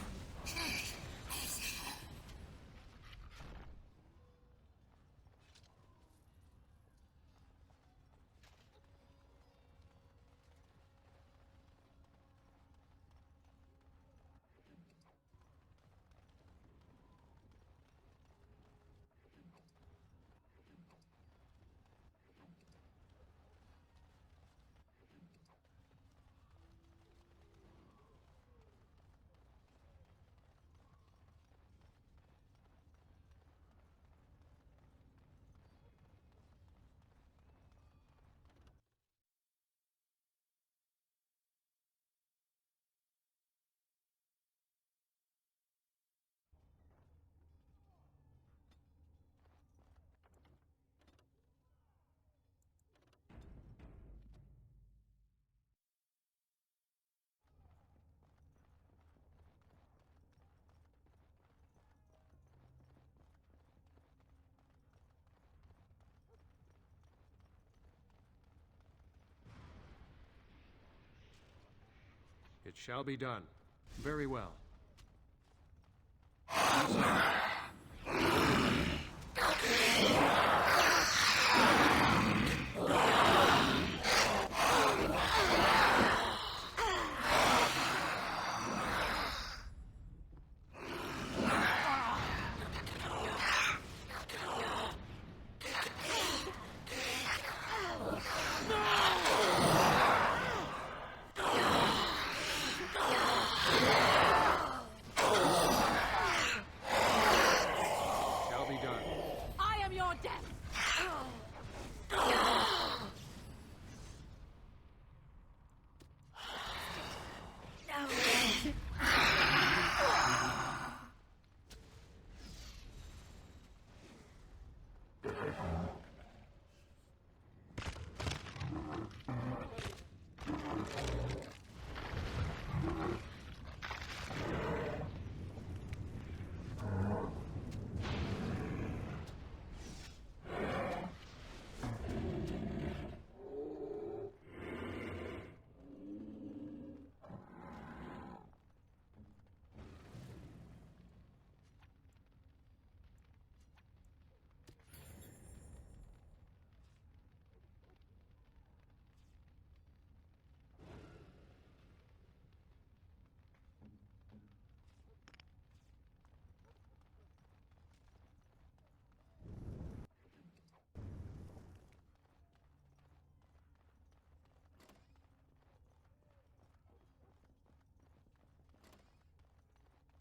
It shall be done. Very well. I am your death!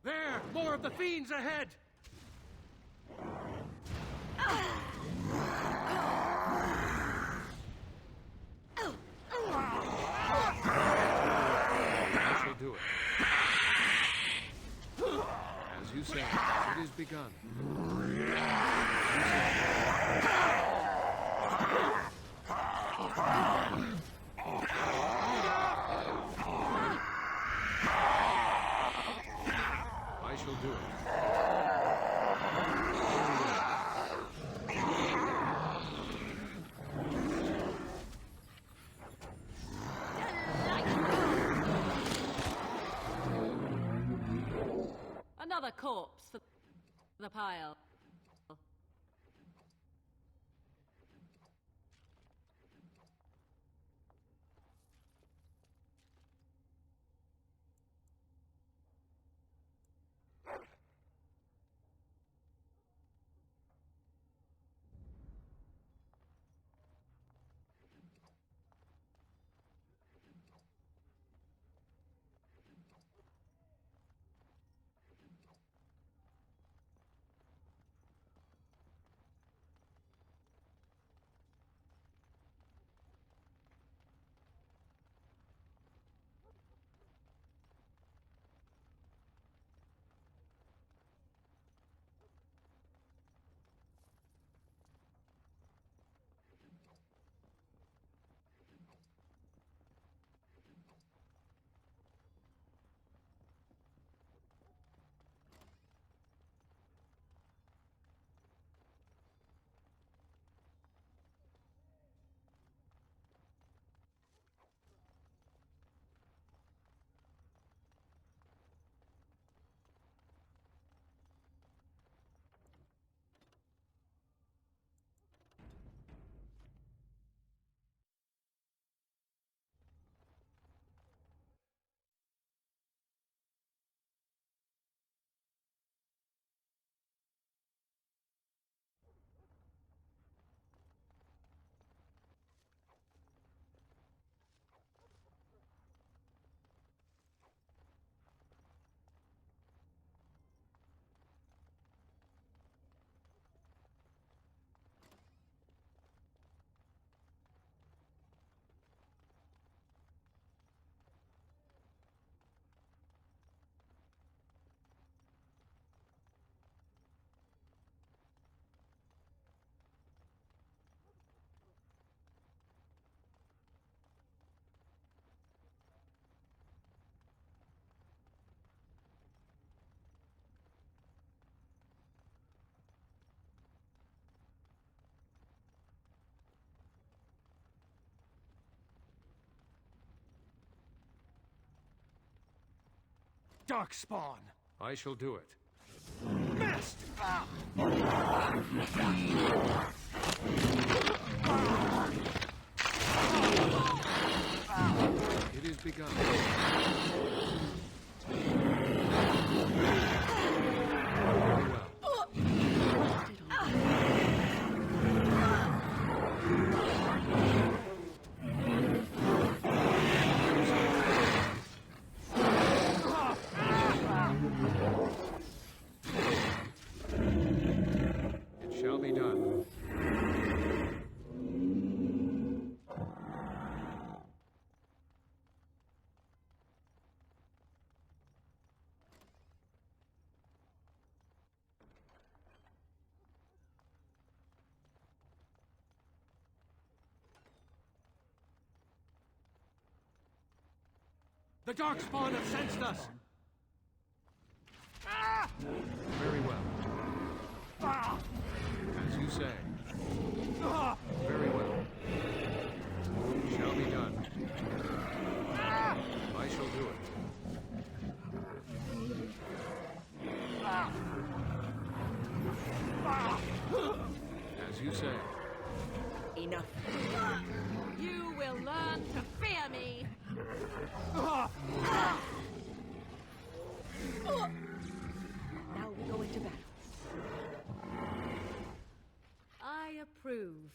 There! More of the fiends ahead! I shall do it. As you say, it is begun. I shall do it. Another corpse for the pile. Darkspawn! I shall do it. Missed! It is begun. Very well. It shall be done. The Darkspawn have sensed us! Very well. As you say. Very well. It shall be done. I shall do it. As you say. Enough. You will learn to fear me! Now we go into battle. I approve.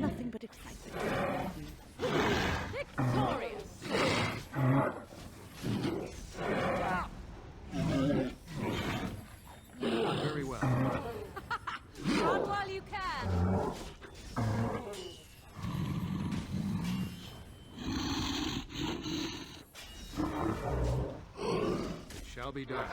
Nothing but excitement. Victorious! Very well. Run while you can! It shall be done.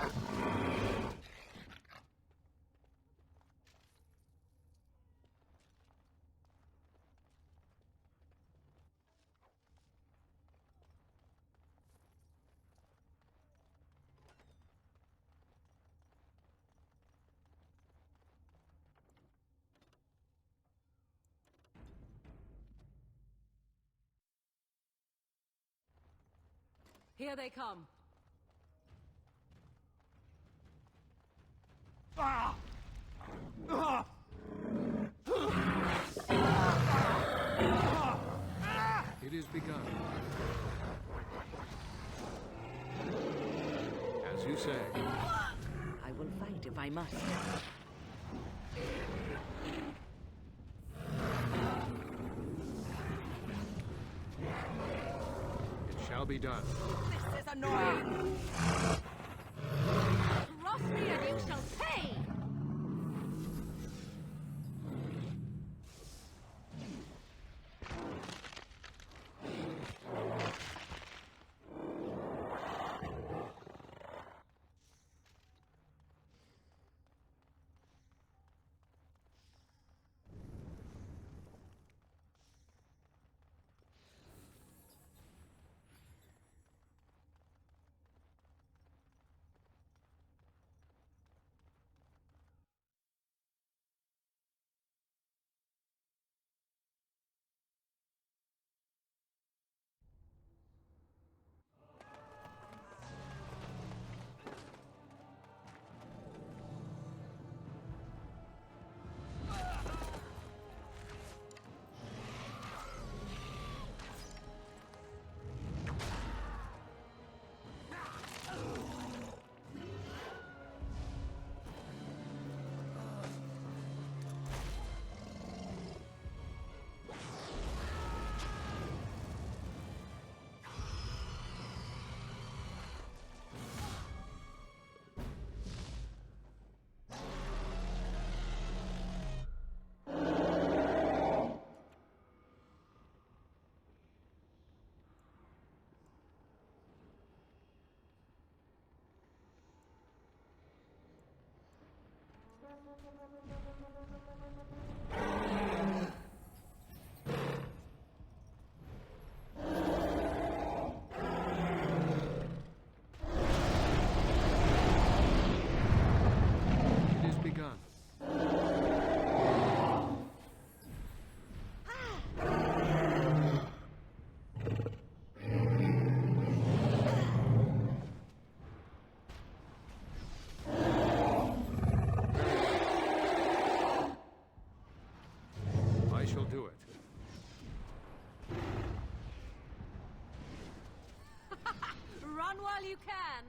Here they come. It is begun. As you say. I will fight if I must. It shall be done. This is annoying. Cross me and you shall pay! while you can!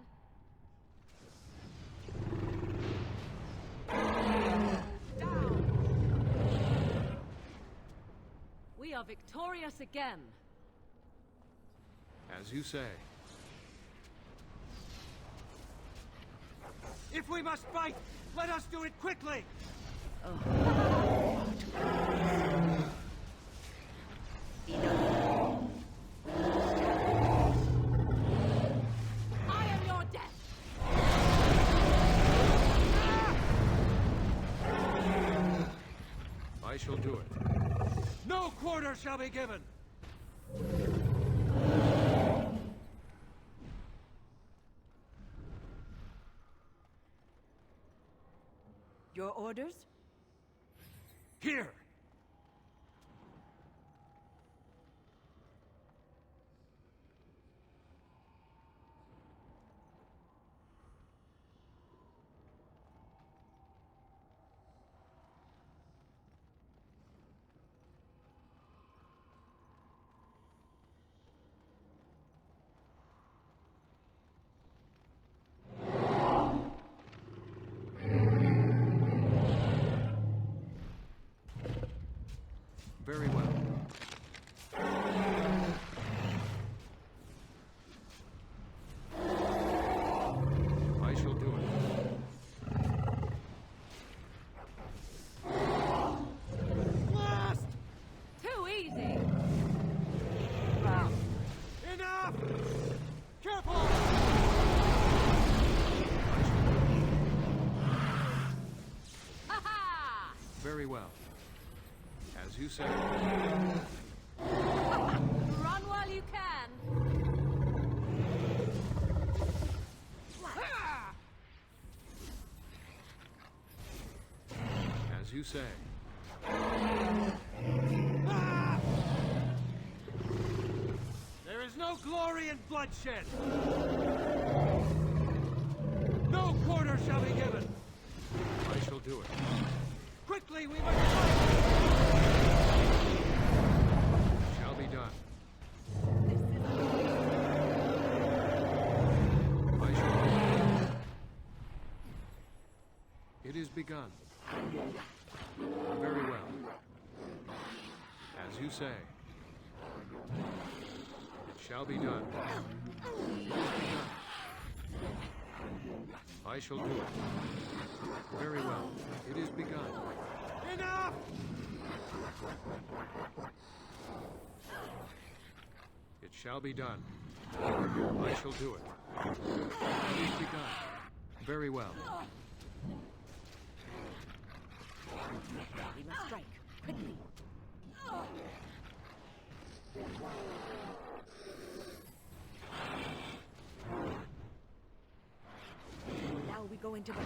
We are victorious again. As you say. If we must fight, let us do it quickly! I am your death! I shall do it. No quarter shall be given! Your orders? Here! Very well. I shall do it. Blast! Too easy! Enough! Careful! Ha ha! Very well. As you say. Run while you can! As you say. There is no glory in bloodshed! No quarter shall be given! I shall do it. Quickly, we must fight! Shall be done. I shall do it. It is begun. Very well. As you say. It shall be done. I shall do it. Very well. It is begun. Enough! It shall be done. I shall do it. It is begun. Very well. We must strike, quickly. Now we go into battle.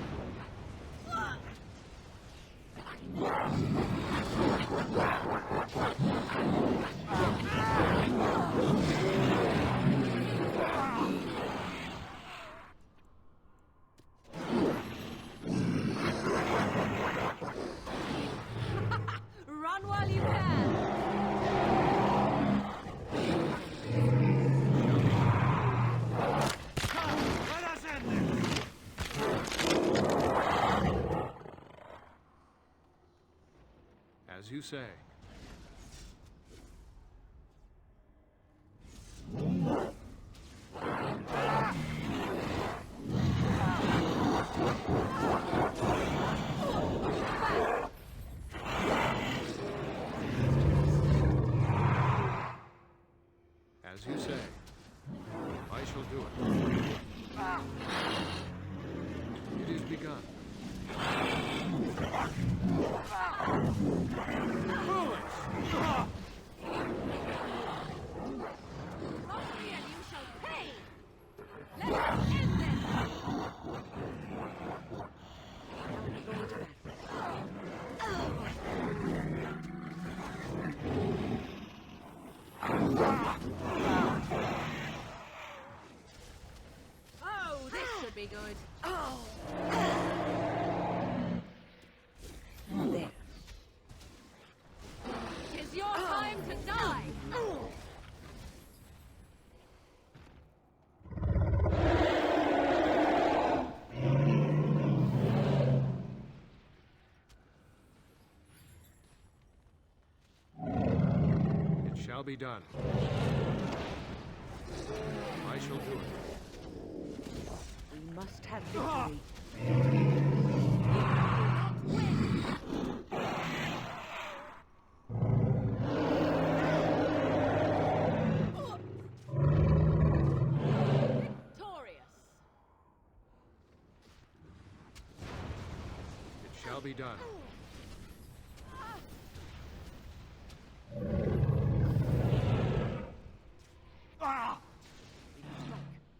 Run while you can! Let us end this! As you say. As you say. I shall do it. It is begun. Mockery and you shall pay! Let us end this! Oh, this should be good. Oh! There. Tis your time to die! shall be done. I shall do it. We must have victory. It shall be done.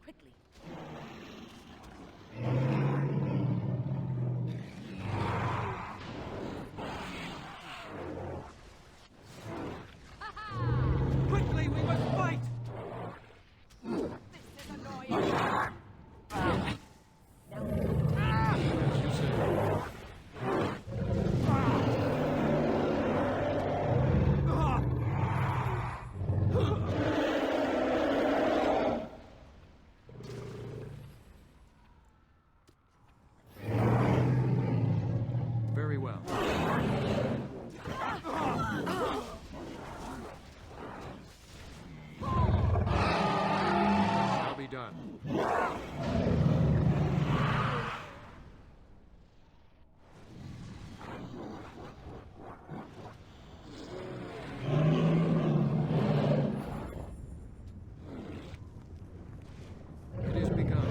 Quickly. Quickly, we must fight! As you say. Very well. Shall be done. It is begun.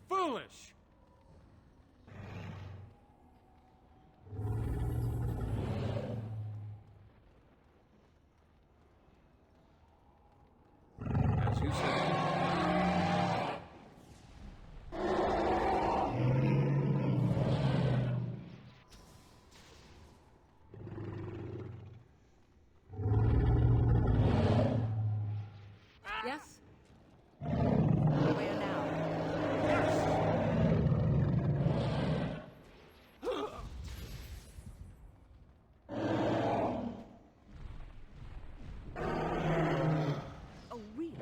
Foolish! As you say. Yes? Where now? Oh, really?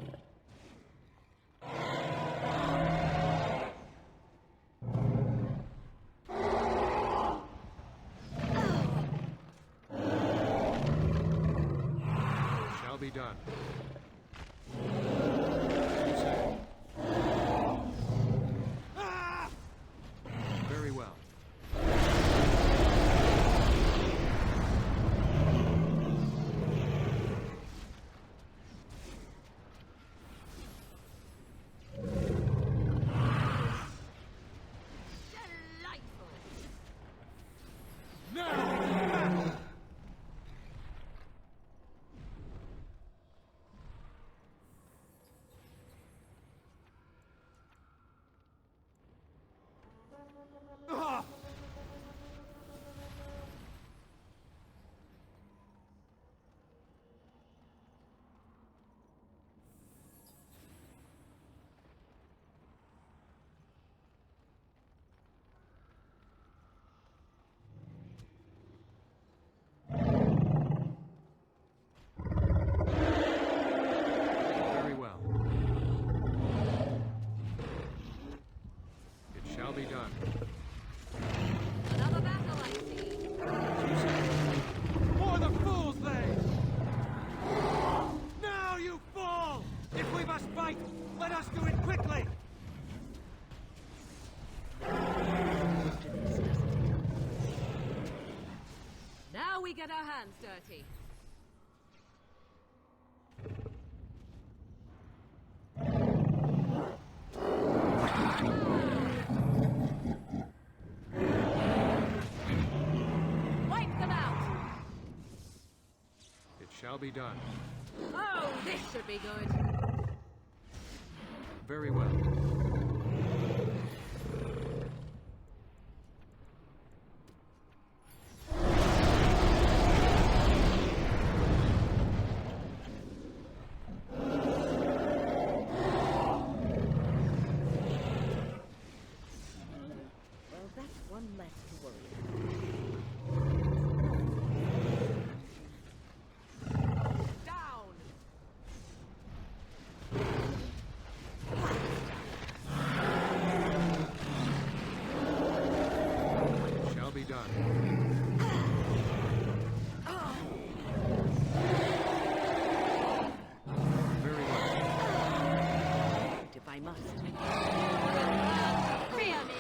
Shall be done. As you say. Very well. Very well. It shall be done. Another battle, I see. As you say. For the fools, they! Now you fall! If we must fight, let us do it quickly! Now we get our hands dirty. Wipe them out! It shall be done. Oh, this should be good. Very well. Well, that's one less to worry about. lost. Fear me.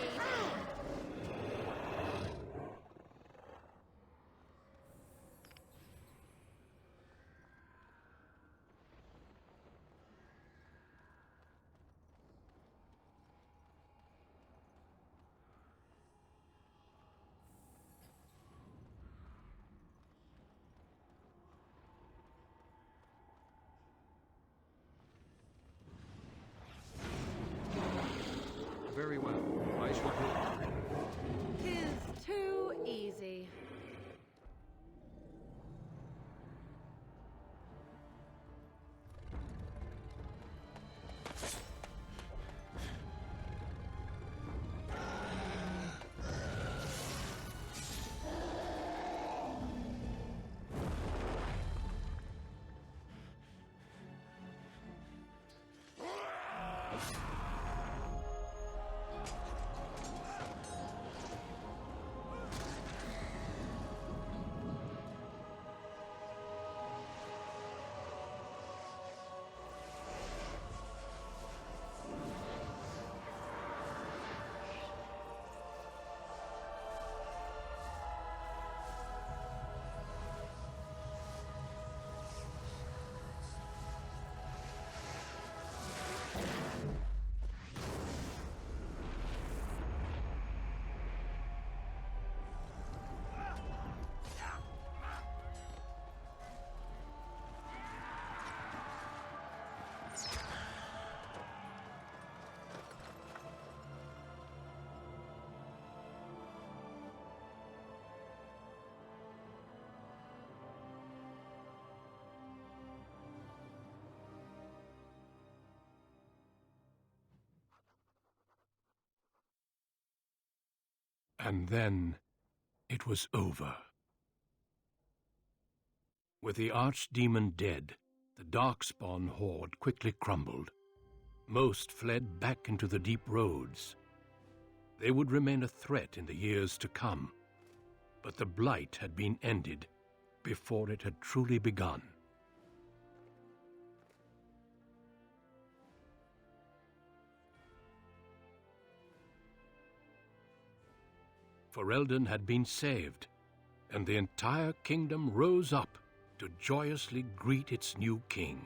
Very well. I shall do it. 'Tis too easy. And then it was over. With the archdemon dead, the darkspawn horde quickly crumbled. Most fled back into the deep roads. They would remain a threat in the years to come, but the blight had been ended before it had truly begun. Ferelden had been saved, and the entire kingdom rose up to joyously greet its new king.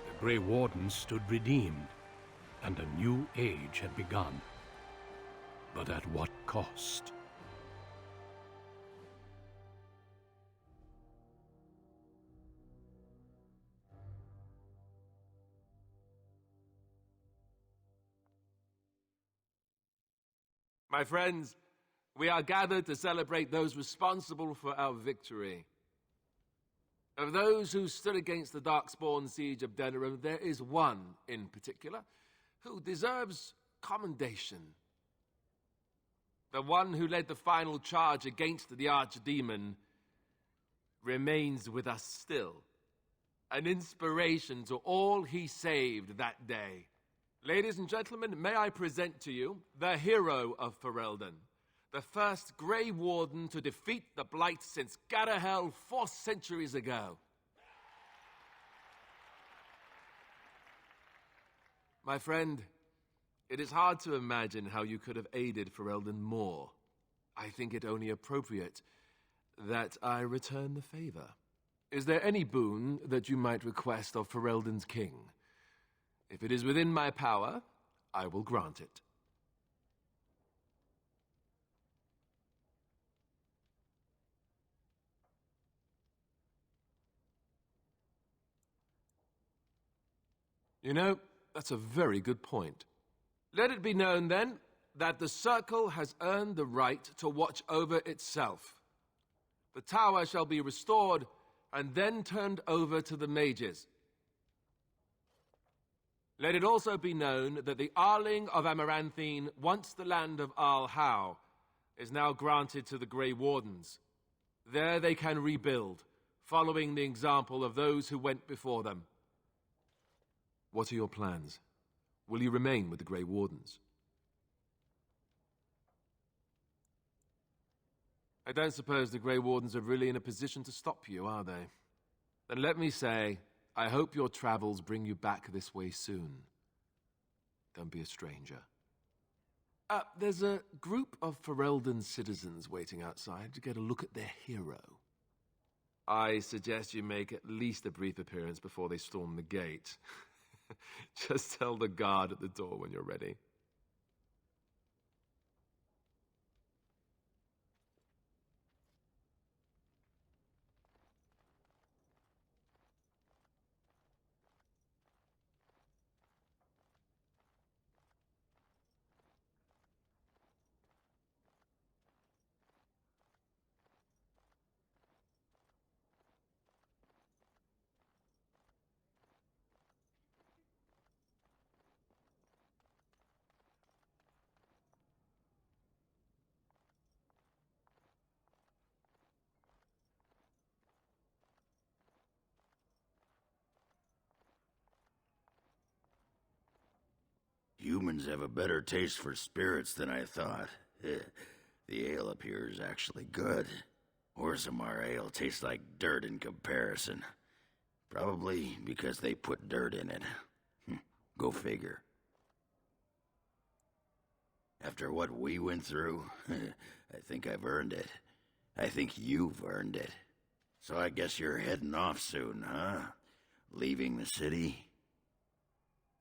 The Grey Wardens stood redeemed, and a new age had begun. But at what cost? My friends, we are gathered to celebrate those responsible for our victory. Of those who stood against the Darkspawn siege of Denerim, there is one in particular who deserves commendation. The one who led the final charge against the Archdemon remains with us still, an inspiration to all he saved that day. Ladies and gentlemen, may I present to you the hero of Ferelden, the first Grey Warden to defeat the Blight since Garahel 4 centuries ago. My friend, it is hard to imagine how you could have aided Ferelden more. I think it only appropriate that I return the favor. Is there any boon that you might request of Ferelden's king? If it is within my power, I will grant it. You know, that's a very good point. Let it be known, then, that the Circle has earned the right to watch over itself. The tower shall be restored and then turned over to the mages. Let it also be known that the Arling of Amaranthine, once the land of Arl-How, is now granted to the Grey Wardens. There they can rebuild, following the example of those who went before them. What are your plans? Will you remain with the Grey Wardens? I don't suppose the Grey Wardens are really in a position to stop you, are they? Then let me say, I hope your travels bring you back this way soon. Don't be a stranger. There's a group of Ferelden citizens waiting outside to get a look at their hero. I suggest you make at least a brief appearance before they storm the gate. Just tell the guard at the door when you're ready. Humans have a better taste for spirits than I thought. The ale up here is actually good. Orzammar ale tastes like dirt in comparison. Probably because they put dirt in it. Go figure. After what we went through, I think I've earned it. I think you've earned it. So I guess you're heading off soon, huh? Leaving the city?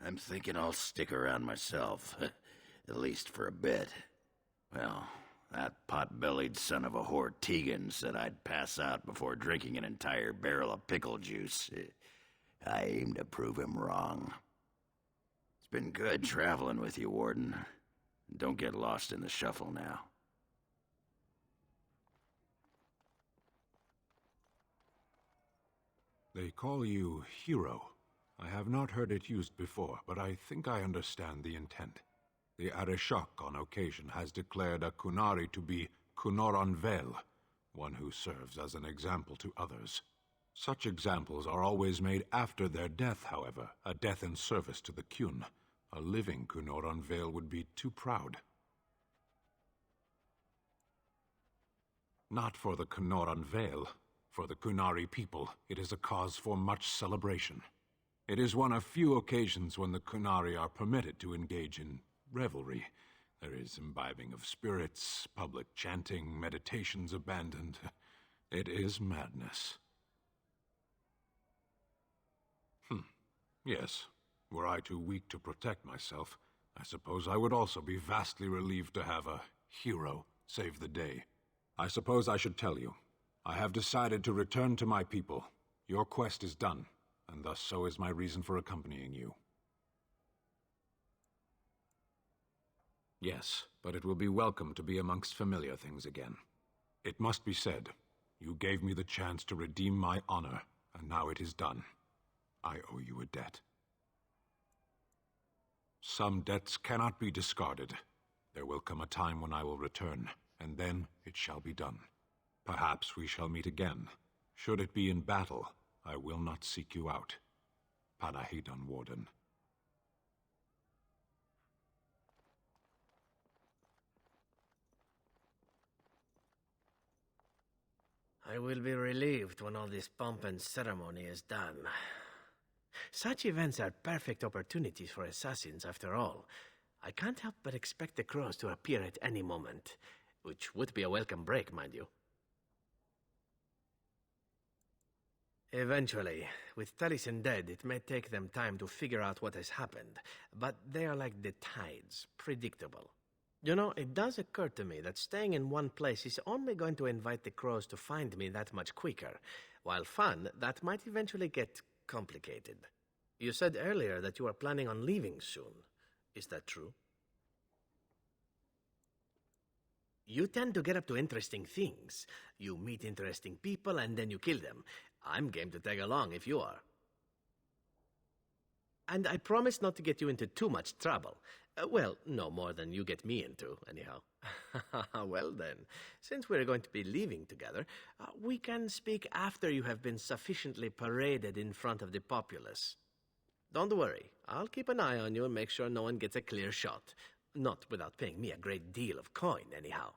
I'm thinking I'll stick around myself, at least for a bit. Well, that pot-bellied son of a whore Tegan said I'd pass out before drinking an entire barrel of pickle juice. I aim to prove him wrong. It's been good traveling with you, Warden. Don't get lost in the shuffle now. They call you Hero. I have not heard it used before, but I think I understand the intent. The Arishok on occasion has declared a Kunari to be Kunoran Vel, one who serves as an example to others. Such examples are always made after their death, however, a death in service to the Kyun. A living Kunoran Vel would be too proud. Not for the Kunoran Vel. For the Kunari people, it is a cause for much celebration. It is one of few occasions when the Kunari are permitted to engage in revelry. There is imbibing of spirits, public chanting, meditations abandoned. It is madness. Yes. Were I too weak to protect myself, I suppose I would also be vastly relieved to have a hero save the day. I suppose I should tell you. I have decided to return to my people. Your quest is done, and thus so is my reason for accompanying you. Yes, but it will be welcome to be amongst familiar things again. It must be said, you gave me the chance to redeem my honor, and now it is done. I owe you a debt. Some debts cannot be discarded. There will come a time when I will return, and then it shall be done. Perhaps we shall meet again. Should it be in battle, I will not seek you out. Panahidan, Warden. I will be relieved when all this pomp and ceremony is done. Such events are perfect opportunities for assassins, after all. I can't help but expect the crows to appear at any moment, which would be a welcome break, mind you. Eventually, with Taliesin dead, it may take them time to figure out what has happened, but they are like the tides, predictable. You know, it does occur to me that staying in one place is only going to invite the crows to find me that much quicker, while fun, that might eventually get complicated. You said earlier that you are planning on leaving soon. Is that true? You tend to get up to interesting things. You meet interesting people and then you kill them. I'm game to tag along if you are. And I promise not to get you into too much trouble. Well, no more than you get me into, anyhow. Well then, since we're going to be leaving together, we can speak after you have been sufficiently paraded in front of the populace. Don't worry, I'll keep an eye on you and make sure no one gets a clear shot. Not without paying me a great deal of coin, anyhow.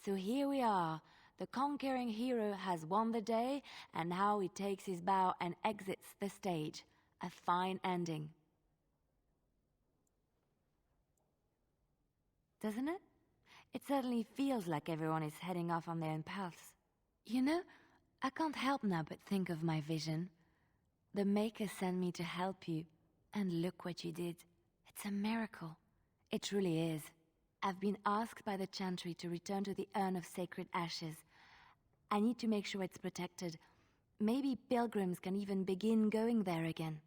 So here we are. The conquering hero has won the day, and now he takes his bow and exits the stage. A fine ending. Doesn't it? It certainly feels like everyone is heading off on their own paths. You know, I can't help now but think of my vision. The Maker sent me to help you, and look what you did. It's a miracle. It truly is. I've been asked by the Chantry to return to the Urn of Sacred Ashes. I need to make sure it's protected. Maybe pilgrims can even begin going there again.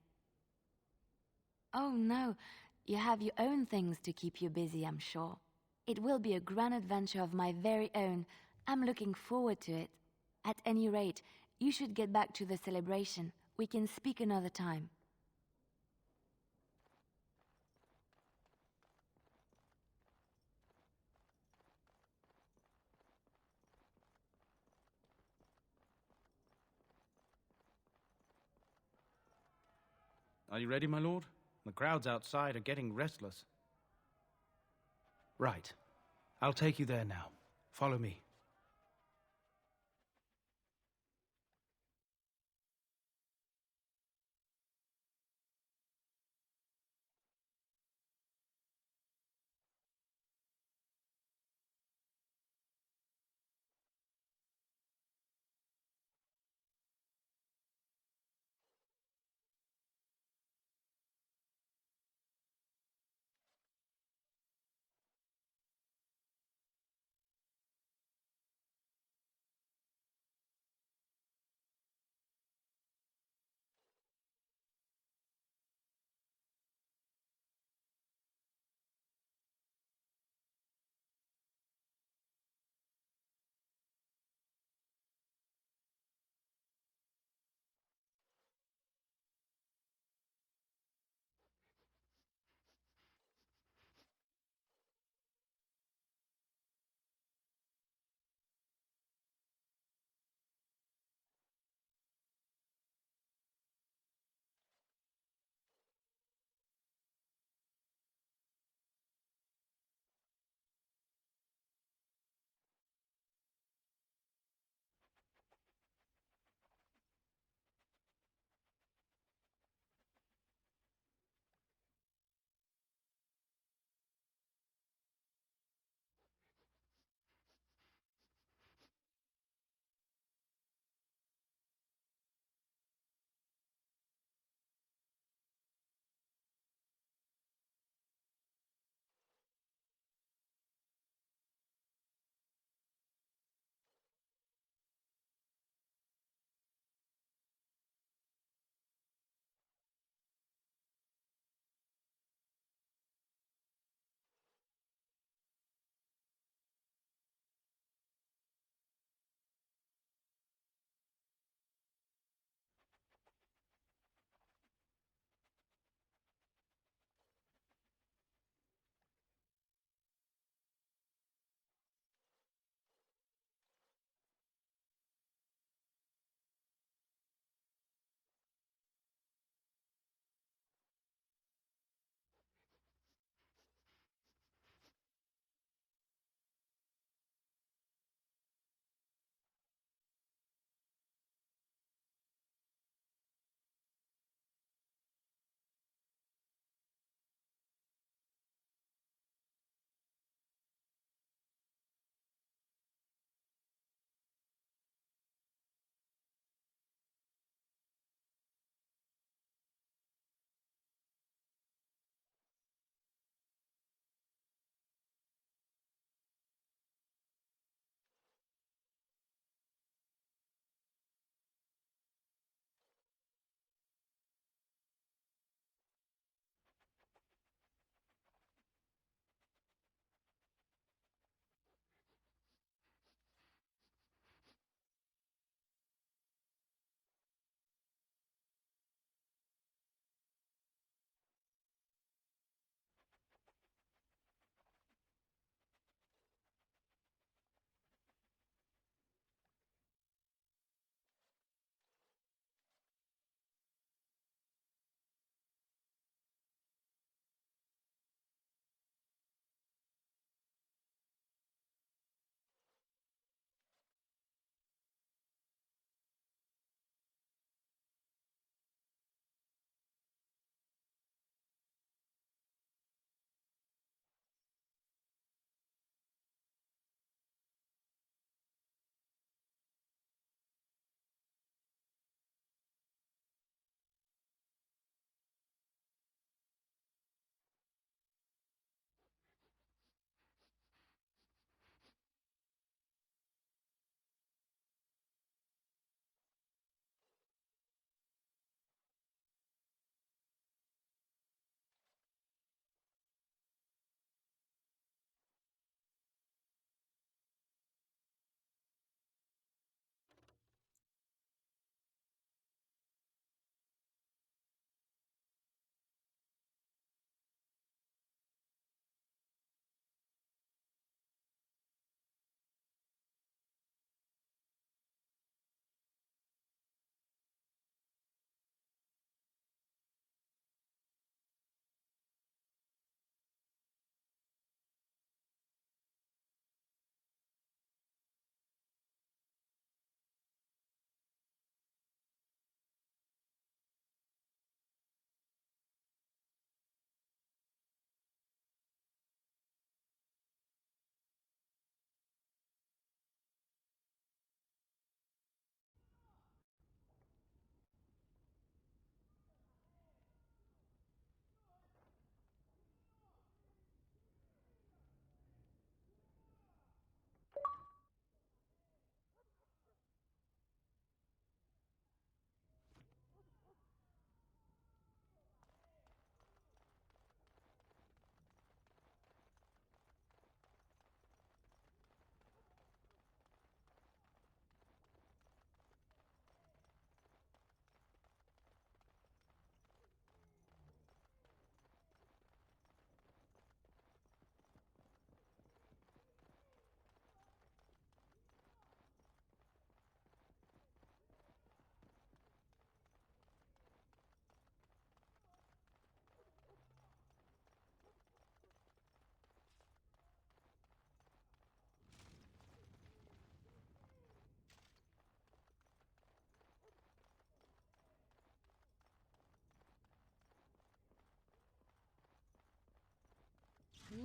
Oh no, you have your own things to keep you busy, I'm sure. It will be a grand adventure of my very own. I'm looking forward to it. At any rate, you should get back to the celebration. We can speak another time. Are you ready, my lord? The crowds outside are getting restless. Right. I'll take you there now. Follow me.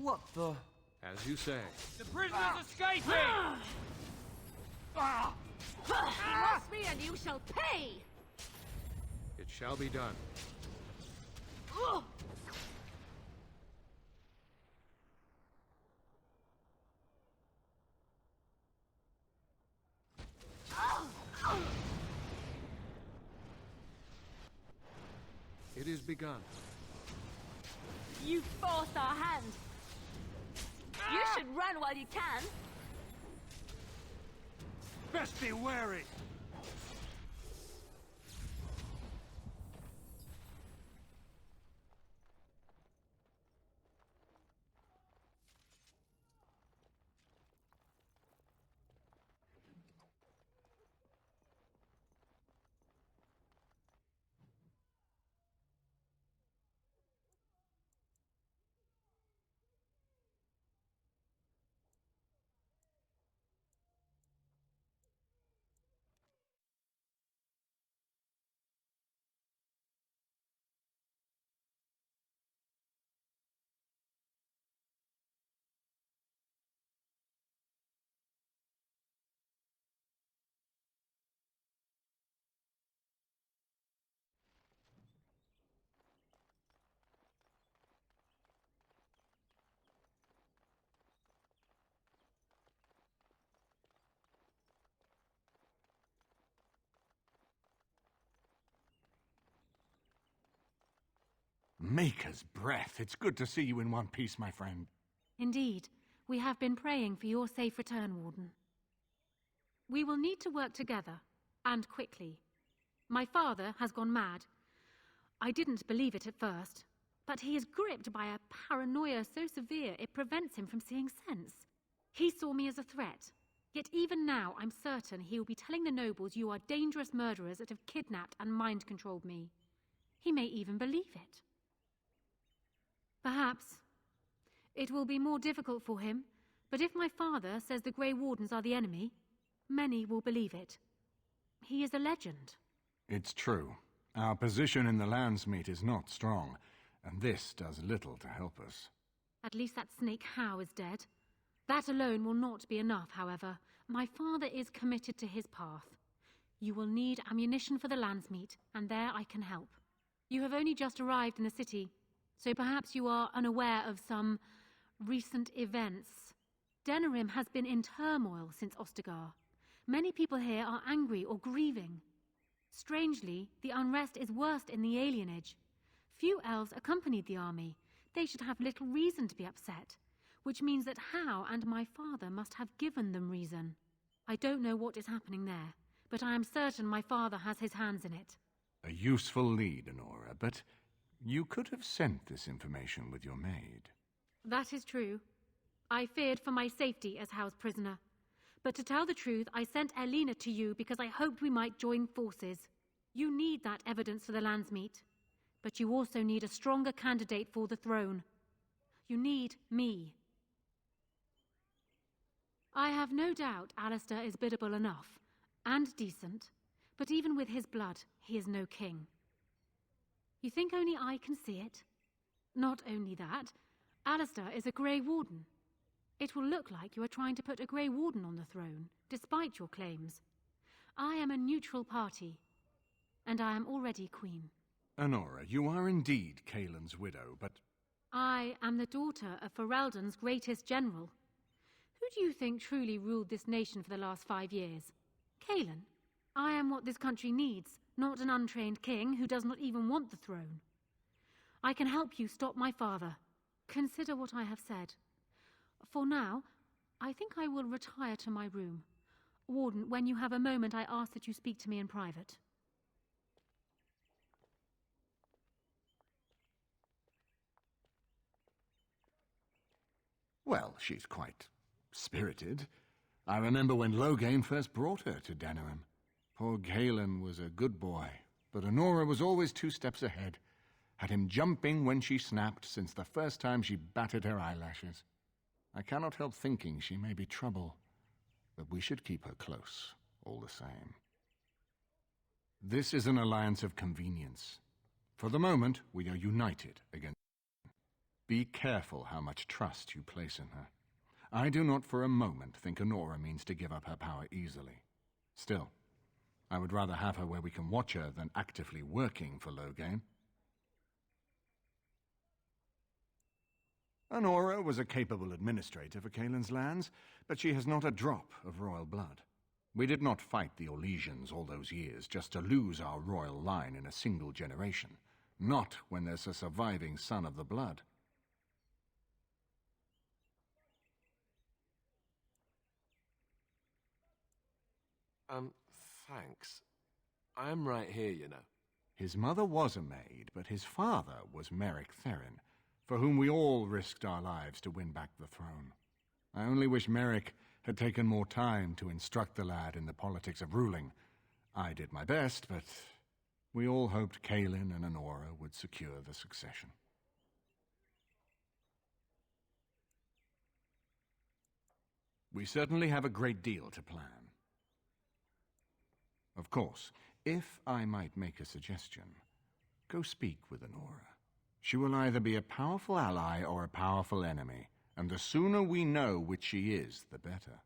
What the? As you say. The prisoner's escaping! Trust me and you shall pay! It shall be done. It is begun. You forced our hand. You should run while you can. Best be wary. Maker's breath. It's good to see you in one piece, my friend. Indeed, we have been praying for your safe return, Warden. We will need to work together, and quickly. My father has gone mad. I didn't believe it at first, but he is gripped by a paranoia so severe it prevents him from seeing sense. He saw me as a threat, yet even now I'm certain he will be telling the nobles you are dangerous murderers that have kidnapped and mind-controlled me. He may even believe it. Perhaps. It will be more difficult for him, but if my father says the Grey Wardens are the enemy, many will believe it. He is a legend. It's true. Our position in the Landsmeet is not strong, and this does little to help us. At least that snake Howe is dead. That alone will not be enough, however. My father is committed to his path. You will need ammunition for the Landsmeet, and there I can help. You have only just arrived in the city, so perhaps you are unaware of some recent events. Denerim has been in turmoil since Ostagar. Many people here are angry or grieving. Strangely, the unrest is worst in the alienage. Few elves accompanied the army. They should have little reason to be upset, which means that Howe and my father must have given them reason. I don't know what is happening there, but I am certain my father has his hands in it. A useful lead, Honora, but you could have sent this information with your maid. That is true. I feared for my safety as Howe's prisoner. But to tell the truth, I sent Elena to you because I hoped we might join forces. You need that evidence for the Landsmeet, but you also need a stronger candidate for the throne. You need me. I have no doubt Alistair is biddable enough, and decent, but even with his blood, he is no king. You think only I can see it? Not only that, Alistair is a Grey Warden. It will look like you are trying to put a Grey Warden on the throne, despite your claims. I am a neutral party, and I am already queen. Honora, you are indeed Kaelin's widow, but... I am the daughter of Ferelden's greatest general. Who do you think truly ruled this nation for the last 5 years? Kaelin. I am what this country needs, not an untrained king who does not even want the throne. I can help you stop my father. Consider what I have said. For now, I think I will retire to my room. Warden, when you have a moment, I ask that you speak to me in private. Well, she's quite spirited. I remember when Loghain first brought her to Denerim. Poor Galen was a good boy, but Honora was always 2 steps ahead. Had him jumping when she snapped since the first time she batted her eyelashes. I cannot help thinking she may be trouble, but we should keep her close, all the same. This is an alliance of convenience. For the moment, we are united against... Be careful how much trust you place in her. I do not for a moment think Honora means to give up her power easily. Still, I would rather have her where we can watch her than actively working for Loghain. Honora was a capable administrator for Caelan's lands, but she has not a drop of royal blood. We did not fight the Orlesians all those years just to lose our royal line in a single generation. Not when there's a surviving son of the blood. Thanks. I'm right here, you know. His mother was a maid, but his father was Merrick Therin, for whom we all risked our lives to win back the throne. I only wish Merrick had taken more time to instruct the lad in the politics of ruling. I did my best, but we all hoped Caelan and Honora would secure the succession. We certainly have a great deal to plan. Of course, if I might make a suggestion, go speak with Honora. She will either be a powerful ally or a powerful enemy, and the sooner we know which she is, the better.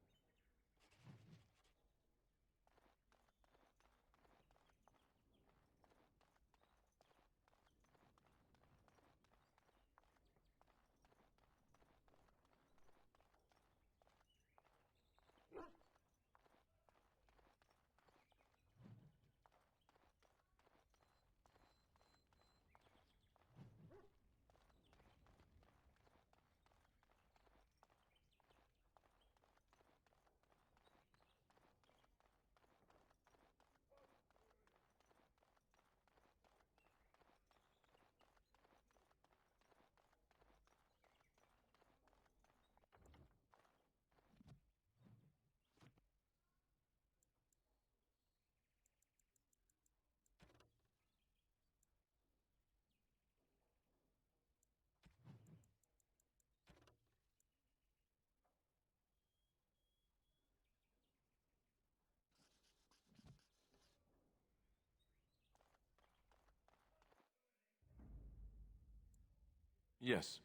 Yes.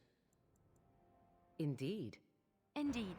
Indeed. Indeed.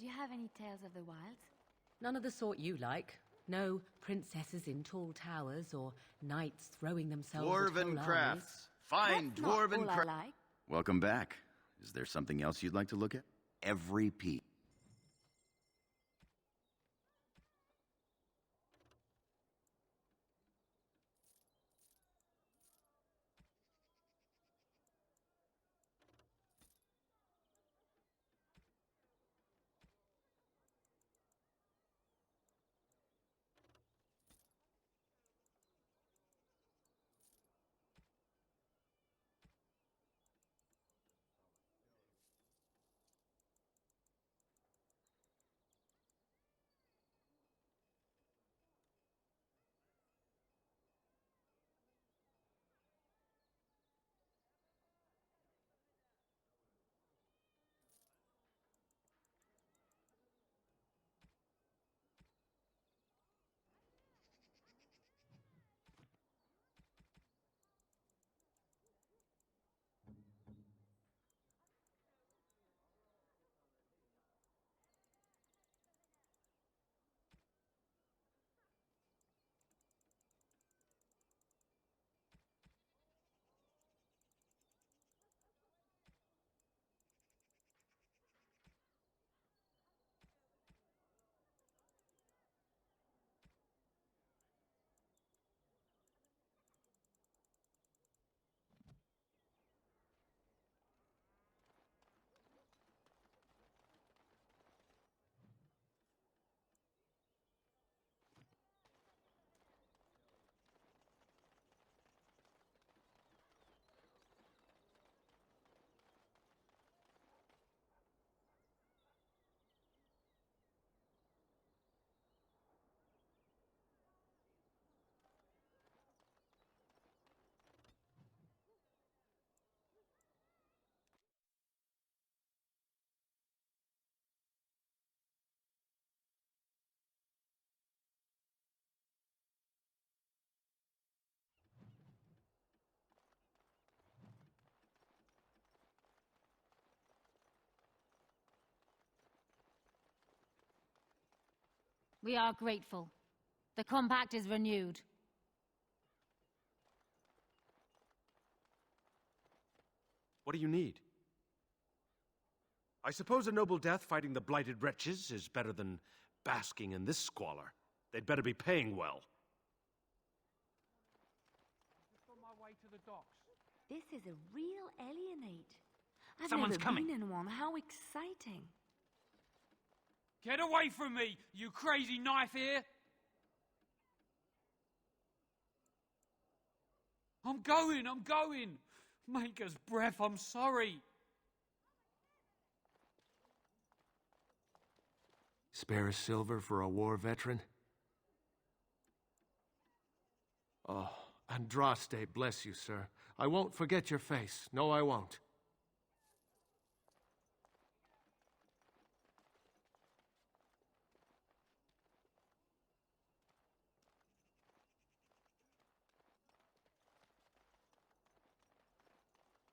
Do you have any tales of the wilds? None of the sort you like. No princesses in tall towers or knights throwing themselves at Dwarven whole crafts. Fine That's not dwarven all I crafts. like. Welcome back. Is there something else you'd like to look at? Every piece. We are grateful. The compact is renewed. What do you need? I suppose a noble death fighting the blighted wretches is better than basking in this squalor. They'd better be paying well. Just on my way to the docks. This is a real alienage. I've Someone's never coming. been in one. How exciting. Get away from me, you crazy knife ear! I'm going! Maker's breath, I'm sorry. Spare a silver for a war veteran? Oh, Andraste, bless you, sir. I won't forget your face. No, I won't.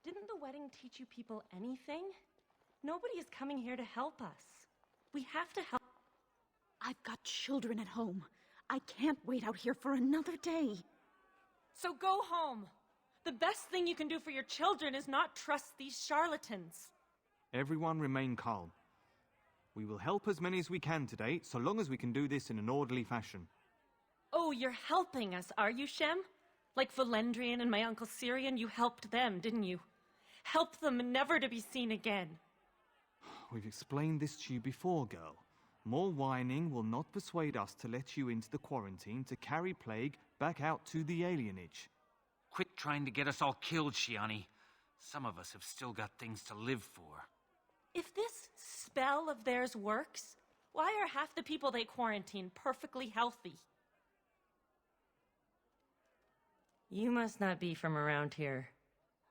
Didn't the wedding teach you people anything? Nobody is coming here to help us. We have to help. I've got children at home. I can't wait out here for another day. So go home. The best thing you can do for your children is not trust these charlatans. Everyone remain calm. We will help as many as we can today, so long as we can do this in an orderly fashion. Oh, you're helping us, are you, Shem? Like Valendrian and my Uncle Syrian, you helped them, didn't you? Help them never to be seen again. We've explained this to you before, girl. More whining will not persuade us to let you into the quarantine to carry plague back out to the alienage. Quit trying to get us all killed, Shiani. Some of us have still got things to live for. If this spell of theirs works, why are half the people they quarantine perfectly healthy? You must not be from around here.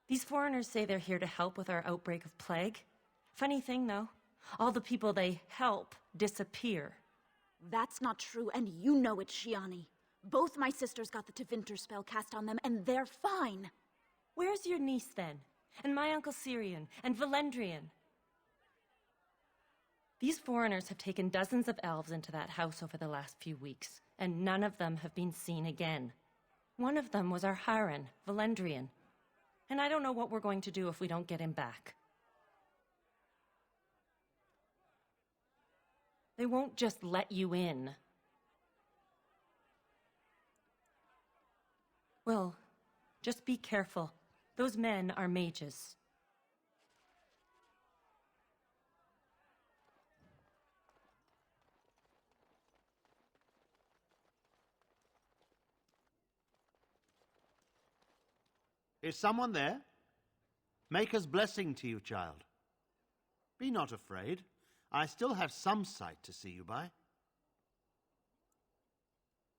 These foreigners say they're here to help with our outbreak of plague. Funny thing, though, all the people they help disappear. That's not true, and you know it, Shiani. Both my sisters got the Tevinter spell cast on them, and they're fine. Where's your niece, then? And my Uncle Syrian, and Valendrian? These foreigners have taken dozens of elves into that house over the last few weeks, and none of them have been seen again. One of them was our Haran, Valendrian. And I don't know what we're going to do if we don't get him back. They won't just let you in. Well, just be careful. Those men are mages. Is someone there? Maker's blessing to you, child. Be not afraid. I still have some sight to see you by.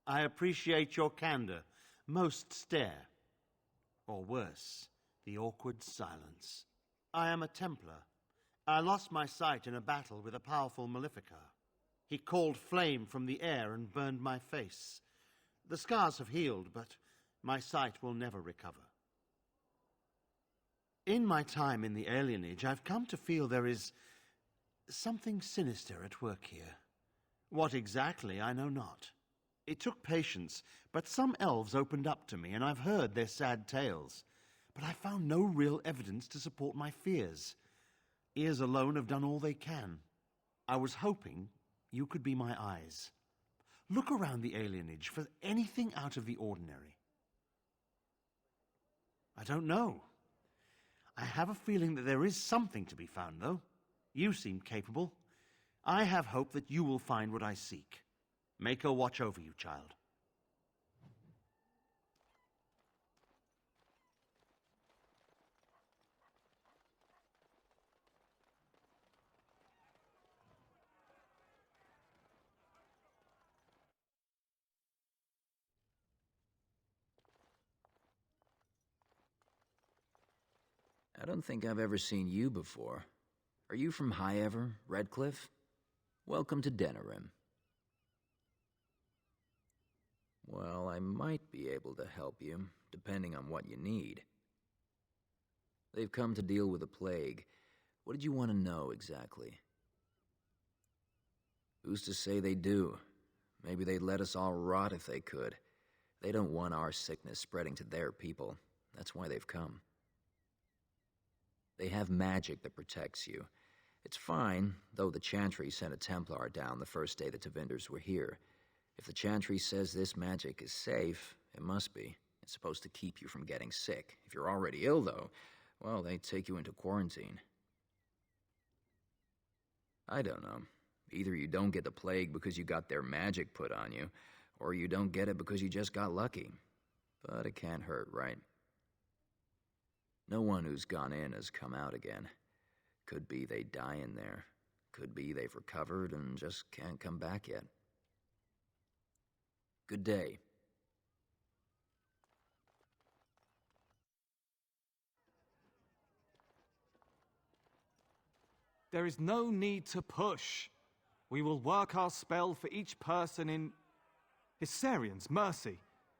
I appreciate your candor. Most stare. Or worse, the awkward silence. I am a Templar. I lost my sight in a battle with a powerful Maleficar. He called flame from the air and burned my face. The scars have healed, but my sight will never recover. In my time in the alienage, I've come to feel there is something sinister at work here. What exactly, I know not. It took patience, but some elves opened up to me, and I've heard their sad tales. But I found no real evidence to support my fears. Ears alone have done all they can. I was hoping you could be my eyes. Look around the alienage for anything out of the ordinary. I don't know. I have a feeling that there is something to be found, though. You seem capable. I have hope that you will find what I seek. Maker watch over you, child. I don't think I've ever seen you before. Are you from High Ever, Redcliffe? Welcome to Denerim. Well, I might be able to help you, depending on what you need. They've come to deal with a plague. What did you want to know exactly? Who's to say they do? Maybe they'd let us all rot if they could. They don't want our sickness spreading to their people. That's why they've come. They have magic that protects you. It's fine, though the Chantry sent a Templar down the first day the Tevinders were here. If the Chantry says this magic is safe, it must be. It's supposed to keep you from getting sick. If you're already ill, though, well, they take you into quarantine. I don't know. Either you don't get the plague because you got their magic put on you, or you don't get it because you just got lucky. But it can't hurt, right? No one who's gone in has come out again. Could be they die in there. Could be they've recovered and just can't come back yet. Good day. There is no need to push. We will work our spell for each person in... Hysarian's mercy.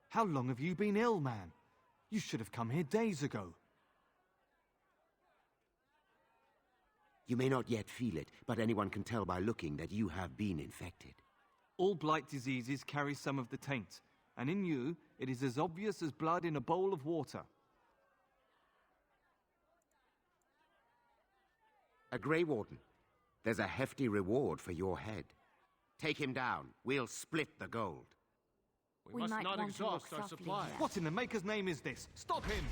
How long have you been ill, man? You should have come here days ago. You may not yet feel it, but anyone can tell by looking that you have been infected. All blight diseases carry some of the taint, and in you, it is as obvious as blood in a bowl of water. A Grey Warden. There's a hefty reward for your head. Take him down. We'll split the gold. We must not exhaust our supplies. What in the Maker's name is this? Stop him!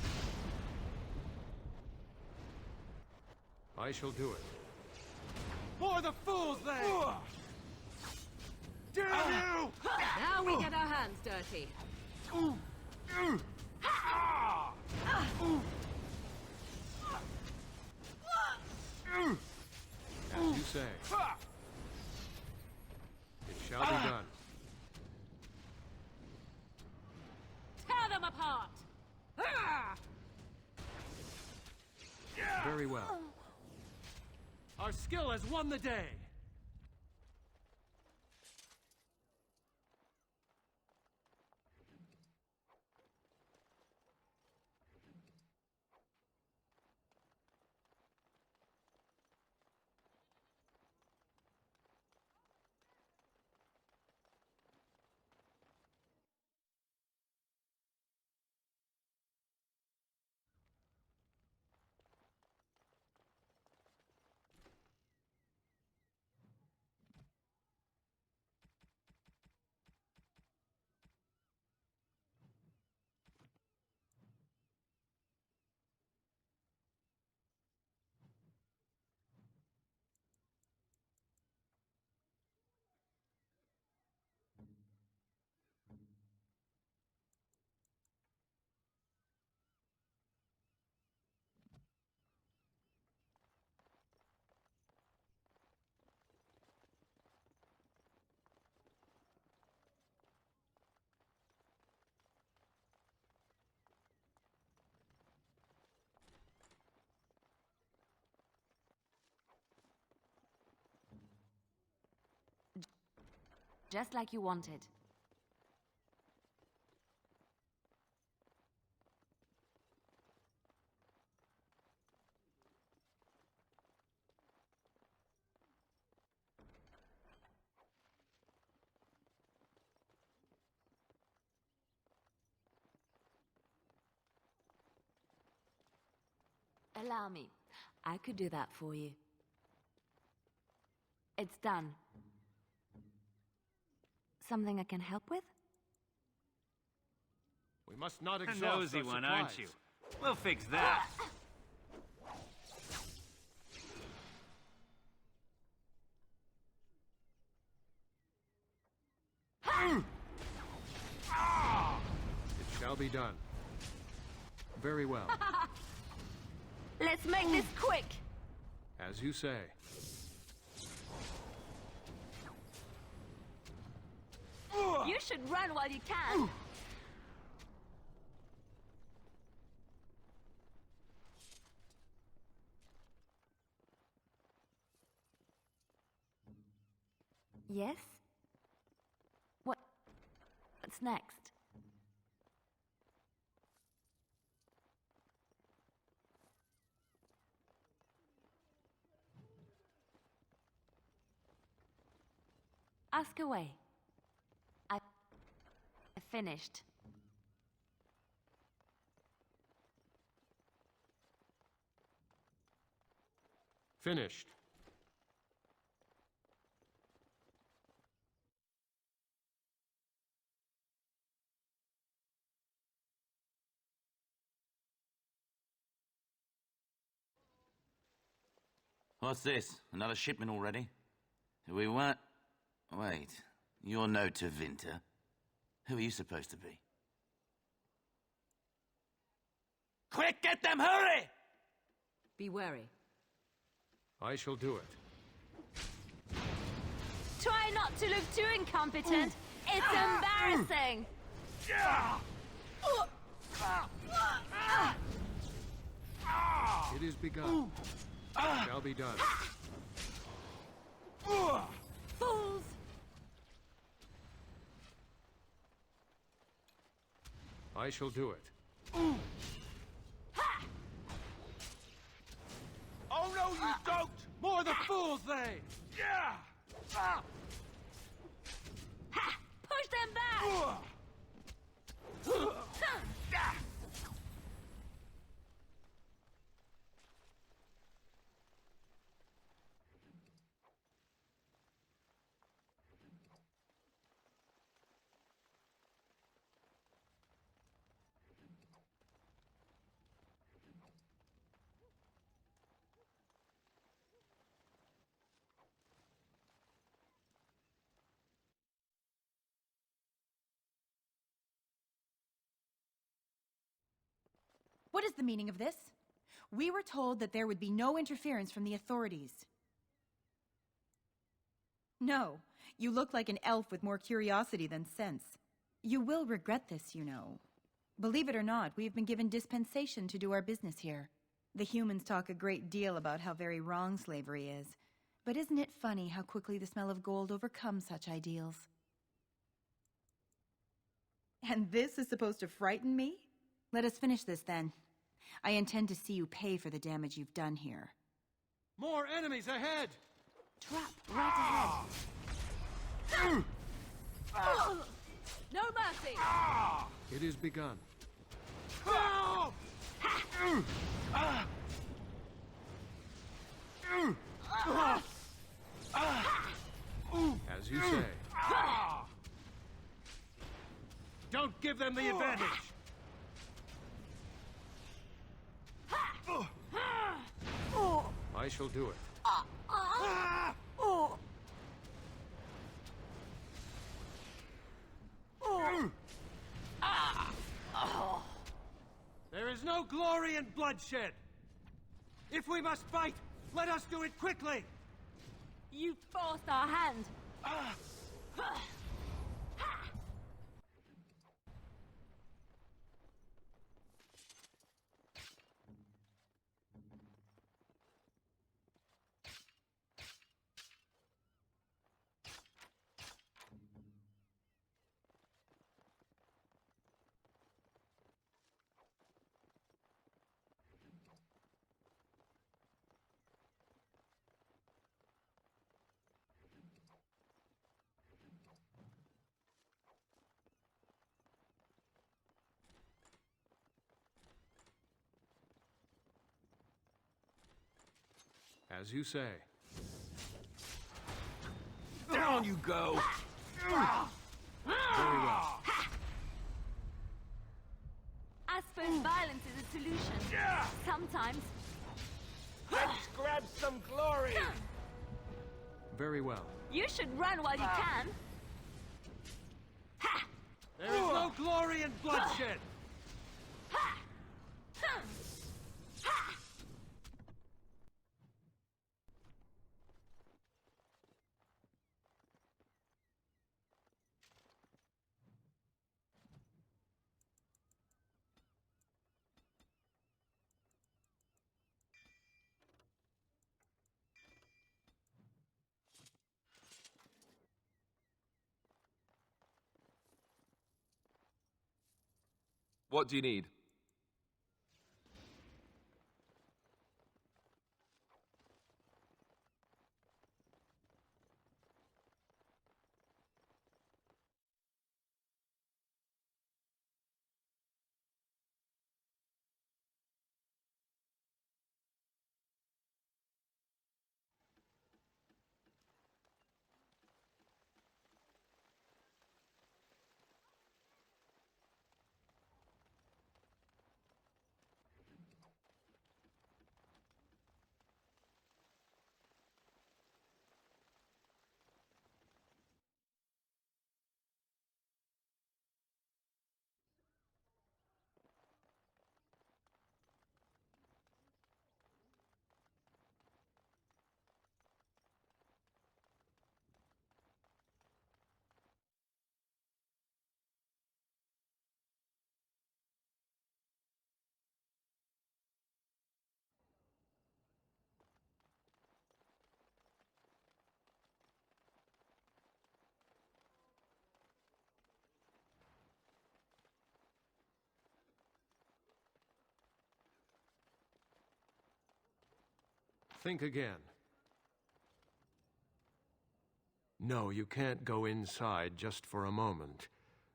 I shall do it. For the fools, then! Damn you! Now we get our hands dirty. As you say. It shall be done. Tear them apart! Very well. Our skill has won the day! Just like you wanted. Allow me. I could do that for you. It's done. Something I can help with? We must not A exhaust nosy our one, supplies. aren't you? We'll fix that. It shall be done. Very well. Let's make this quick! As you say. You should run while you can! Yes? What's next? Ask away. finished. Finished. What's this? Another shipment already? We weren't... Wait, you're no Tevinter. Who are you supposed to be? Quick, get them, hurry! Be wary. I shall do it. Try not to look too incompetent. It's embarrassing. It is begun. Shall be done. Fools! I shall do it. Oh no, you don't! More the fools, they! Push them back! What is the meaning of this? We were told that there would be no interference from the authorities. No, you look like an elf with more curiosity than sense. You will regret this, you know. Believe it or not, we have been given dispensation to do our business here. The humans talk a great deal about how very wrong slavery is. But isn't it funny how quickly the smell of gold overcomes such ideals? And this is supposed to frighten me? Let us finish this then. I intend to see you pay for the damage you've done here. More enemies ahead! Trap right ahead. No mercy! It is begun. As you say. Don't give them the advantage! I shall do it. There is no glory in bloodshed! If we must fight, let us do it quickly! You forced our hand. As you say. Down you go! Very well. I suppose violence is a solution. Sometimes. Let's grab some glory! Very well. You should run while you can. There is no glory in bloodshed! What do you need? Think again. No, you can't go inside just for a moment,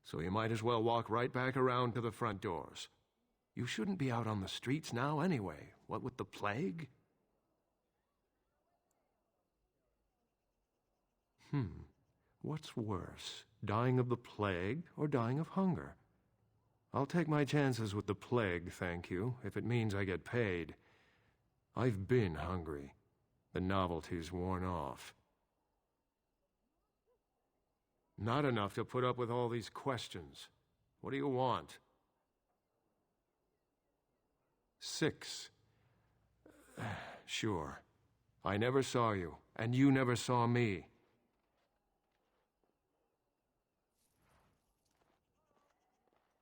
so you might as well walk right back around to the front doors. You shouldn't be out on the streets now anyway, what with the plague? What's worse, dying of the plague or dying of hunger? I'll take my chances with the plague, thank you, if it means I get paid. I've been hungry. The novelty's worn off. Not enough to put up with all these questions. What do you want? 6. Sure. I never saw you, and you never saw me.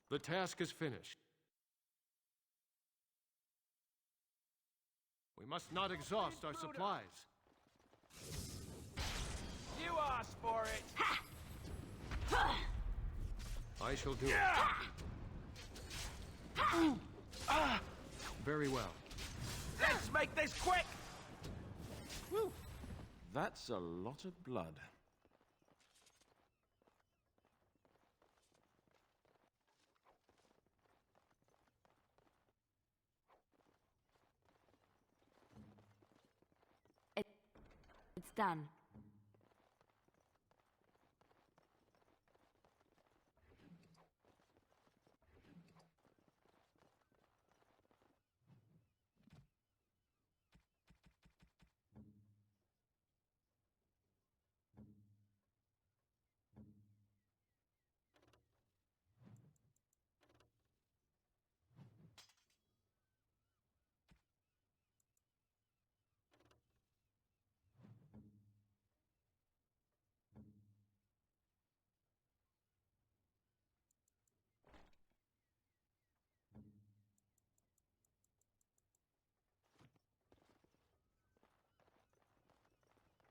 The task is finished. We must not exhaust our supplies. You asked for it! I shall do it. Very well. Let's make this quick! Whew. That's a lot of blood. It's done.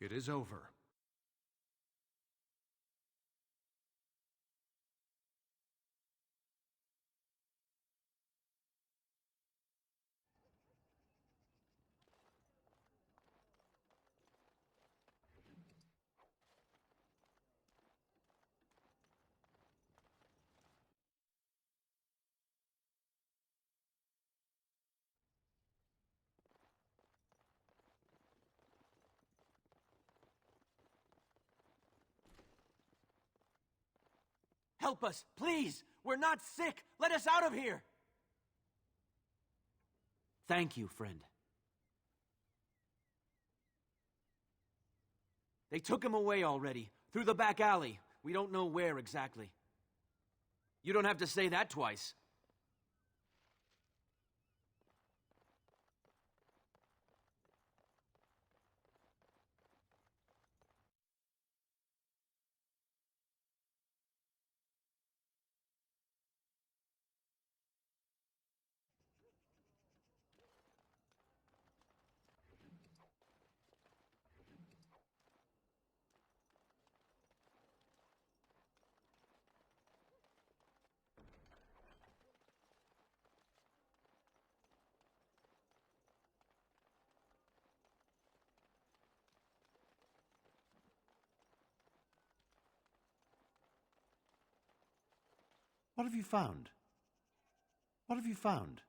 It is over. Help us, please! We're not sick! Let us out of here! Thank you, friend. They took him away already, through the back alley. We don't know where exactly. You don't have to say that twice. What have you found? What have you found?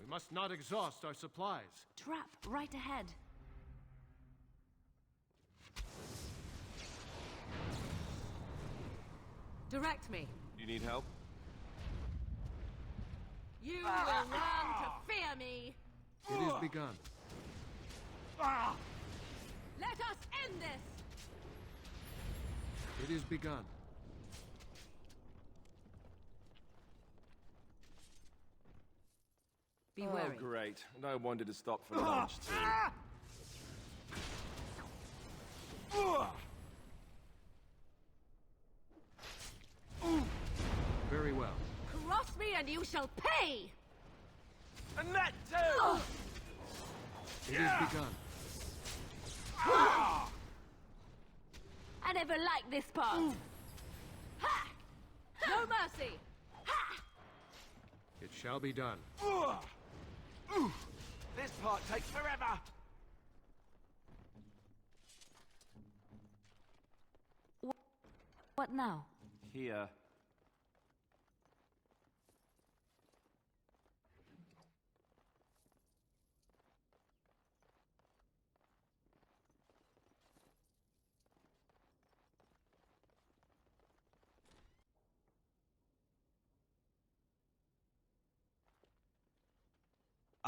We must not exhaust our supplies. Trap right ahead. Direct me. You need help? You will learn to fear me. It is begun. Let us end this. It is begun. Be oh, wary. Great. No wonder to stop for lunch, too. Very well. Cross me and you shall pay! And that too! It is begun. I never liked this part. Ha! No mercy! Ha! It shall be done. This part takes forever! What now? Here.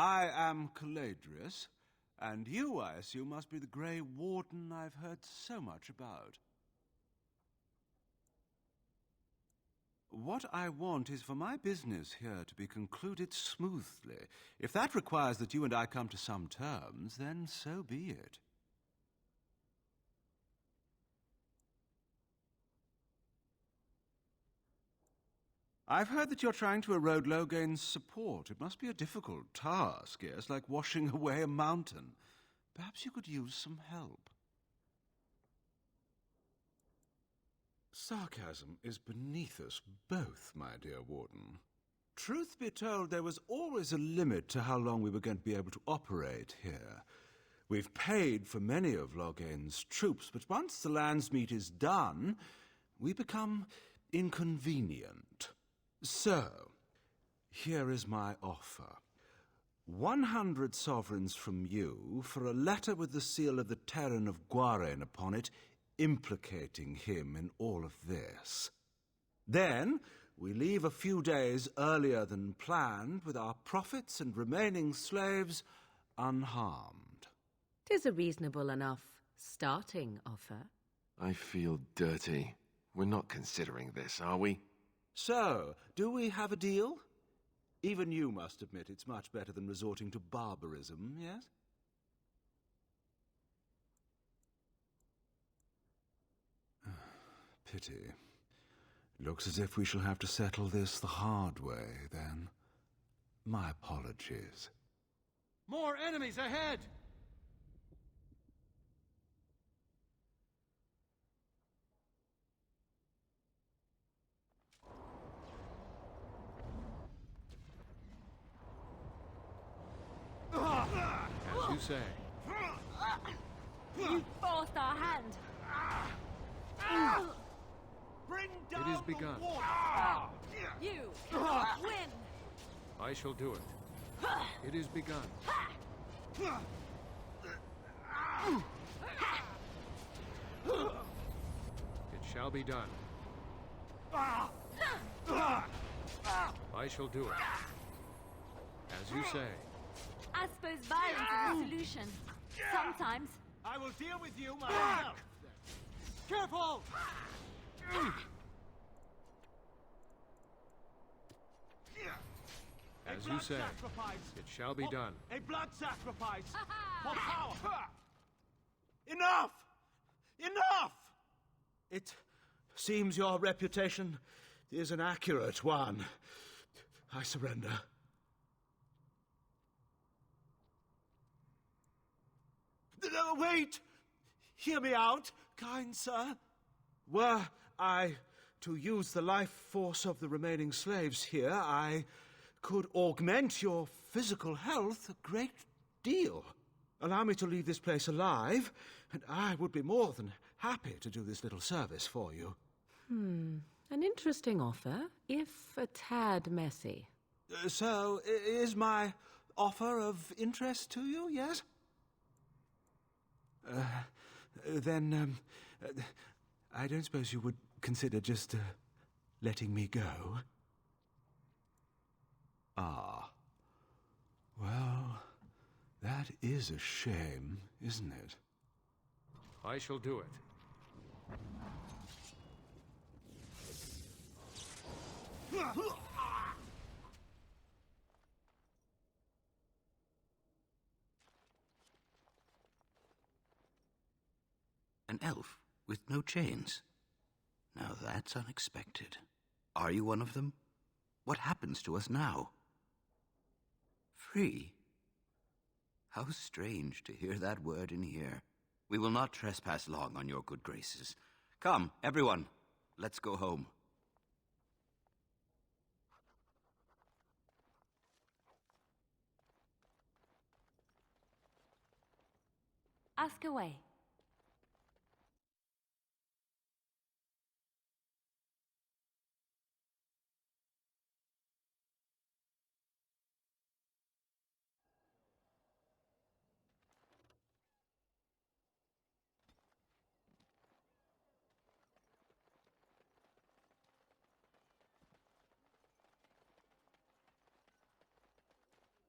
I am Caladrius, and you, I assume, must be the Grey Warden I've heard so much about. What I want is for my business here to be concluded smoothly. If that requires that you and I come to some terms, then so be it. I've heard that you're trying to erode Logain's support. It must be a difficult task, yes, like washing away a mountain. Perhaps you could use some help. Sarcasm is beneath us both, my dear Warden. Truth be told, there was always a limit to how long we were going to be able to operate here. We've paid for many of Logain's troops, but once the Landsmeet is done, we become inconvenient. So, here is my offer. 100 sovereigns from you for a letter with the seal of the Terran of Guaren upon it, implicating him in all of this. Then, we leave a few days earlier than planned with our profits and remaining slaves unharmed. 'Tis a reasonable enough starting offer. I feel dirty. We're not considering this, are we? So, do we have a deal? Even you must admit it's much better than resorting to barbarism, yes? Pity. Looks as if we shall have to settle this the hard way, then. My apologies. More enemies ahead! As you say. You forced our hand. Bring It is begun. You cannot win! I shall do it. It is begun. It shall be done. I shall do it. As you say. I suppose violence is a solution. Sometimes. I will deal with you myself. Careful! As you say, it shall be done. A blood sacrifice for power. Enough! Enough! It seems your reputation is an accurate one. I surrender. Wait! Hear me out, kind sir. Were I to use the life force of the remaining slaves here, I could augment your physical health a great deal. Allow me to leave this place alive, and I would be more than happy to do this little service for you. An interesting offer, if a tad messy. So, is my offer of interest to you, yes? Then, I don't suppose you would consider just letting me go? Ah. Well, that is a shame, isn't it? I shall do it. An elf with no chains. Now that's unexpected. Are you one of them? What happens to us now? Free? How strange to hear that word in here. We will not trespass long on your good graces. Come, everyone, let's go home. Ask away.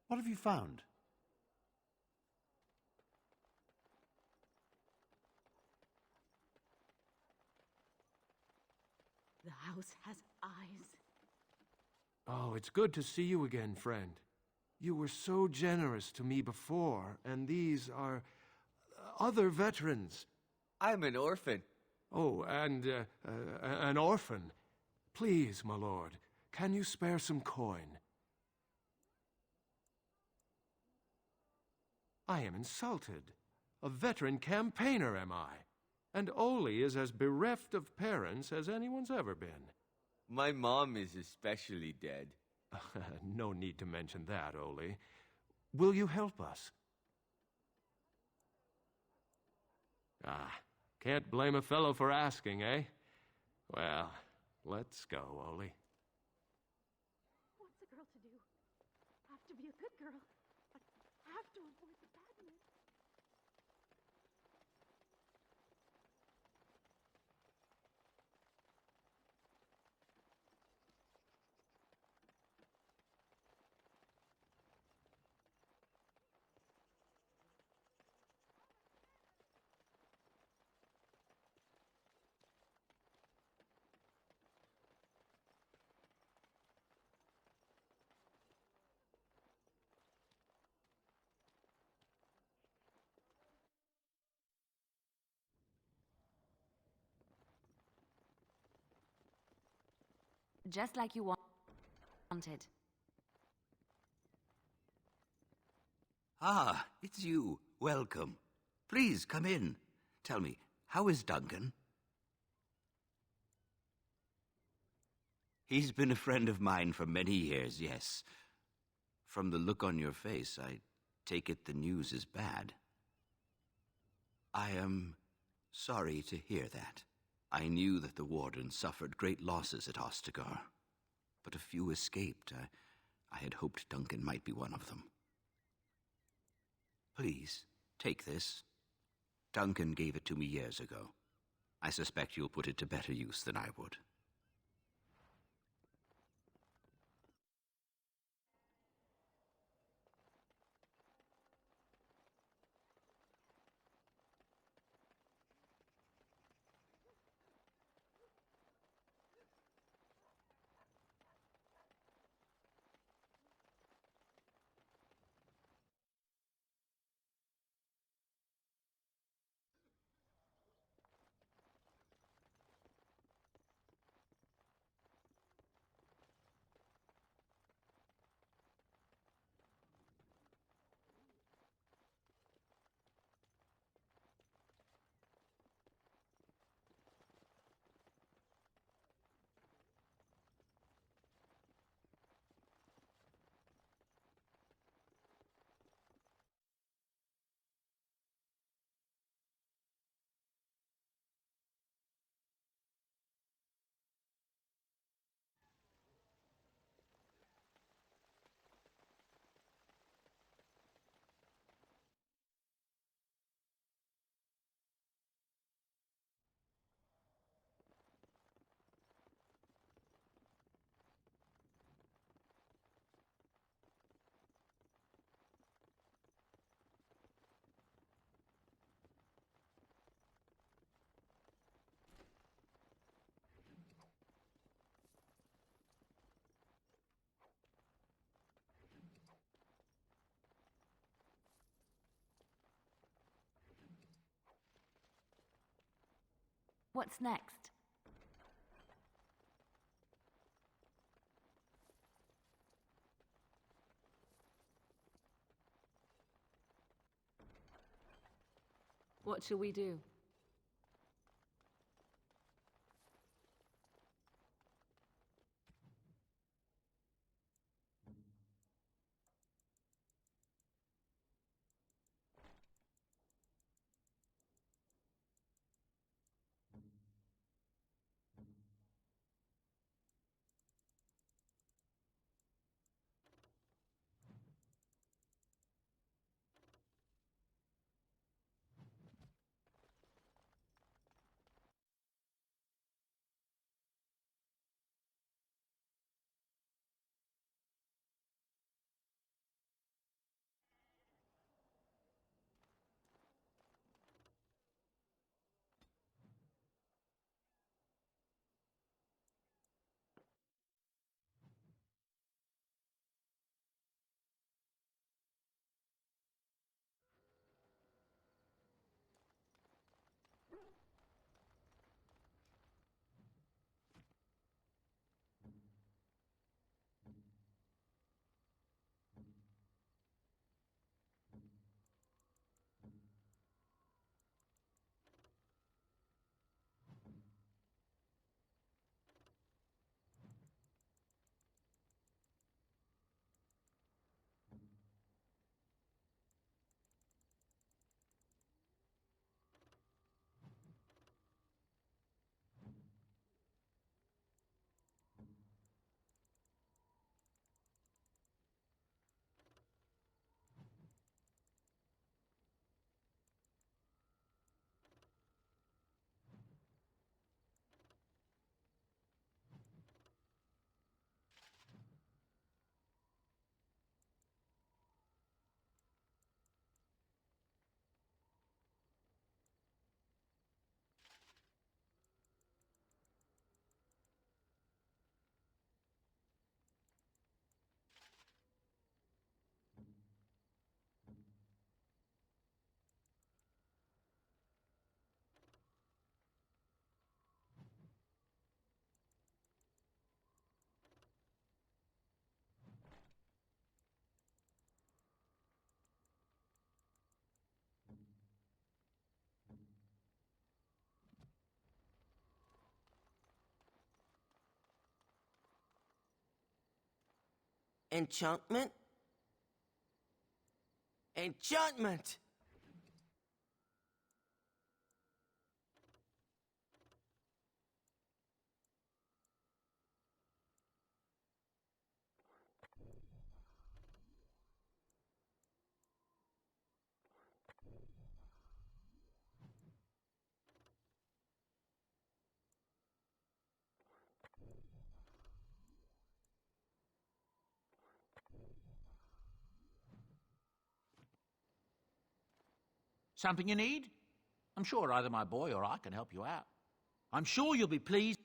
What have you found? The house has eyes. Oh, it's good to see you again, friend. You were so generous to me before, and these are other veterans. I'm an orphan. Oh, and an orphan. Please, my lord, can you spare some coin? I am insulted. A veteran campaigner, am I? And Oli is as bereft of parents as anyone's ever been. My mom is especially dead. No need to mention that, Oli. Will you help us? Ah, can't blame a fellow for asking, eh? Well, let's go, Oli. What's a girl to do? Have to be a good girl, but have to avoid the badness. Just like you wanted. Ah, it's you. Welcome. Please, come in. Tell me, how is Duncan? He's been a friend of mine for many years, yes. From the look on your face, I take it the news is bad. I am sorry to hear that. I knew that the Warden suffered great losses at Ostagar, but a few escaped. I had hoped Duncan might be one of them. Please, take this. Duncan gave it to me years ago. I suspect you'll put it to better use than I would. What's next? What shall we do? Enchantment? Enchantment! Something you need? I'm sure either my boy or I can help you out. I'm sure you'll be pleased.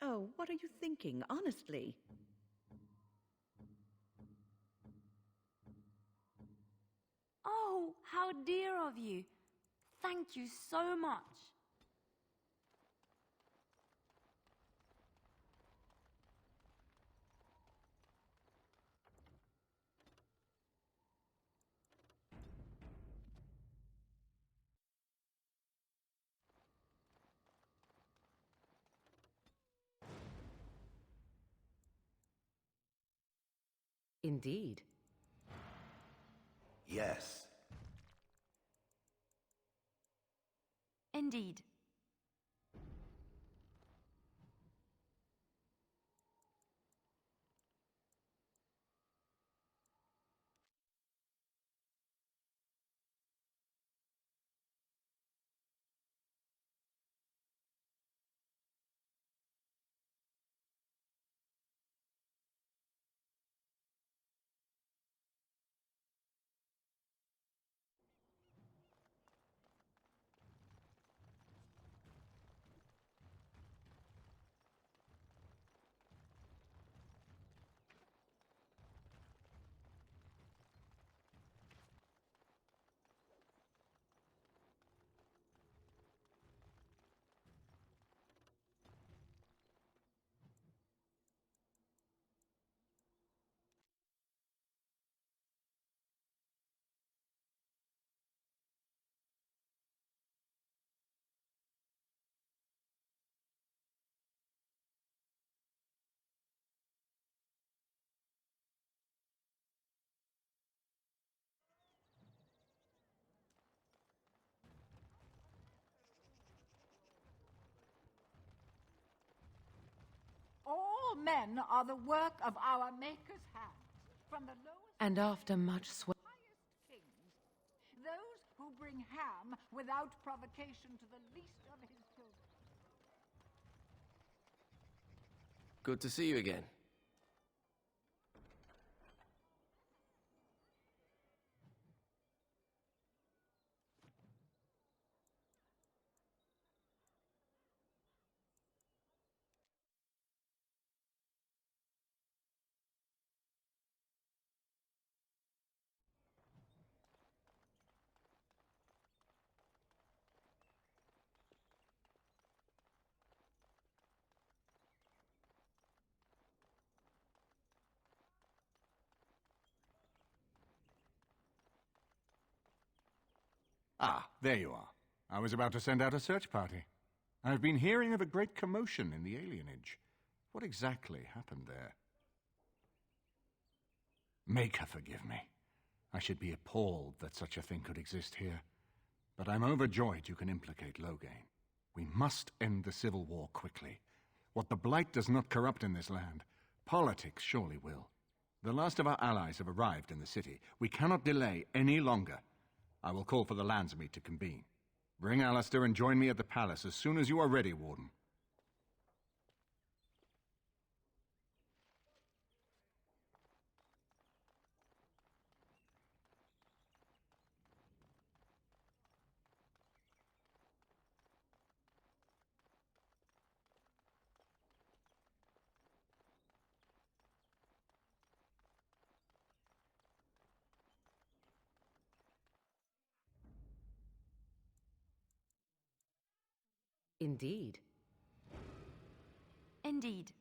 Oh, what are you thinking, honestly? Oh, how dear of you. Thank you so much. Indeed. Yes. Indeed. All men are the work of our Maker's hands, from the lowest And after much sweat, kings, those who bring ham without provocation to the least of his children. Good to see you again. Ah, there you are. I was about to send out a search party. I've been hearing of a great commotion in the alienage. What exactly happened there? Make her forgive me. I should be appalled that such a thing could exist here. But I'm overjoyed you can implicate Loghain. We must end the civil war quickly. What the Blight does not corrupt in this land, politics surely will. The last of our allies have arrived in the city. We cannot delay any longer. I will call for the Landsmeet to convene. Bring Alistair and join me at the palace as soon as you are ready, Warden. indeed. Indeed.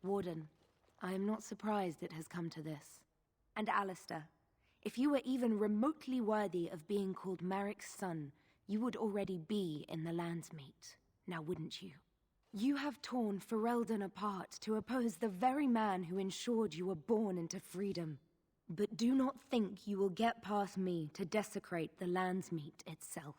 Warden, I am not surprised it has come to this. And Alistair, if you were even remotely worthy of being called Merrick's son, you would already be in the Landsmeet, now wouldn't you? You have torn Ferelden apart to oppose the very man who ensured you were born into freedom. But do not think you will get past me to desecrate the Landsmeet itself.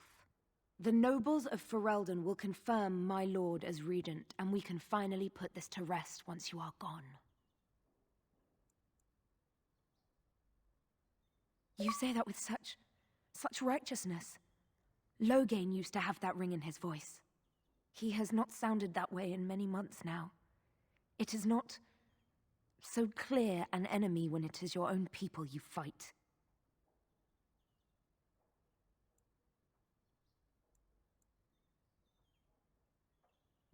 The nobles of Ferelden will confirm my lord as regent, and we can finally put this to rest once you are gone. You say that with such righteousness. Loghain used to have that ring in his voice. He has not sounded that way in many months now. It is not so clear an enemy when it is your own people you fight.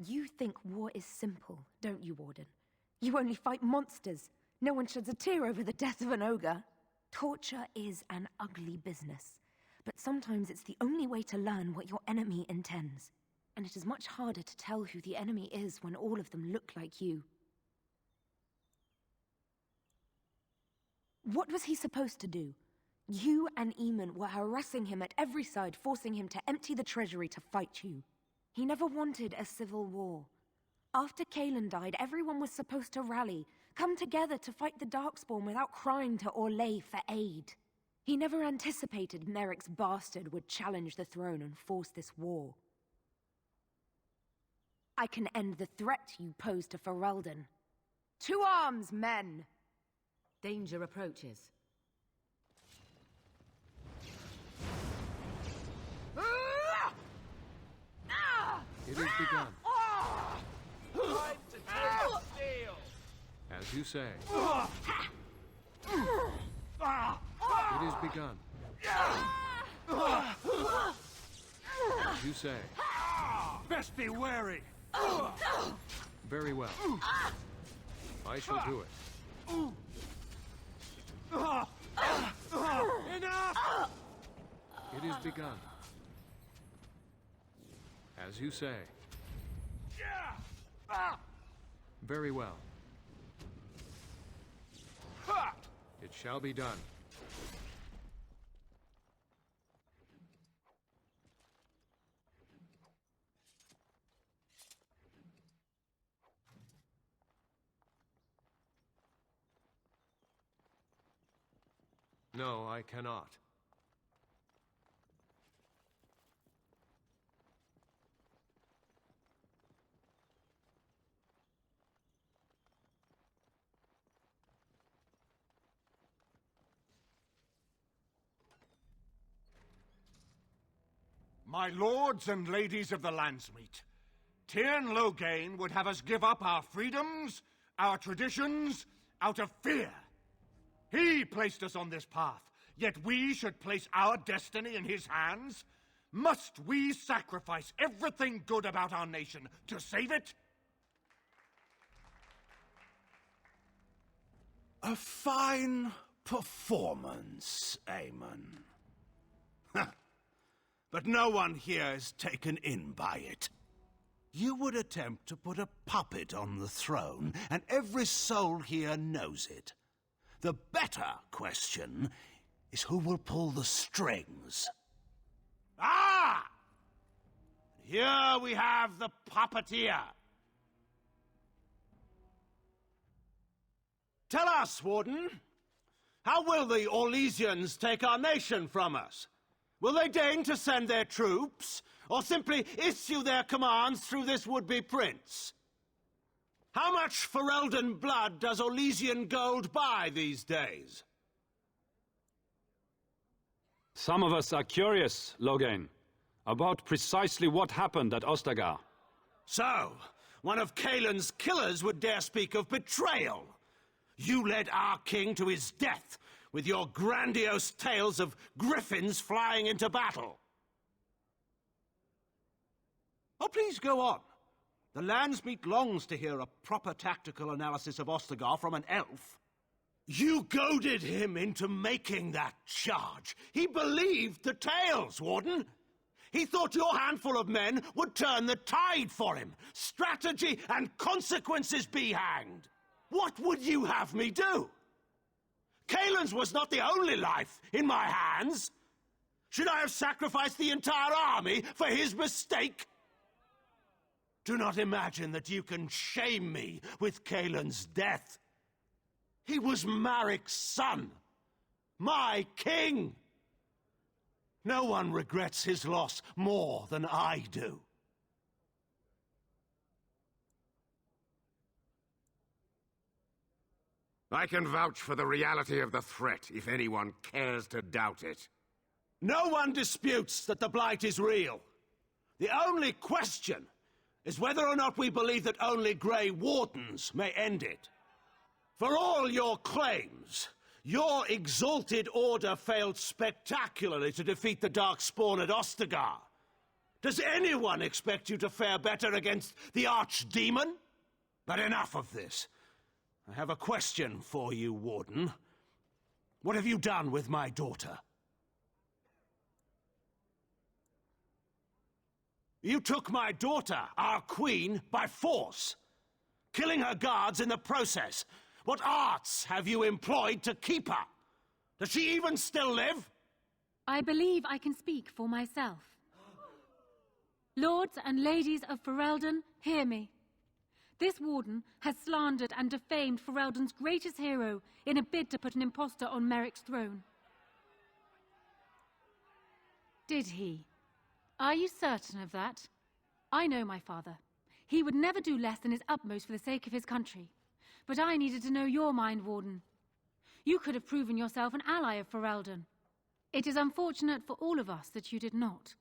You think war is simple, don't you, Warden? You only fight monsters. No one sheds a tear over the death of an ogre. Torture is an ugly business, but sometimes it's the only way to learn what your enemy intends. And it is much harder to tell who the enemy is when all of them look like you. What was he supposed to do? You and Eamon were harassing him at every side, forcing him to empty the treasury to fight you. He never wanted a civil war. After Kaelin died, everyone was supposed to rally, come together to fight the Darkspawn without crying to Orlais for aid. He never anticipated Merrick's bastard would challenge the throne and force this war. I can end the threat you pose to Ferelden. To arms, men! Danger approaches. It is begun. Time to take steel! As you say. It is begun. As you say. Best be wary! Very well. I shall do it. Enough! It is begun. As you say. Very well. It shall be done. No, I cannot. My lords and ladies of the Landsmeet, Tyrn Loghain would have us give up our freedoms, our traditions, out of fear. He placed us on this path, yet we should place our destiny in his hands? Must we sacrifice everything good about our nation to save it? A fine performance, Aemon. But no one here is taken in by it. You would attempt to put a puppet on the throne, and every soul here knows it. The better question is who will pull the strings. Ah! Here we have the puppeteer. Tell us, Warden, how will the Orlesians take our nation from us? Will they deign to send their troops, or simply issue their commands through this would-be prince? How much Ferelden blood does Orlesian gold buy these days? Some of us are curious, Loghain, about precisely what happened at Ostagar. So, one of Kaelin's killers would dare speak of betrayal. You led our king to his death with your grandiose tales of griffins flying into battle. Oh, please go on. The Landsmeet longs to hear a proper tactical analysis of Ostagar from an elf. You goaded him into making that charge. He believed the tales, Warden. He thought your handful of men would turn the tide for him. Strategy and consequences be hanged. What would you have me do? Kaelin's was not the only life in my hands. Should I have sacrificed the entire army for his mistake? Do not imagine that you can shame me with Kaelin's death. He was Marik's son, my king. No one regrets his loss more than I do. I can vouch for the reality of the threat, if anyone cares to doubt it. No one disputes that the Blight is real. The only question is whether or not we believe that only Grey Wardens may end it. For all your claims, your exalted order failed spectacularly to defeat the Darkspawn at Ostagar. Does anyone expect you to fare better against the archdemon? But enough of this. I have a question for you, Warden. What have you done with my daughter? You took my daughter, our queen, by force, killing her guards in the process. What arts have you employed to keep her? Does she even still live? I believe I can speak for myself. Lords and ladies of Ferelden, hear me. This warden has slandered and defamed Ferelden's greatest hero in a bid to put an impostor on Merrick's throne. Did he? Are you certain of that? I know my father. He would never do less than his utmost for the sake of his country. But I needed to know your mind, Warden. You could have proven yourself an ally of Ferelden. It is unfortunate for all of us that you did not.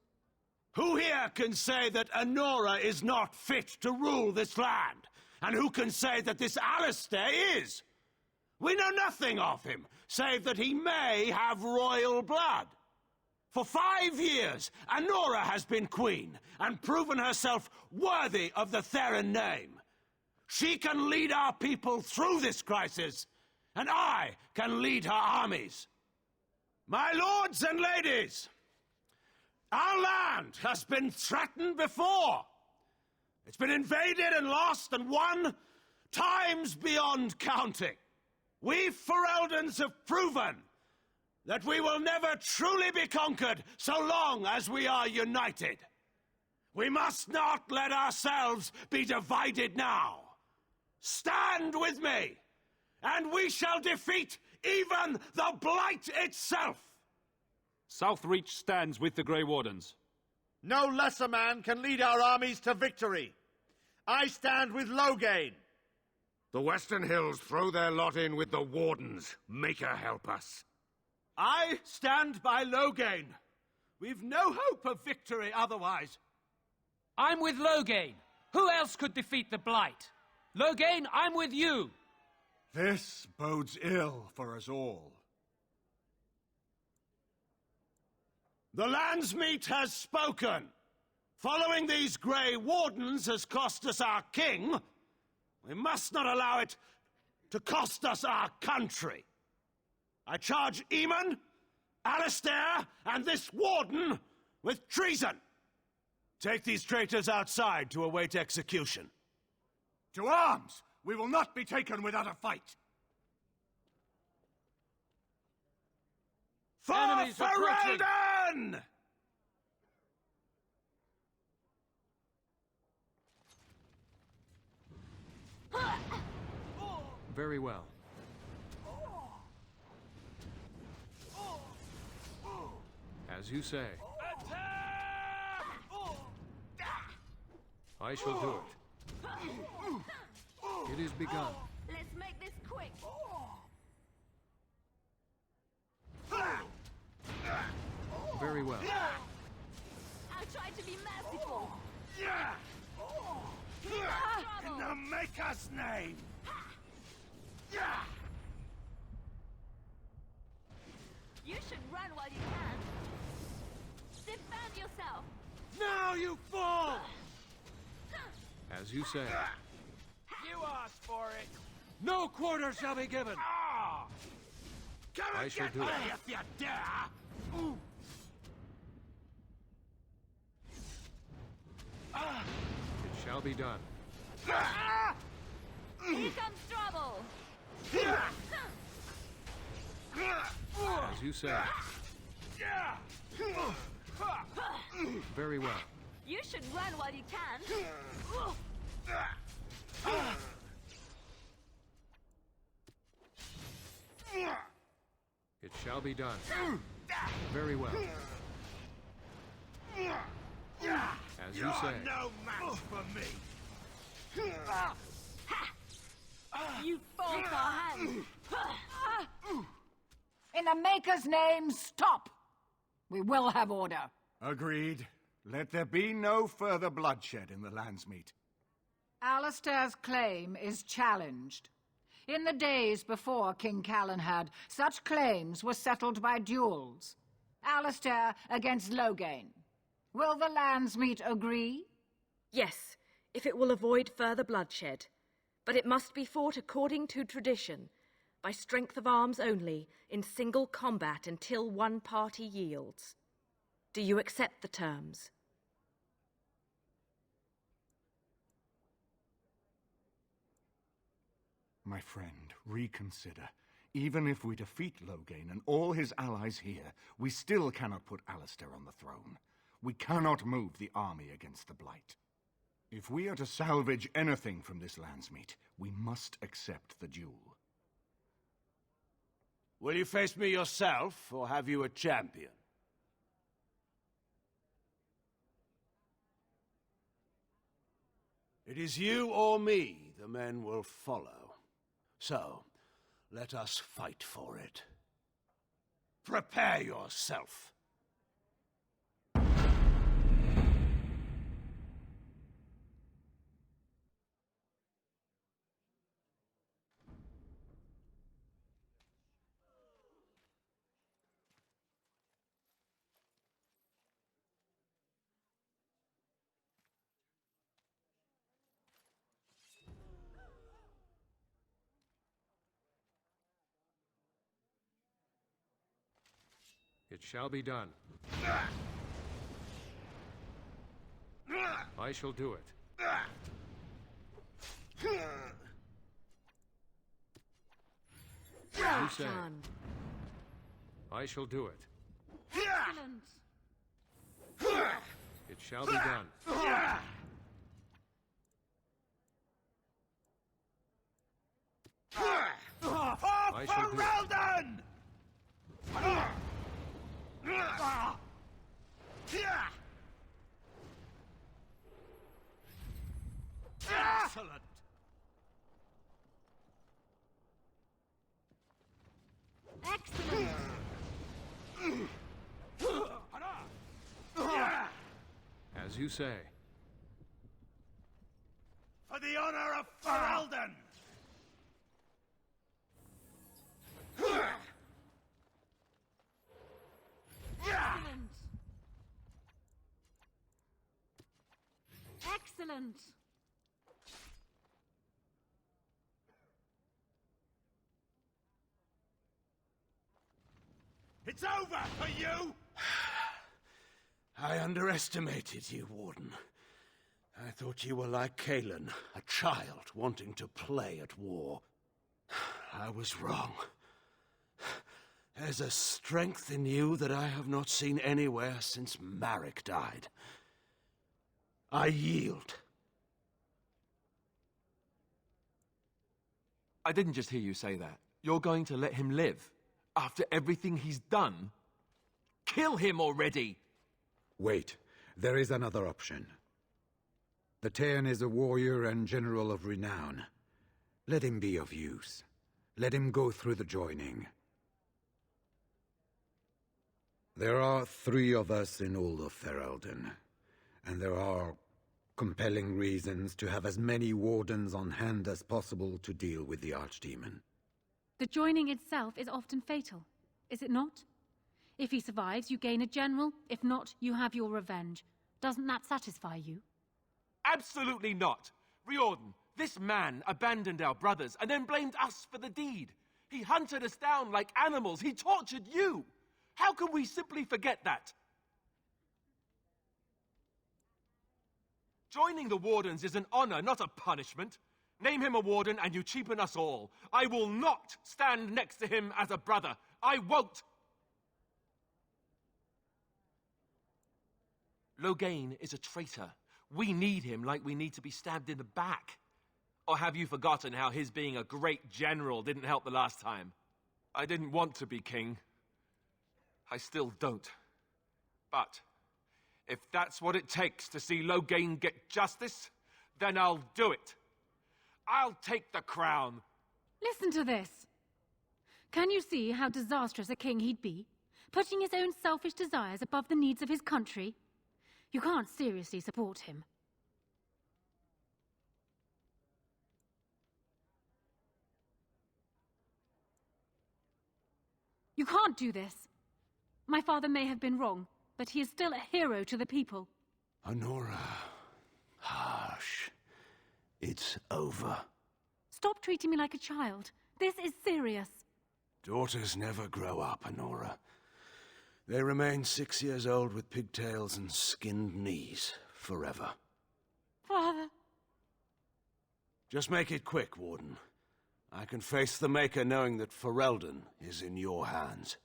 Who here can say that Anora is not fit to rule this land? And who can say that this Alistair is? We know nothing of him, save that he may have royal blood. For 5 years, Anora has been queen, and proven herself worthy of the Theron name. She can lead our people through this crisis, and I can lead her armies. My lords and ladies, our land has been threatened before. It's been invaded and lost and won times beyond counting. We Fereldans have proven that we will never truly be conquered so long as we are united. We must not let ourselves be divided now. Stand with me, and we shall defeat even the Blight itself. Southreach stands with the Grey Wardens. No lesser man can lead our armies to victory. I stand with Loghain. The Western Hills throw their lot in with the Wardens. Make her help us. I stand by Loghain. We've no hope of victory otherwise. I'm with Loghain. Who else could defeat the Blight? Loghain, I'm with you. This bodes ill for us all. The Landsmeet has spoken. Following these Grey Wardens has cost us our king. We must not allow it to cost us our country. I charge Eamon, Alistair, and this warden with treason. Take these traitors outside to await execution. To arms! We will not be taken without a fight. For Ferelden! Very well. As you say. I shall do it. It is begun. Let's make this quick. Very well. I'll try to be merciful. In the Maker's name! You should run while you can. Defend yourself. Now you fall! As you say. You asked for it. No quarter shall be given. Come I and shall get do me it. if you dare. It shall be done. Here comes trouble. As you say. Very well. You should run while you can. It shall be done. Very well. As you say. No match for me. You fall for hand. In the Maker's name, stop! We will have order. Agreed. Let there be no further bloodshed in the Landsmeet. Alistair's claim is challenged. In the days before King Callanhad, such claims were settled by duels. Alistair against Loghain. Will the landsmeet agree? Yes, if it will avoid further bloodshed. But it must be fought according to tradition, by strength of arms only, in single combat until one party yields. Do you accept the terms? My friend, reconsider. Even if we defeat Logain and all his allies here, we still cannot put Alistair on the throne. We cannot move the army against the Blight. If we are to salvage anything from this landsmeet, we must accept the duel. Will you face me yourself, or have you a champion? It is you or me the men will follow. So, let us fight for it. Prepare yourself. It shall be done. I shall do it. As you say. I shall do it. Excellent. It shall be done. I shall do well it. done! Excellent! Excellent! As you say. For the honor of Ferelden! Excellent! Excellent! It's over for you! I underestimated you, Warden. I thought you were like Kalen, a child wanting to play at war. I was wrong. There's a strength in you that I have not seen anywhere since Marek died. I yield. I didn't just hear you say that. You're going to let him live? After everything he's done? Kill him already! Wait, there is another option. The Tairn is a warrior and general of renown. Let him be of use. Let him go through the joining. There are 3 of us in all of Ferelden, and there are compelling reasons to have as many wardens on hand as possible to deal with the Archdemon. The joining itself is often fatal, is it not? If he survives, you gain a general. If not, you have your revenge. Doesn't that satisfy you? Absolutely not! Riordan, this man abandoned our brothers and then blamed us for the deed. He hunted us down like animals. He tortured you! How can we simply forget that? Joining the Wardens is an honor, not a punishment. Name him a Warden and you cheapen us all. I will not stand next to him as a brother. I won't! Logain is a traitor. We need him like we need to be stabbed in the back. Or have you forgotten how his being a great general didn't help the last time? I didn't want to be king. I still don't. But if that's what it takes to see Logain get justice, then I'll do it. I'll take the crown. Listen to this. Can you see how disastrous a king he'd be? Putting his own selfish desires above the needs of his country? You can't seriously support him. You can't do this. My father may have been wrong, but he is still a hero to the people. Honora, hush. It's over. Stop treating me like a child. This is serious. Daughters never grow up, Honora. They remain 6 years old with pigtails and skinned knees forever. Father. Just make it quick, Warden. I can face the Maker knowing that Ferelden is in your hands.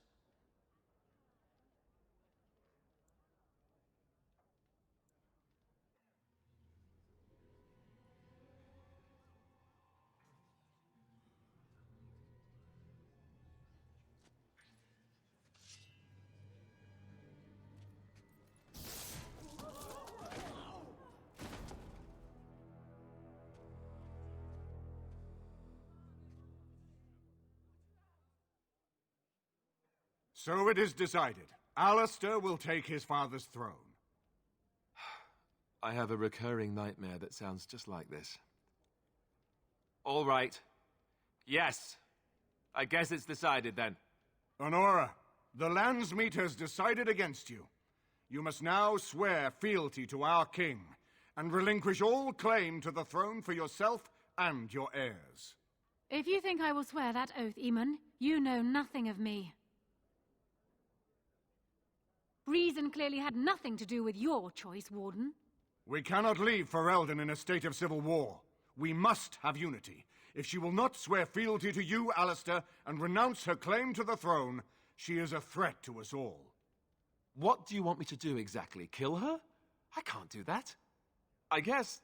So it is decided. Alistair will take his father's throne. I have a recurring nightmare that sounds just like this. All right. Yes. I guess it's decided then. Honora, the Landsmeet has decided against you. You must now swear fealty to our king, and relinquish all claim to the throne for yourself and your heirs. If you think I will swear that oath, Eamon, you know nothing of me. Reason clearly had nothing to do with your choice, Warden. We cannot leave Ferelden in a state of civil war. We must have unity. If she will not swear fealty to you, Alistair, and renounce her claim to the throne, she is a threat to us all. What do you want me to do exactly? Kill her? I can't do that. I guess...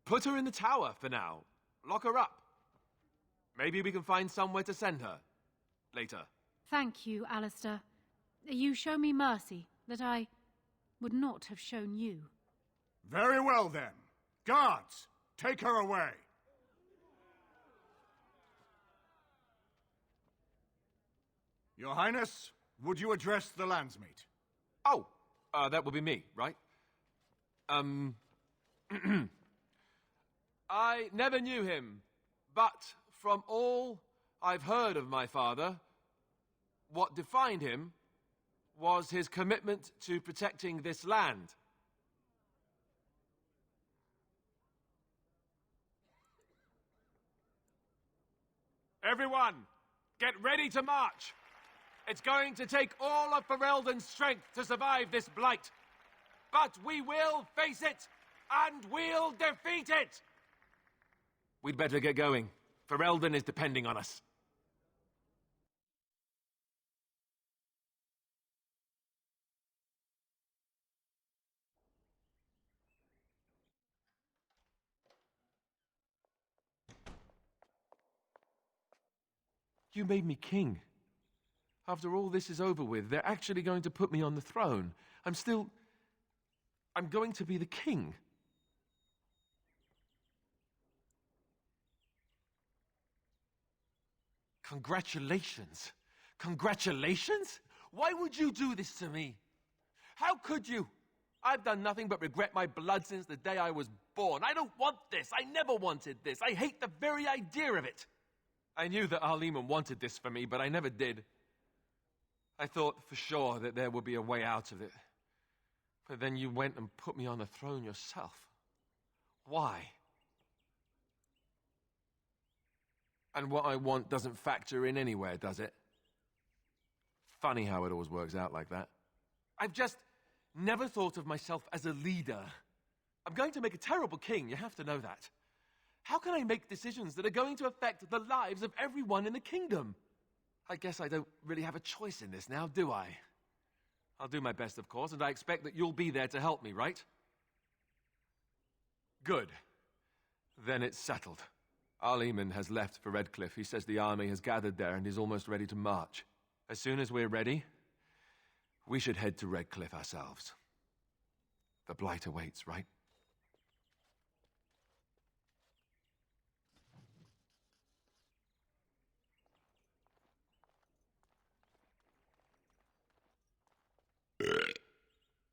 put her in the tower for now. Lock her up. Maybe we can find somewhere to send her. Later. Thank you, Alistair. You show me mercy that I would not have shown you. Very well, then. Guards, take her away. Your Highness, would you address the Landsmeet? Oh, that would be me, right? I never knew him, but from all I've heard of my father, what defined him was his commitment to protecting this land. Everyone, get ready to march! It's going to take all of Ferelden's strength to survive this blight. But we will face it, and we'll defeat it! We'd better get going. Ferelden is depending on us. You made me king. After all this is over with, they're actually going to put me on the throne. I'm going to be the king. Congratulations. Congratulations? Why would you do this to me? How could you? I've done nothing but regret my blood since the day I was born. I don't want this. I never wanted this. I hate the very idea of it. I knew that Arleman wanted this for me, but I never did. I thought for sure that there would be a way out of it. But then you went and put me on the throne yourself. Why? And what I want doesn't factor in anywhere, does it? Funny how it always works out like that. I've just never thought of myself as a leader. I'm going to make a terrible king, you have to know that. How can I make decisions that are going to affect the lives of everyone in the kingdom? I guess I don't really have a choice in this now, do I? I'll do my best, of course, and I expect that you'll be there to help me, right? Good. Then it's settled. Arleman has left for Redcliffe. He says the army has gathered there and is almost ready to march. As soon as we're ready, we should head to Redcliffe ourselves. The blight awaits, right?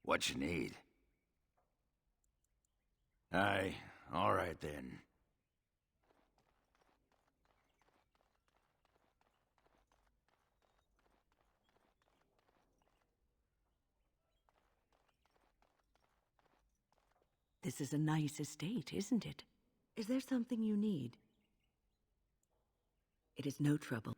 What you need? Aye, all right then. This is a nice estate, isn't it? Is there something you need? It is no trouble.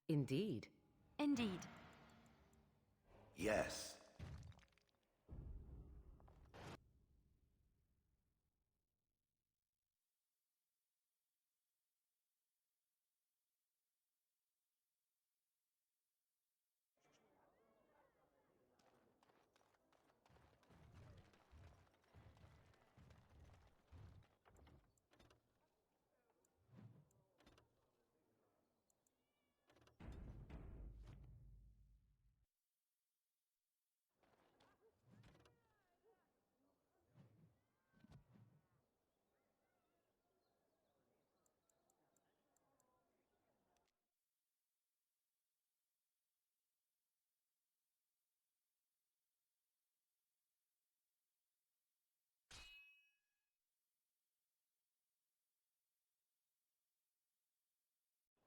Indeed. Indeed. Yes.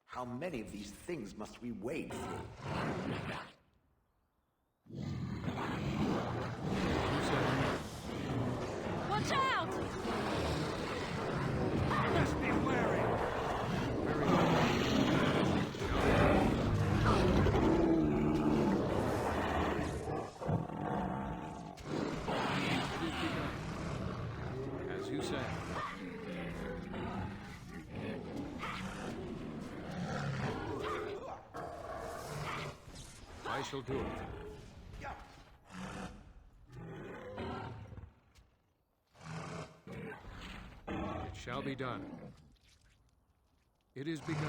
How many of these things must we wade through? Watch out! Just be wary! As you say. I shall do it. It shall be done. It is begun.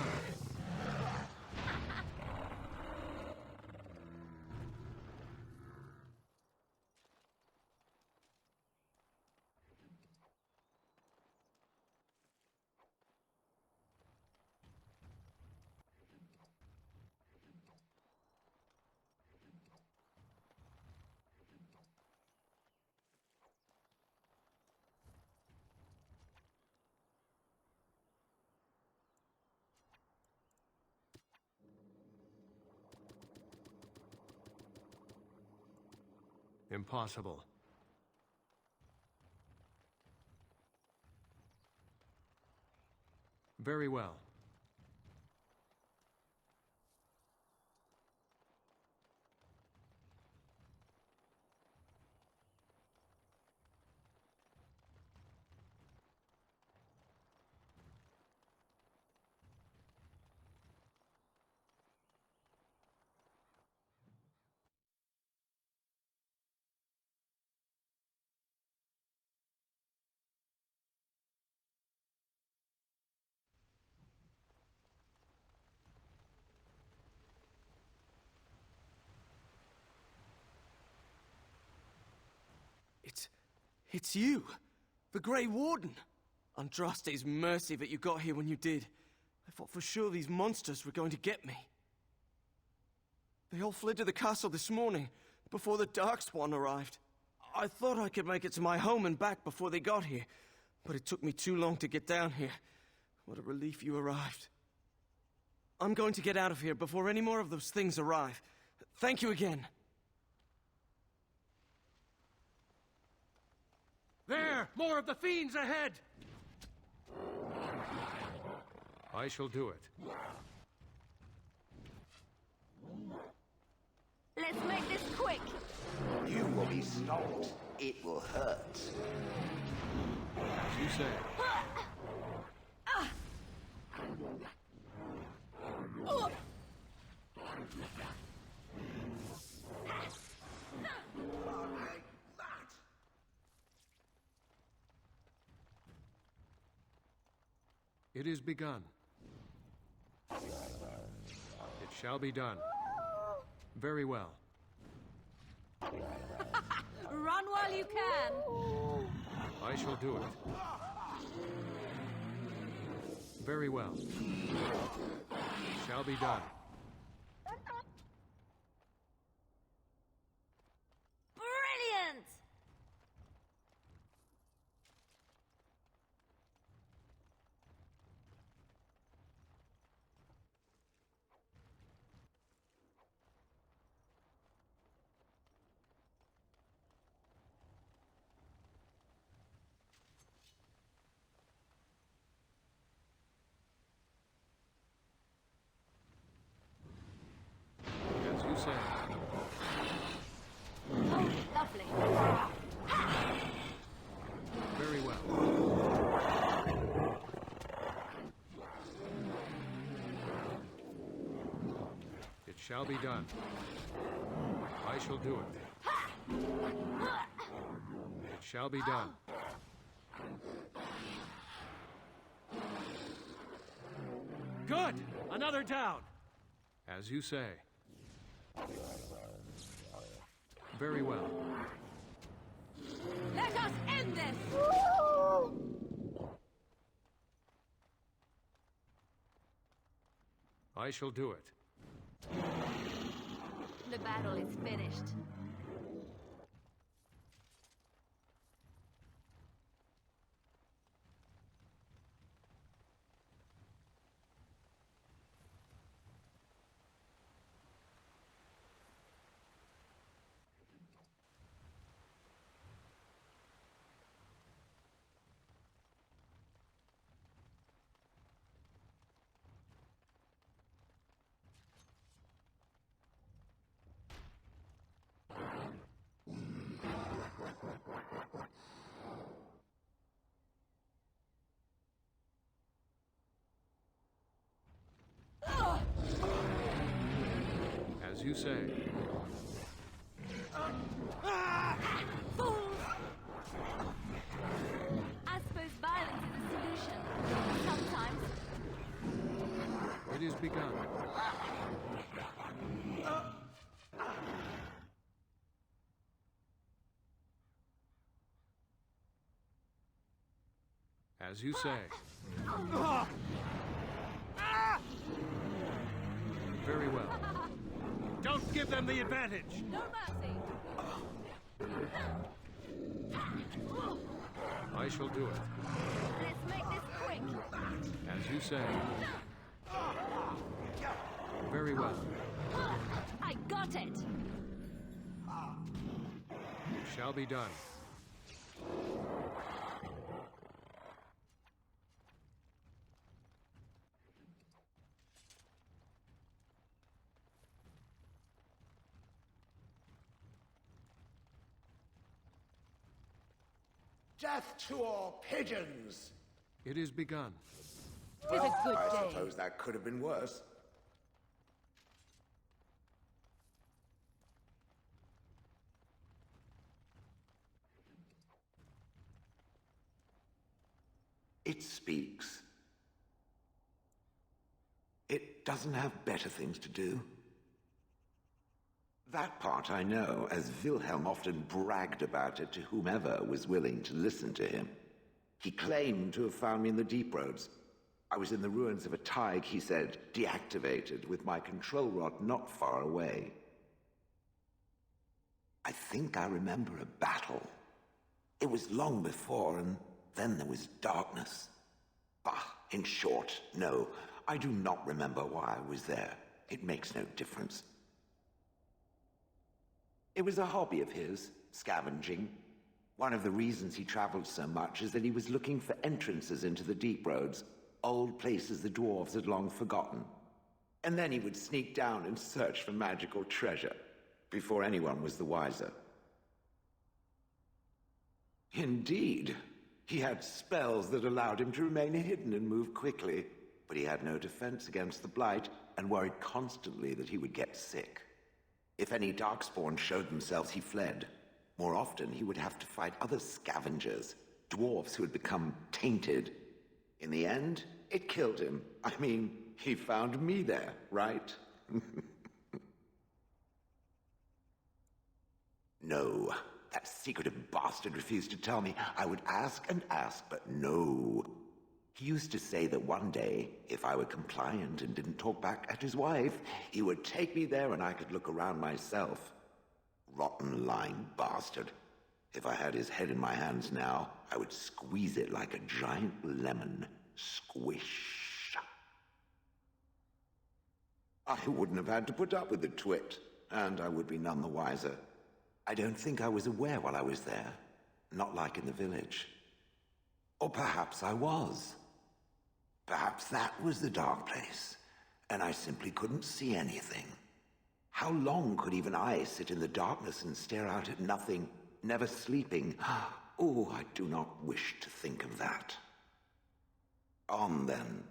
Impossible. Very well. It's you! The Grey Warden! Andraste's mercy that you got here when you did. I thought for sure these monsters were going to get me. They all fled to the castle this morning, before the Darkspawn arrived. I thought I could make it to my home and back before they got here, but it took me too long to get down here. What a relief you arrived. I'm going to get out of here before any more of those things arrive. Thank you again. There! More of the fiends ahead! I shall do it. Let's make this quick. You will be stopped. It will hurt. As you say. It is begun. It shall be done. Very Very well. Run while you can. I shall do it. Very well. Shall be done. Brilliant! As you say. Oh, lovely. Very well. It shall be done. I shall do it. It shall be done. Good! Another down! As you say. Very well. Let us end this! I shall do it. The battle is finished. As you say. Fools! I suppose violence is a solution. Sometimes. It is begun. As you say. Very well. Don't give them the advantage! No mercy! I shall do it. Let's make this quick! As you say. Very well. I got it! It shall be done. Death to all pigeons! It is begun. Tis a good I day. suppose that could have been worse. It speaks. It doesn't have better things to do. That part I know, as Wilhelm often bragged about it to whomever was willing to listen to him. He claimed to have found me in the deep roads. I was in the ruins of a Tig, he said, deactivated, with my control rod not far away. I think I remember a battle. It was long before, and then there was darkness. Bah, in short, no, I do not remember why I was there. It makes no difference. It was a hobby of his, scavenging. One of the reasons he traveled so much is that he was looking for entrances into the deep roads, old places the dwarves had long forgotten. And then he would sneak down and search for magical treasure, before anyone was the wiser. Indeed, he had spells that allowed him to remain hidden and move quickly, but he had no defense against the blight and worried constantly that he would get sick. If any darkspawn showed themselves, he fled. More often, he would have to fight other scavengers, dwarves who had become tainted. In the end, it killed him. I mean, he found me there, right? No. That secretive bastard refused to tell me. I would ask and ask, but no. He used to say that one day, if I were compliant and didn't talk back at his wife, he would take me there and I could look around myself. Rotten, lying bastard. If I had his head in my hands now, I would squeeze it like a giant lemon. Squish. I wouldn't have had to put up with the twit, and I would be none the wiser. I don't think I was aware while I was there. Not like in the village. Or perhaps I was. Perhaps that was the dark place, and I simply couldn't see anything. How long could even I sit in the darkness and stare out at nothing, never sleeping? Oh, I do not wish to think of that. On then.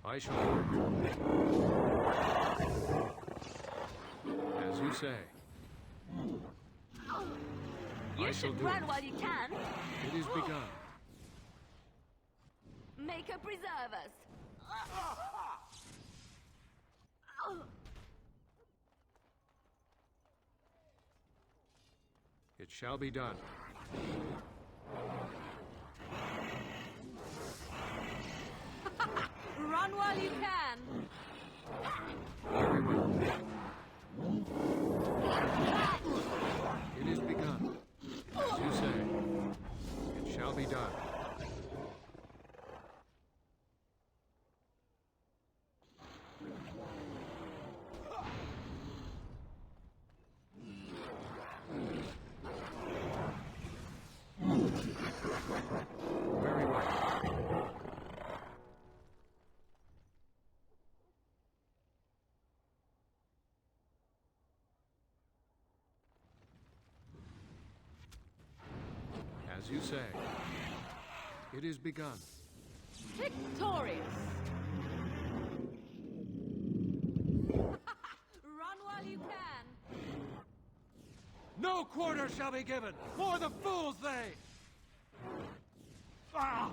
I shall as you say. You should run while you can. It is begun. Maker preserve us. It shall be done. Run while you can. Very well. It is begun. As you say. It shall be done. Very well. As you say. It is begun. Victorious. Run while you can. No quarter shall be given, for the fools they! Ah!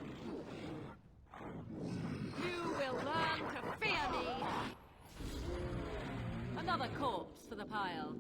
You will learn to fear me. Another corpse for the pile.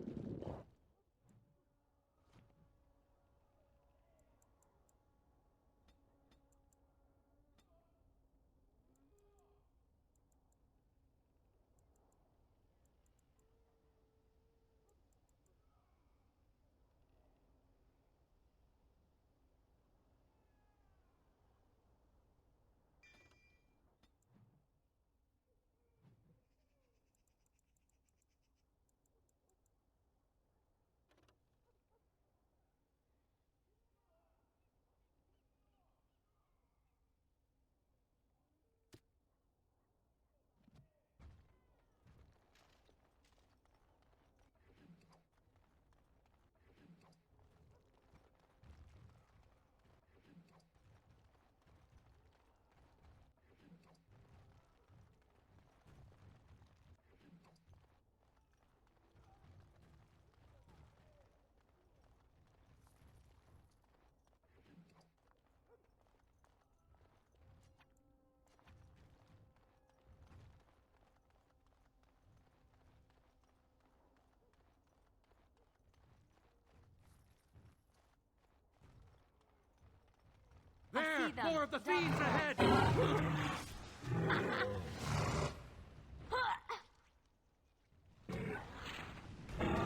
There! More of the fiends ahead!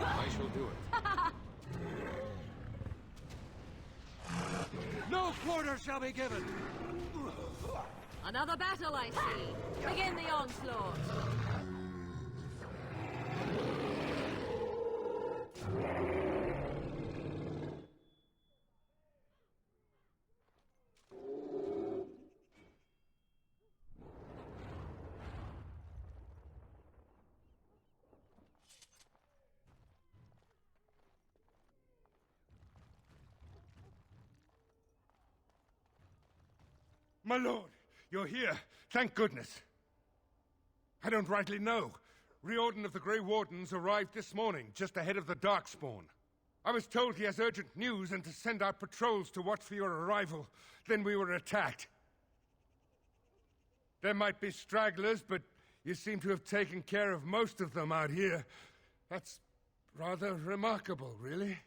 I shall do it. No quarter shall be given! Another battle, I see. Begin the onslaught. My lord, you're here. Thank goodness. I don't rightly know. Riordan of the Grey Wardens arrived this morning, just ahead of the Darkspawn. I was told he has urgent news and to send out patrols to watch for your arrival. Then we were attacked. There might be stragglers, but you seem to have taken care of most of them out here. That's rather remarkable, really.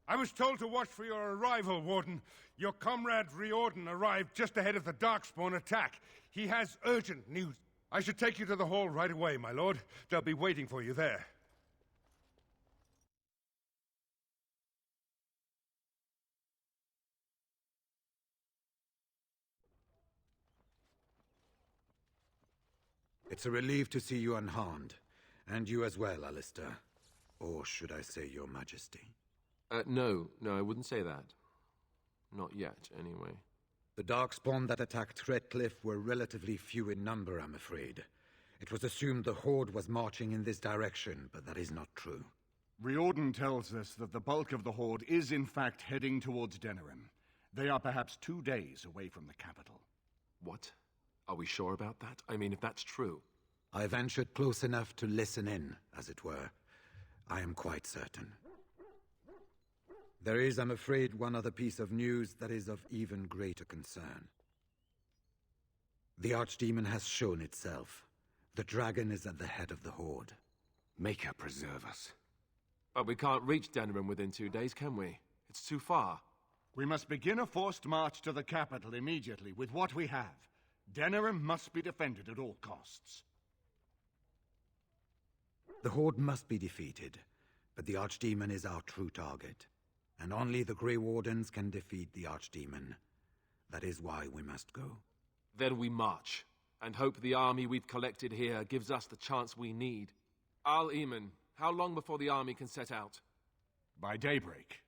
I was told to watch for your arrival, Warden. Your comrade Riordan arrived just ahead of the Darkspawn attack. He has urgent news. I should take you to the hall right away, my lord. They'll be waiting for you there. It's a relief to see you unharmed. And you as well, Alistair. Or should I say your majesty? No, I wouldn't say that. Not yet, anyway. The Darkspawn that attacked Redcliffe were relatively few in number, I'm afraid. It was assumed the Horde was marching in this direction, but that is not true. Riordan tells us that the bulk of the Horde is in fact heading towards Denerim. They are perhaps 2 days away from the capital. What? Are we sure about that? I mean, if that's true. I ventured close enough to listen in, as it were. I am quite certain. There is, I'm afraid, one other piece of news that is of even greater concern. The Archdemon has shown itself. The dragon is at the head of the Horde. Maker preserve us. But we can't reach Denerim within 2 days, can we? It's too far. We must begin a forced march to the capital immediately with what we have. Denerim must be defended at all costs. The Horde must be defeated, but the Archdemon is our true target. And only the Grey Wardens can defeat the Archdemon. That is why we must go. Then we march, and hope the army we've collected here gives us the chance we need. Al-Eamon, how long before the army can set out? By daybreak.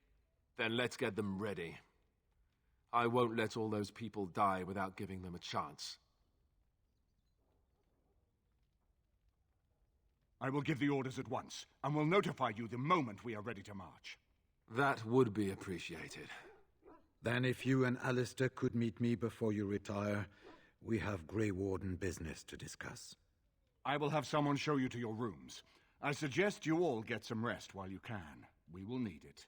Then let's get them ready. I won't let all those people die without giving them a chance. I will give the orders at once, and will notify you the moment we are ready to march. That would be appreciated. Then if you and Alistair could meet me before you retire, we have Grey Warden business to discuss. I will have someone show you to your rooms. I suggest you all get some rest while you can. We will need it.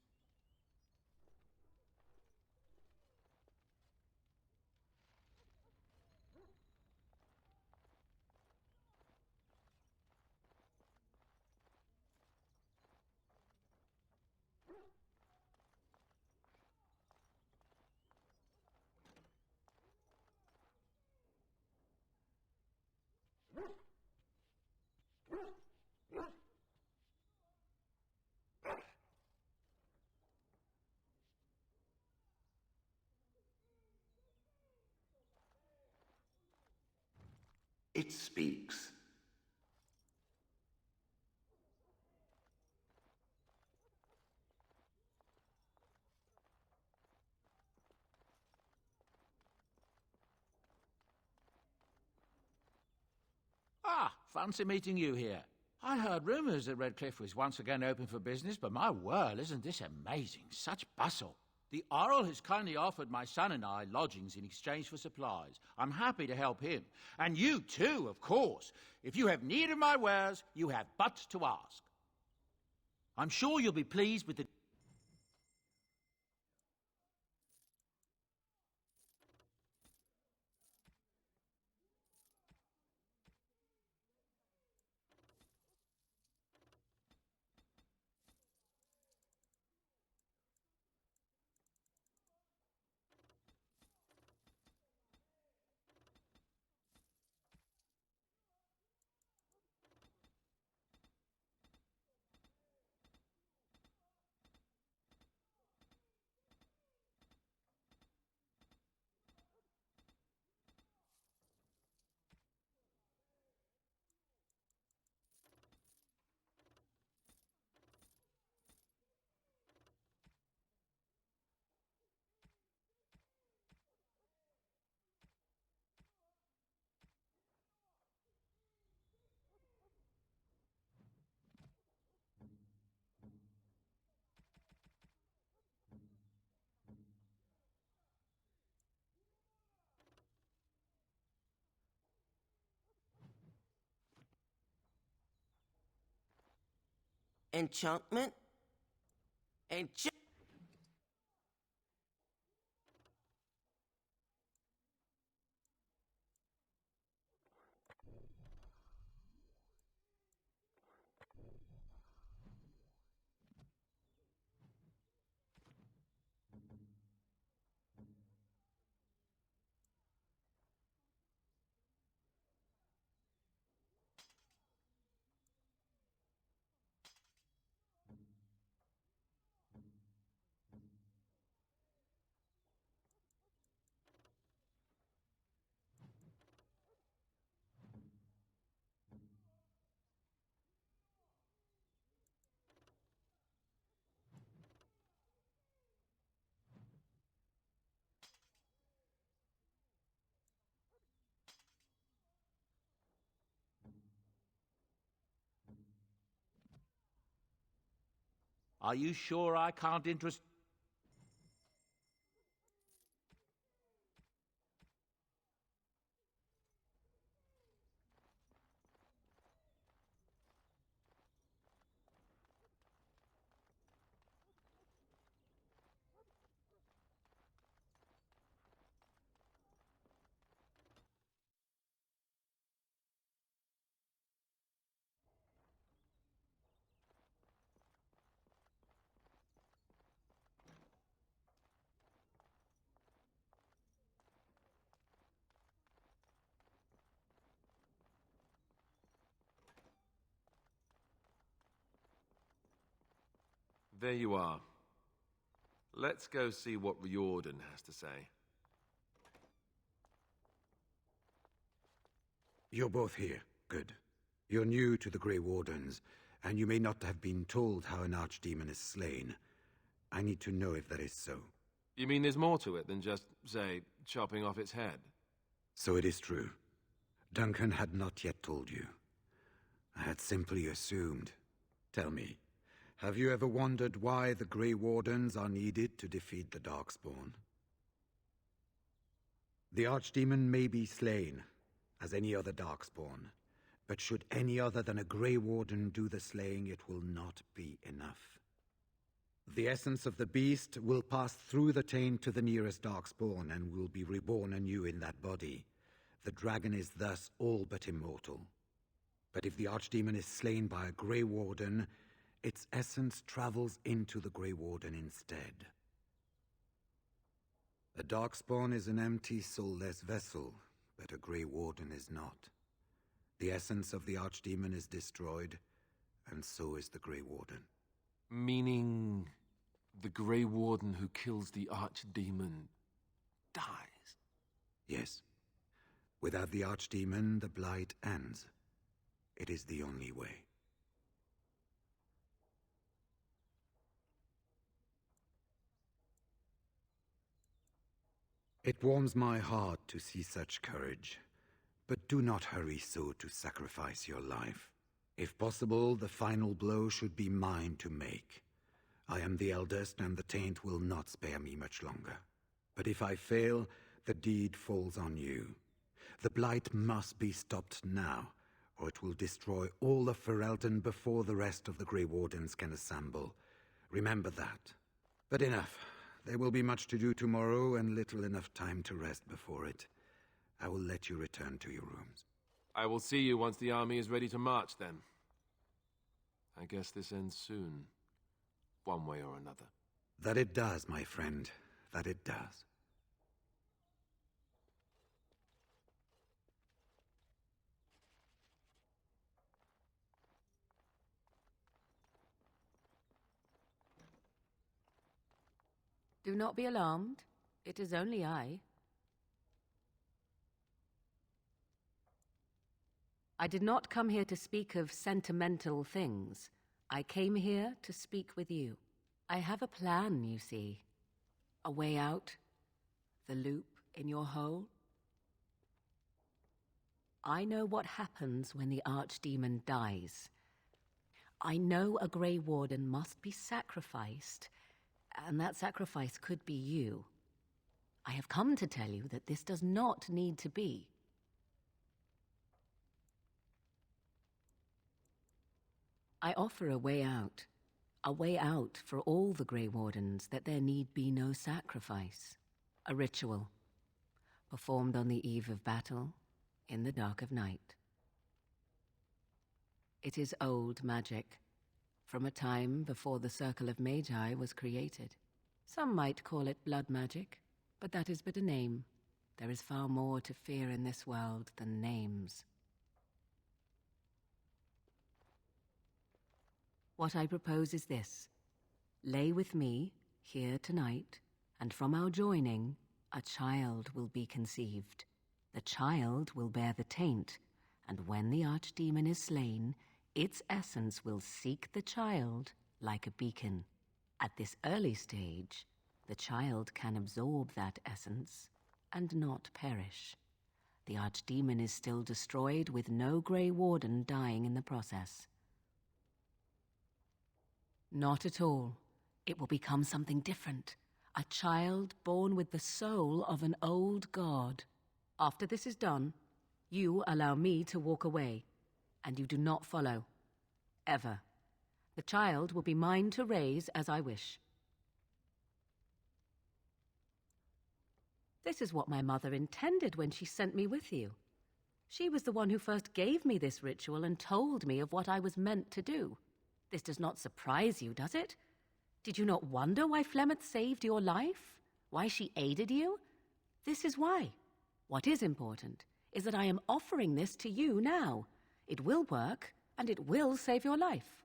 It speaks. Ah, fancy meeting you here. I heard rumours that Redcliffe was once again open for business, but my word, isn't this amazing? Such bustle. The Earl has kindly offered my son and I lodgings in exchange for supplies. I'm happy to help him. And you too, of course. If you have need of my wares, you have but to ask. I'm sure you'll be pleased with the... Enchantment? Are you sure I can't interest... There you are. Let's go see what Riordan has to say. You're both here. Good. You're new to the Grey Wardens, and you may not have been told how an archdemon is slain. I need to know if that is so. You mean there's more to it than just, say, chopping off its head? So it is true. Duncan had not yet told you. I had simply assumed. Tell me, have you ever wondered why the Grey Wardens are needed to defeat the Darkspawn? The Archdemon may be slain, as any other Darkspawn, but should any other than a Grey Warden do the slaying, it will not be enough. The essence of the beast will pass through the taint to the nearest Darkspawn and will be reborn anew in that body. The dragon is thus all but immortal. But if the Archdemon is slain by a Grey Warden, its essence travels into the Grey Warden instead. A Darkspawn is an empty, soulless vessel, but a Grey Warden is not. The essence of the Archdemon is destroyed, and so is the Grey Warden. Meaning the Grey Warden who kills the Archdemon dies? Yes. Without the Archdemon, the Blight ends. It is the only way. It warms my heart to see such courage, but do not hurry so to sacrifice your life. If possible, the final blow should be mine to make. I am the eldest, and the taint will not spare me much longer. But if I fail, the deed falls on you. The Blight must be stopped now, or it will destroy all of Ferelden before the rest of the Grey Wardens can assemble. Remember that. But enough. There will be much to do tomorrow, and little enough time to rest before it. I will let you return to your rooms. I will see you once the army is ready to march, then. I guess this ends soon, one way or another. That it does, my friend. That it does. Do not be alarmed. It is only I. I did not come here to speak of sentimental things. I came here to speak with you. I have a plan, you see. A way out. The loop in your hole. I know what happens when the Archdemon dies. I know a Grey Warden must be sacrificed, and that sacrifice could be you. I have come to tell you that this does not need to be. I offer a way out for all the Grey Wardens, that there need be no sacrifice. A ritual, performed on the eve of battle, in the dark of night. It is old magic, from a time before the Circle of Magi was created. Some might call it blood magic, but that is but a name. There is far more to fear in this world than names. What I propose is this. Lay with me, here tonight, and from our joining, a child will be conceived. The child will bear the taint, and when the Archdemon is slain, its essence will seek the child like a beacon. At this early stage, the child can absorb that essence and not perish. The Archdemon is still destroyed, with no Grey Warden dying in the process. Not at all. It will become something different. A child born with the soul of an old god. After this is done, you allow me to walk away, and you do not follow. Ever. The child will be mine to raise as I wish. This is what my mother intended when she sent me with you. She was the one who first gave me this ritual and told me of what I was meant to do. This does not surprise you, does it? Did you not wonder why Flemeth saved your life? Why she aided you? This is why. What is important is that I am offering this to you now. It will work, and it will save your life.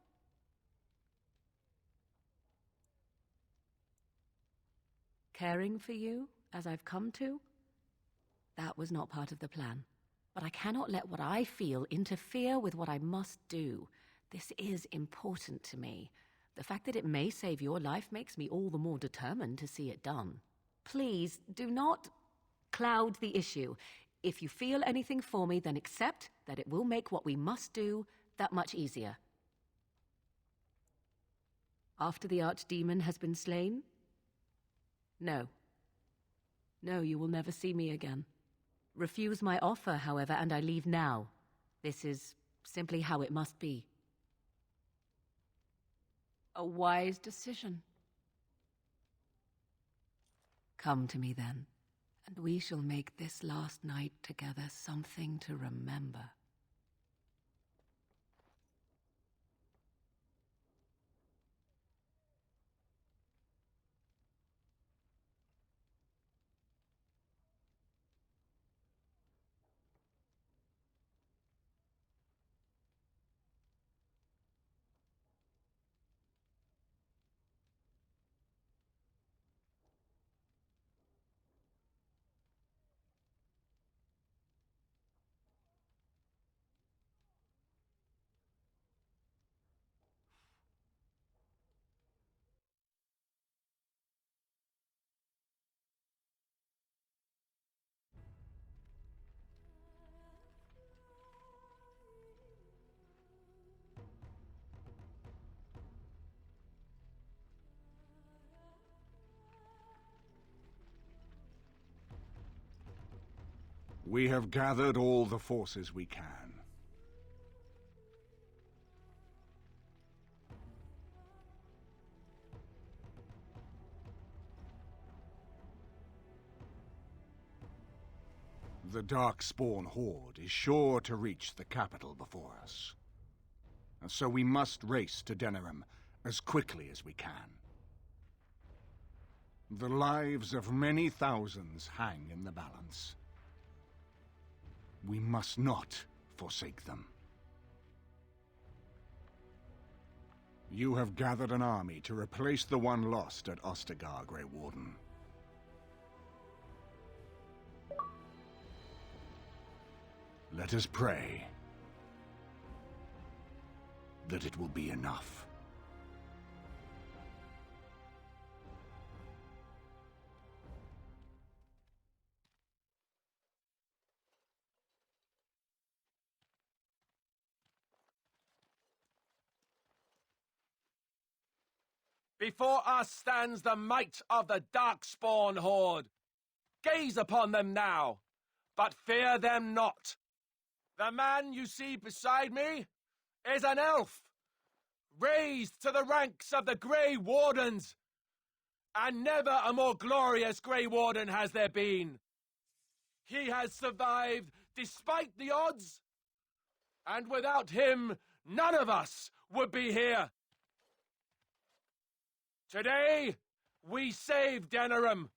Caring for you, as I've come to? That was not part of the plan. But I cannot let what I feel interfere with what I must do. This is important to me. The fact that it may save your life makes me all the more determined to see it done. Please, do not cloud the issue. If you feel anything for me, then accept that it will make what we must do that much easier. After the archdemon has been slain? No. No, you will never see me again. Refuse my offer, however, and I leave now. This is simply how it must be. A wise decision. Come to me then, and we shall make this last night together something to remember. We have gathered all the forces we can. The Darkspawn Horde is sure to reach the capital before us. And so we must race to Denerim as quickly as we can. The lives of many thousands hang in the balance. We must not forsake them. You have gathered an army to replace the one lost at Ostagar, Grey Warden. Let us pray that it will be enough. Before us stands the might of the Darkspawn Horde. Gaze upon them now, but fear them not. The man you see beside me is an elf, raised to the ranks of the Grey Wardens. And never a more glorious Grey Warden has there been. He has survived despite the odds, and without him, none of us would be here. Today, we save Denerim.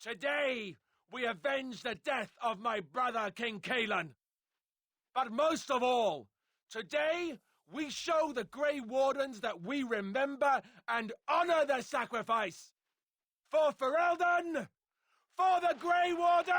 Today, we avenge the death of my brother, King Kaelan. But most of all, today, we show the Grey Wardens that we remember and honor their sacrifice. For Ferelden, for the Grey Wardens!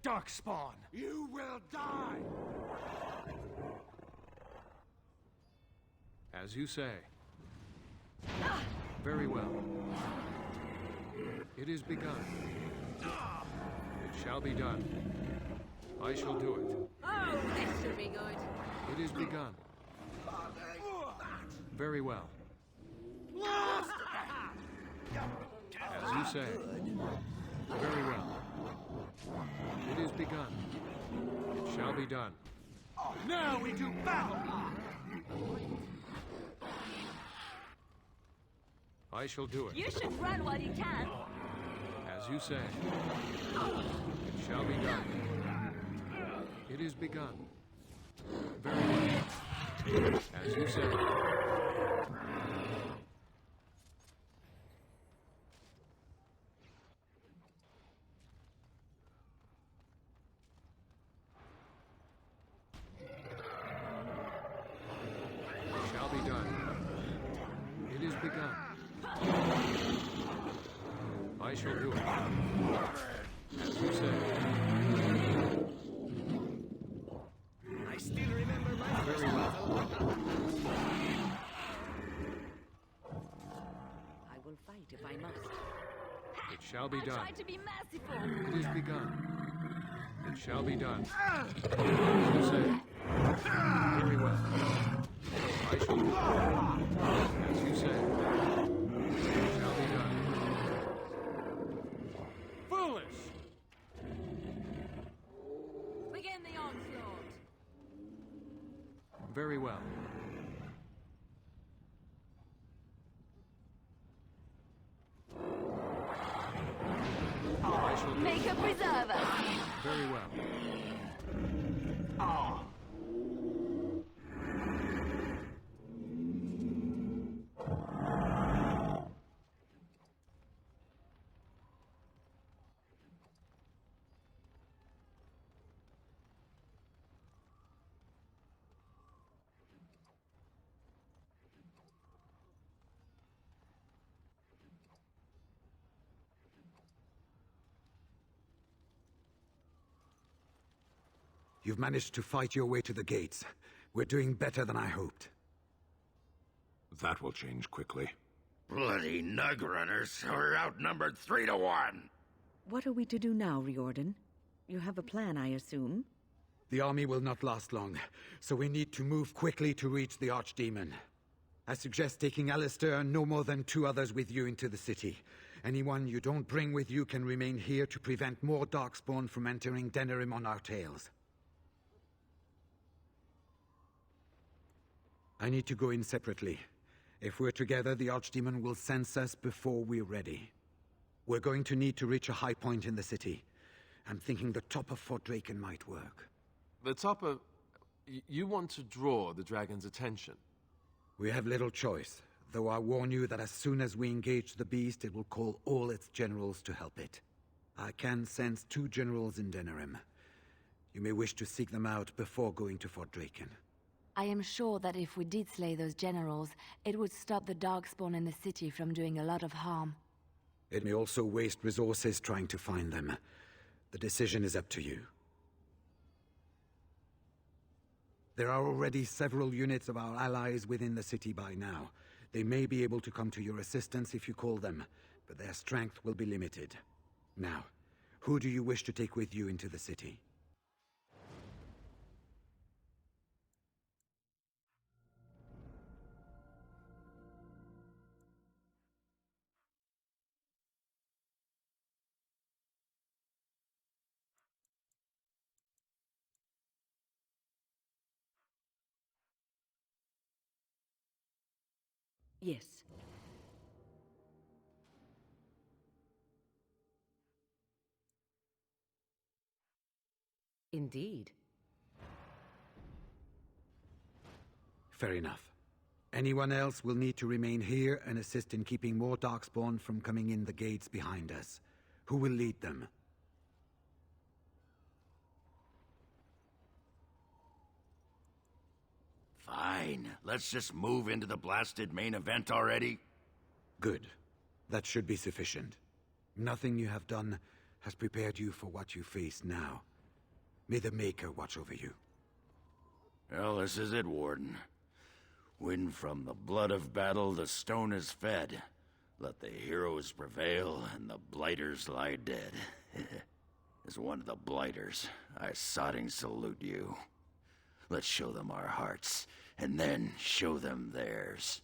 darkspawn! You will die! As you say. Very well. It is begun. It shall be done. I shall do it. Oh, this should be good. It is begun. Very well. As you say. Very well. It is begun. It shall be done. Now we do battle! I shall do it. You should run while you can. As you say. It shall be done. It is begun. Very well. As you say. It shall be done. It is begun. I shall do it. As you say. I still remember my Very well. I will fight if I must. It shall be I done. tried to be merciful. It is begun. It shall be done. As you say. Very well. I shall do it. As you say. It shall be done. foolish! Begin the onslaught. Very well. I shall do Make a preserver. very well. You've managed to fight your way to the gates. We're doing better than I hoped. That will change quickly. Bloody nug runners. We're outnumbered 3 to 1. What are we to do now, Riordan? You have a plan, I assume? The army will not last long, so we need to move quickly to reach the Archdemon. I suggest taking Alistair and no more than 2 others with you into the city. Anyone you don't bring with you can remain here to prevent more Darkspawn from entering Denerim on our tails. I need to go in separately. If we're together, the Archdemon will sense us before we're ready. We're going to need to reach a high point in the city. I'm thinking the top of Fort Draken might work. The top of... You want to draw the dragon's attention? We have little choice, though I warn you that as soon as we engage the beast, it will call all its generals to help it. I can sense 2 generals in Denerim. You may wish to seek them out before going to Fort Draken. I am sure that if we did slay those generals, it would stop the Darkspawn in the city from doing a lot of harm. It may also waste resources trying to find them. The decision is up to you. There are already several units of our allies within the city by now. They may be able to come to your assistance if you call them, but their strength will be limited. Now, who do you wish to take with you into the city? Yes. Indeed. Fair enough. Anyone else will need to remain here and assist in keeping more Darkspawn from coming in the gates behind us. Who will lead them? Fine. Let's just move into the blasted main event already. Good. That should be sufficient. Nothing you have done has prepared you for what you face now. May the Maker watch over you. Well, this is it, Warden. When from the blood of battle the stone is fed, let the heroes prevail and the blighters lie dead. As one of the blighters, I sodding salute you. Let's show them our hearts, and then show them theirs.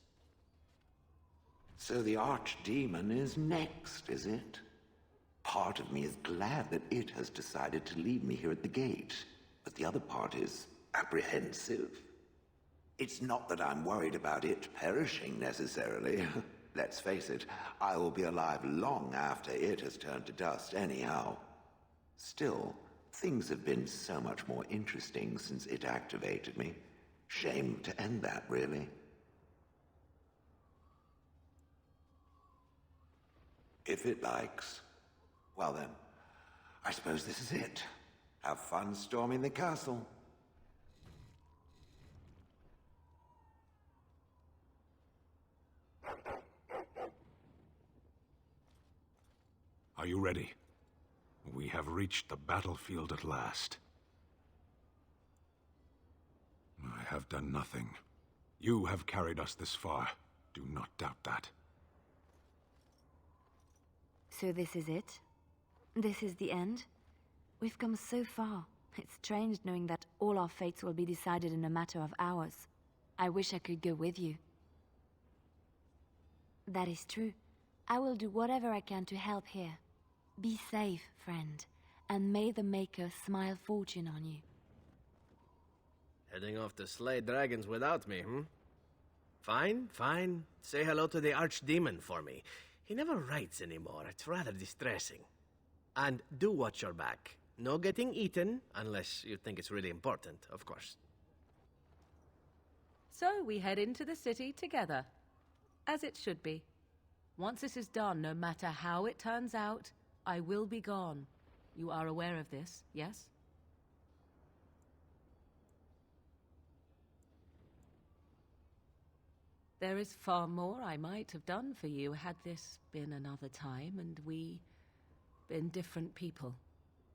So the Archdemon is next, is it? Part of me is glad that it has decided to leave me here at the gate, but the other part is apprehensive. It's not that I'm worried about it perishing necessarily. Let's face it, I will be alive long after it has turned to dust anyhow. Still, things have been so much more interesting since it activated me. Shame to end that, really. If it likes. Well then, I suppose this is it. Have fun storming the castle. Are you ready? We have reached the battlefield at last. I have done nothing. You have carried us this far. Do not doubt that. So this is it? This is the end? We've come so far. It's strange knowing that all our fates will be decided in a matter of hours. I wish I could go with you. That is true. I will do whatever I can to help here. Be safe, friend, and may the Maker smile fortune on you. Heading off to slay dragons without me, hmm? Fine, fine. Say hello to the Archdemon for me. He never writes anymore. It's rather distressing. And do watch your back. No getting eaten, unless you think it's really important, of course. So we head into the city together, as it should be. Once this is done, no matter how it turns out, I will be gone. You are aware of this, yes? There is far more I might have done for you had this been another time and we been different people.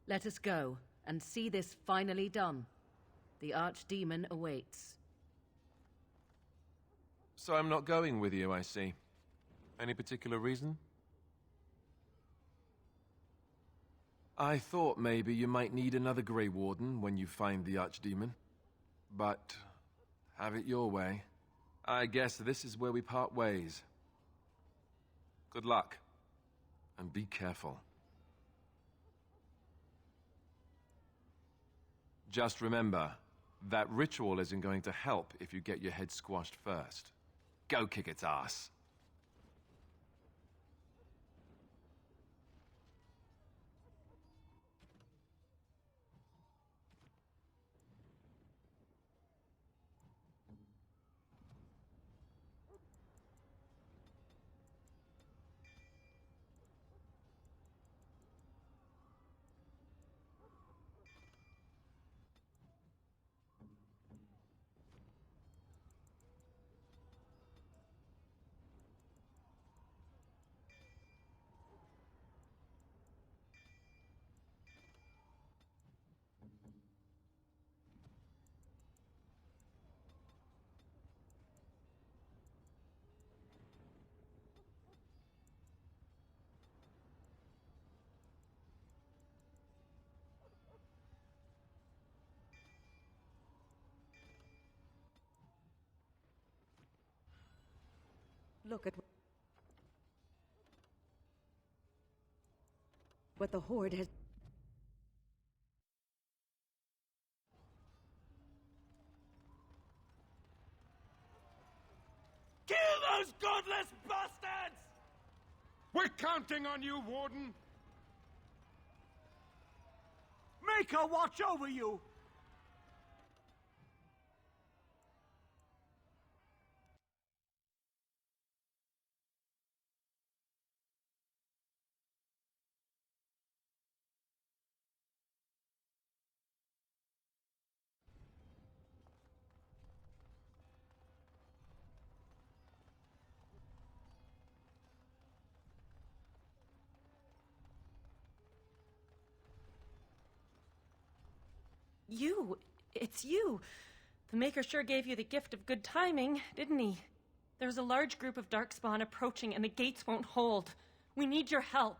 Let us go and see this finally done. The Archdemon awaits. So I'm not going with you, I see. Any particular reason? I thought maybe you might need another Grey Warden when you find the Archdemon. But have it your way. I guess this is where we part ways. Good luck. And be careful. Just remember, that ritual isn't going to help if you get your head squashed first. Go kick its ass. Look at what the Horde has... Kill those godless bastards! We're counting on you, Warden! Maker watch over you! You. It's you. The Maker sure gave you the gift of good timing, didn't he? There's a large group of Darkspawn approaching and the gates won't hold. We need your help.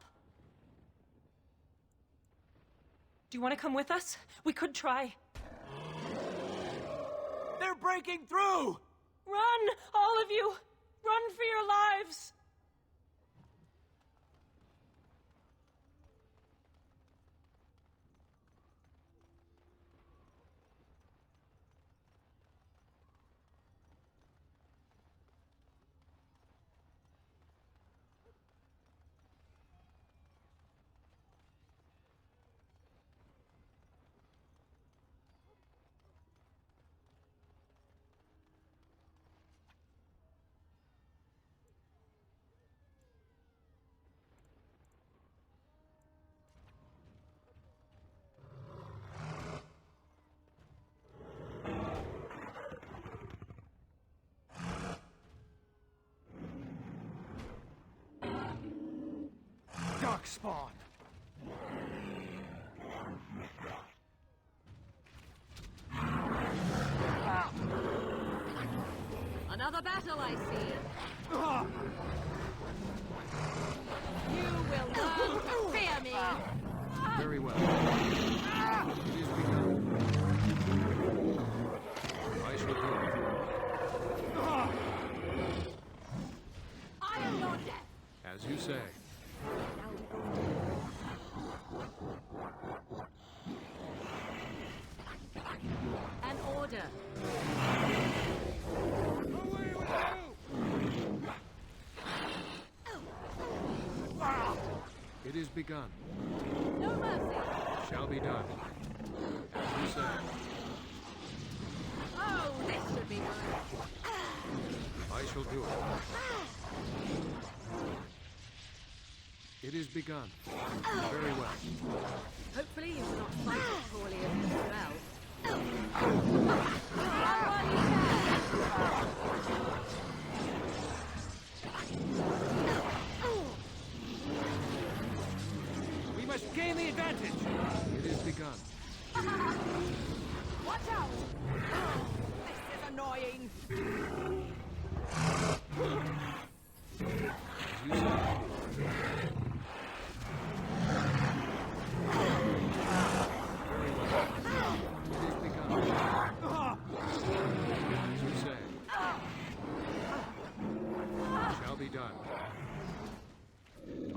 Do you want to come with us? We could try. They're breaking through! Run, all of you! Run for your lives! Darkspawn! Another battle, I see. You will learn to fear me. Very well. It is begun. I shall do it. I am your death. As you say. An order. It is begun. No mercy. Shall be done. As you say. Oh, this should be good. I shall do it. It is begun. Very well. Hopefully you will not fight it poorly as you well. We must gain the advantage. It is begun. Watch out. This is annoying. As you say. Done.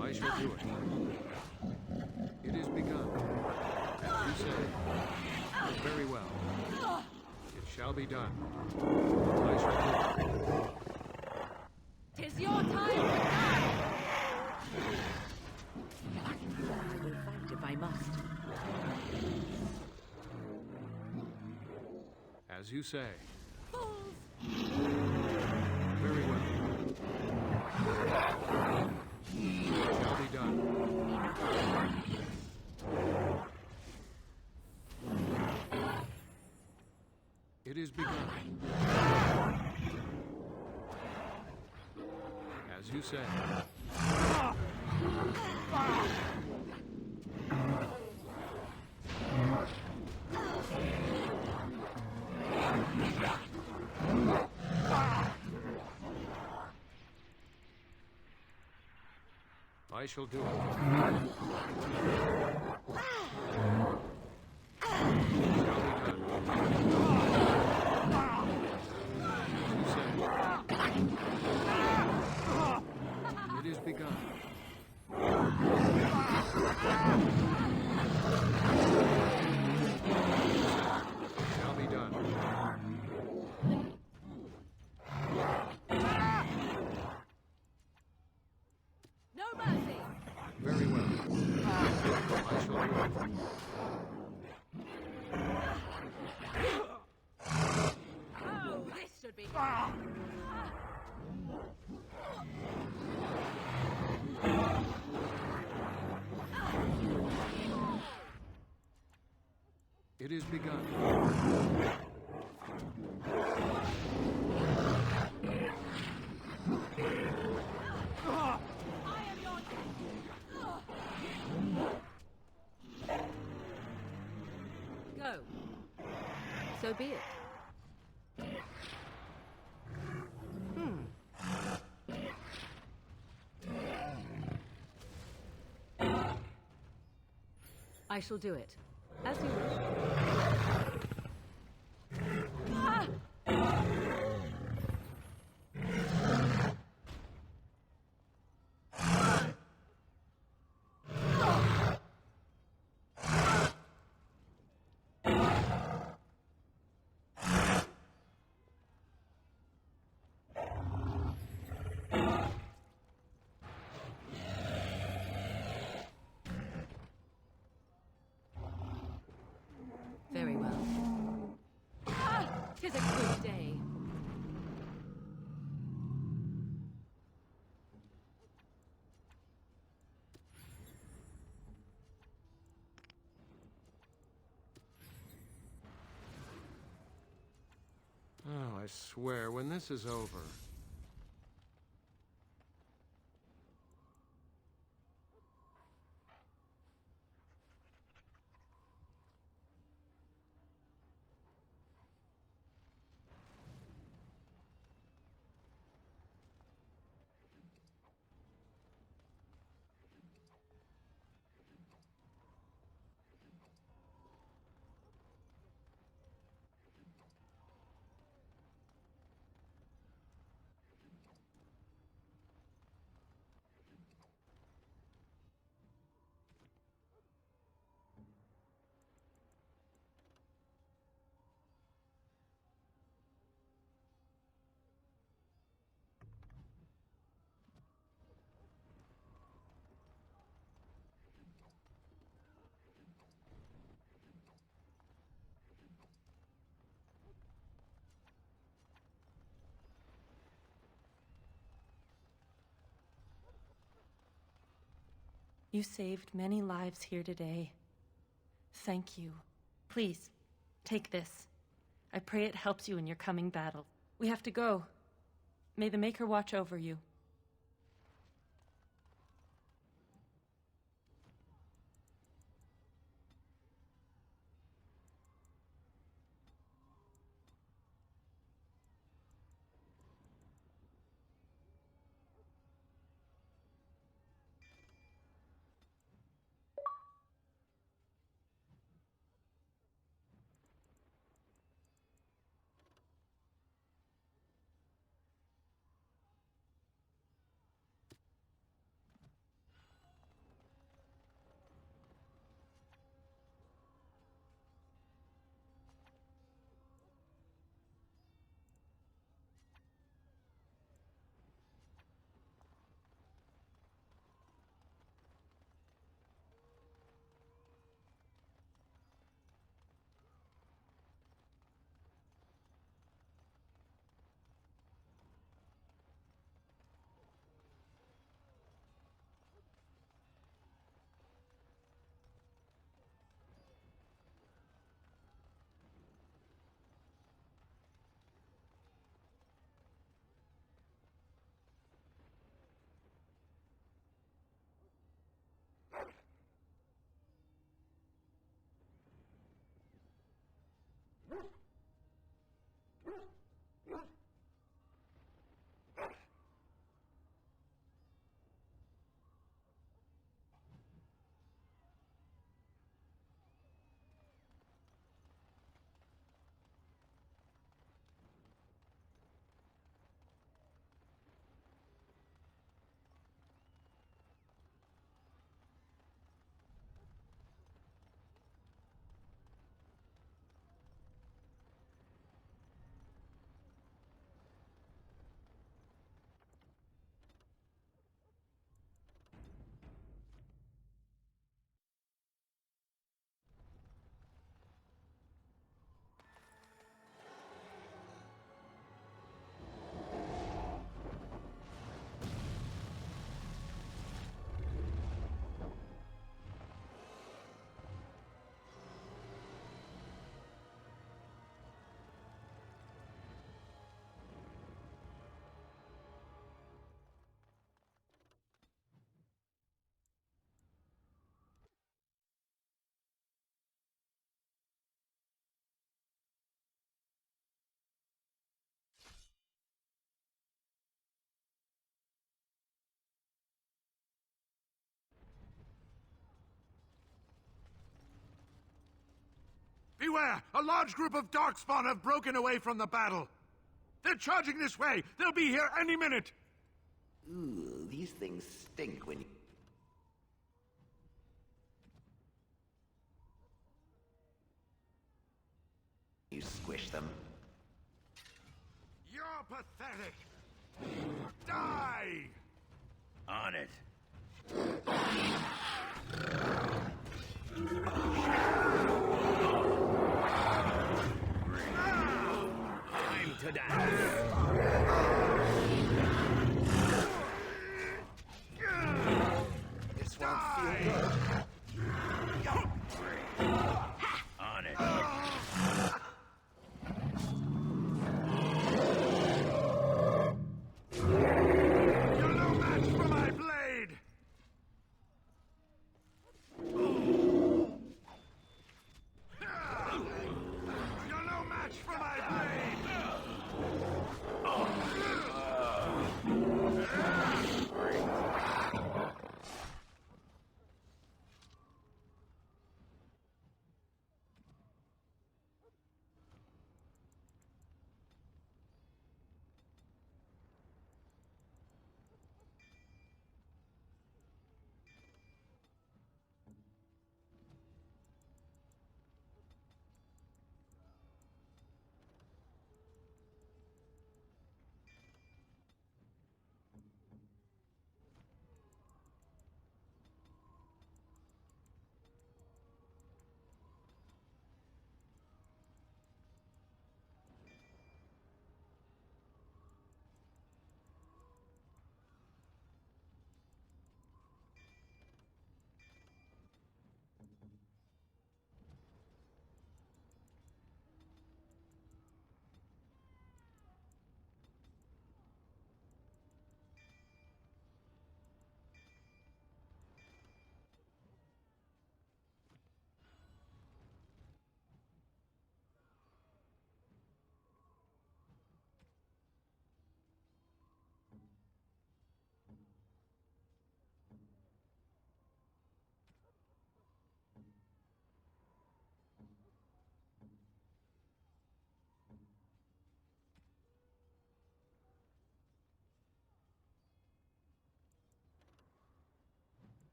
I shall do it. It is begun. As you say. Very well. It shall be done. I shall do it. 'Tis your time to die. I will fight if I must. As you say. Fools. Very well. Shall be done. It is begun. As you say. I shall do it. It is begun. Shall be done. No mercy. Very well. I shall do it. Oh, this should be good. It is begun. Go. so be it. I shall do it. As you wish. Ah! Very well. Ah! 'Tis a good day. Oh, I swear, when this is over... You saved many lives here today. Thank you. Please, take this. I pray it helps you in your coming battle. We have to go. May the Maker watch over you. Beware! A large group of Darkspawn have broken away from the battle. They're charging this way! They'll be here any minute! Ooh, these things stink when you squish them. You're pathetic! Die! On it. Time to dance.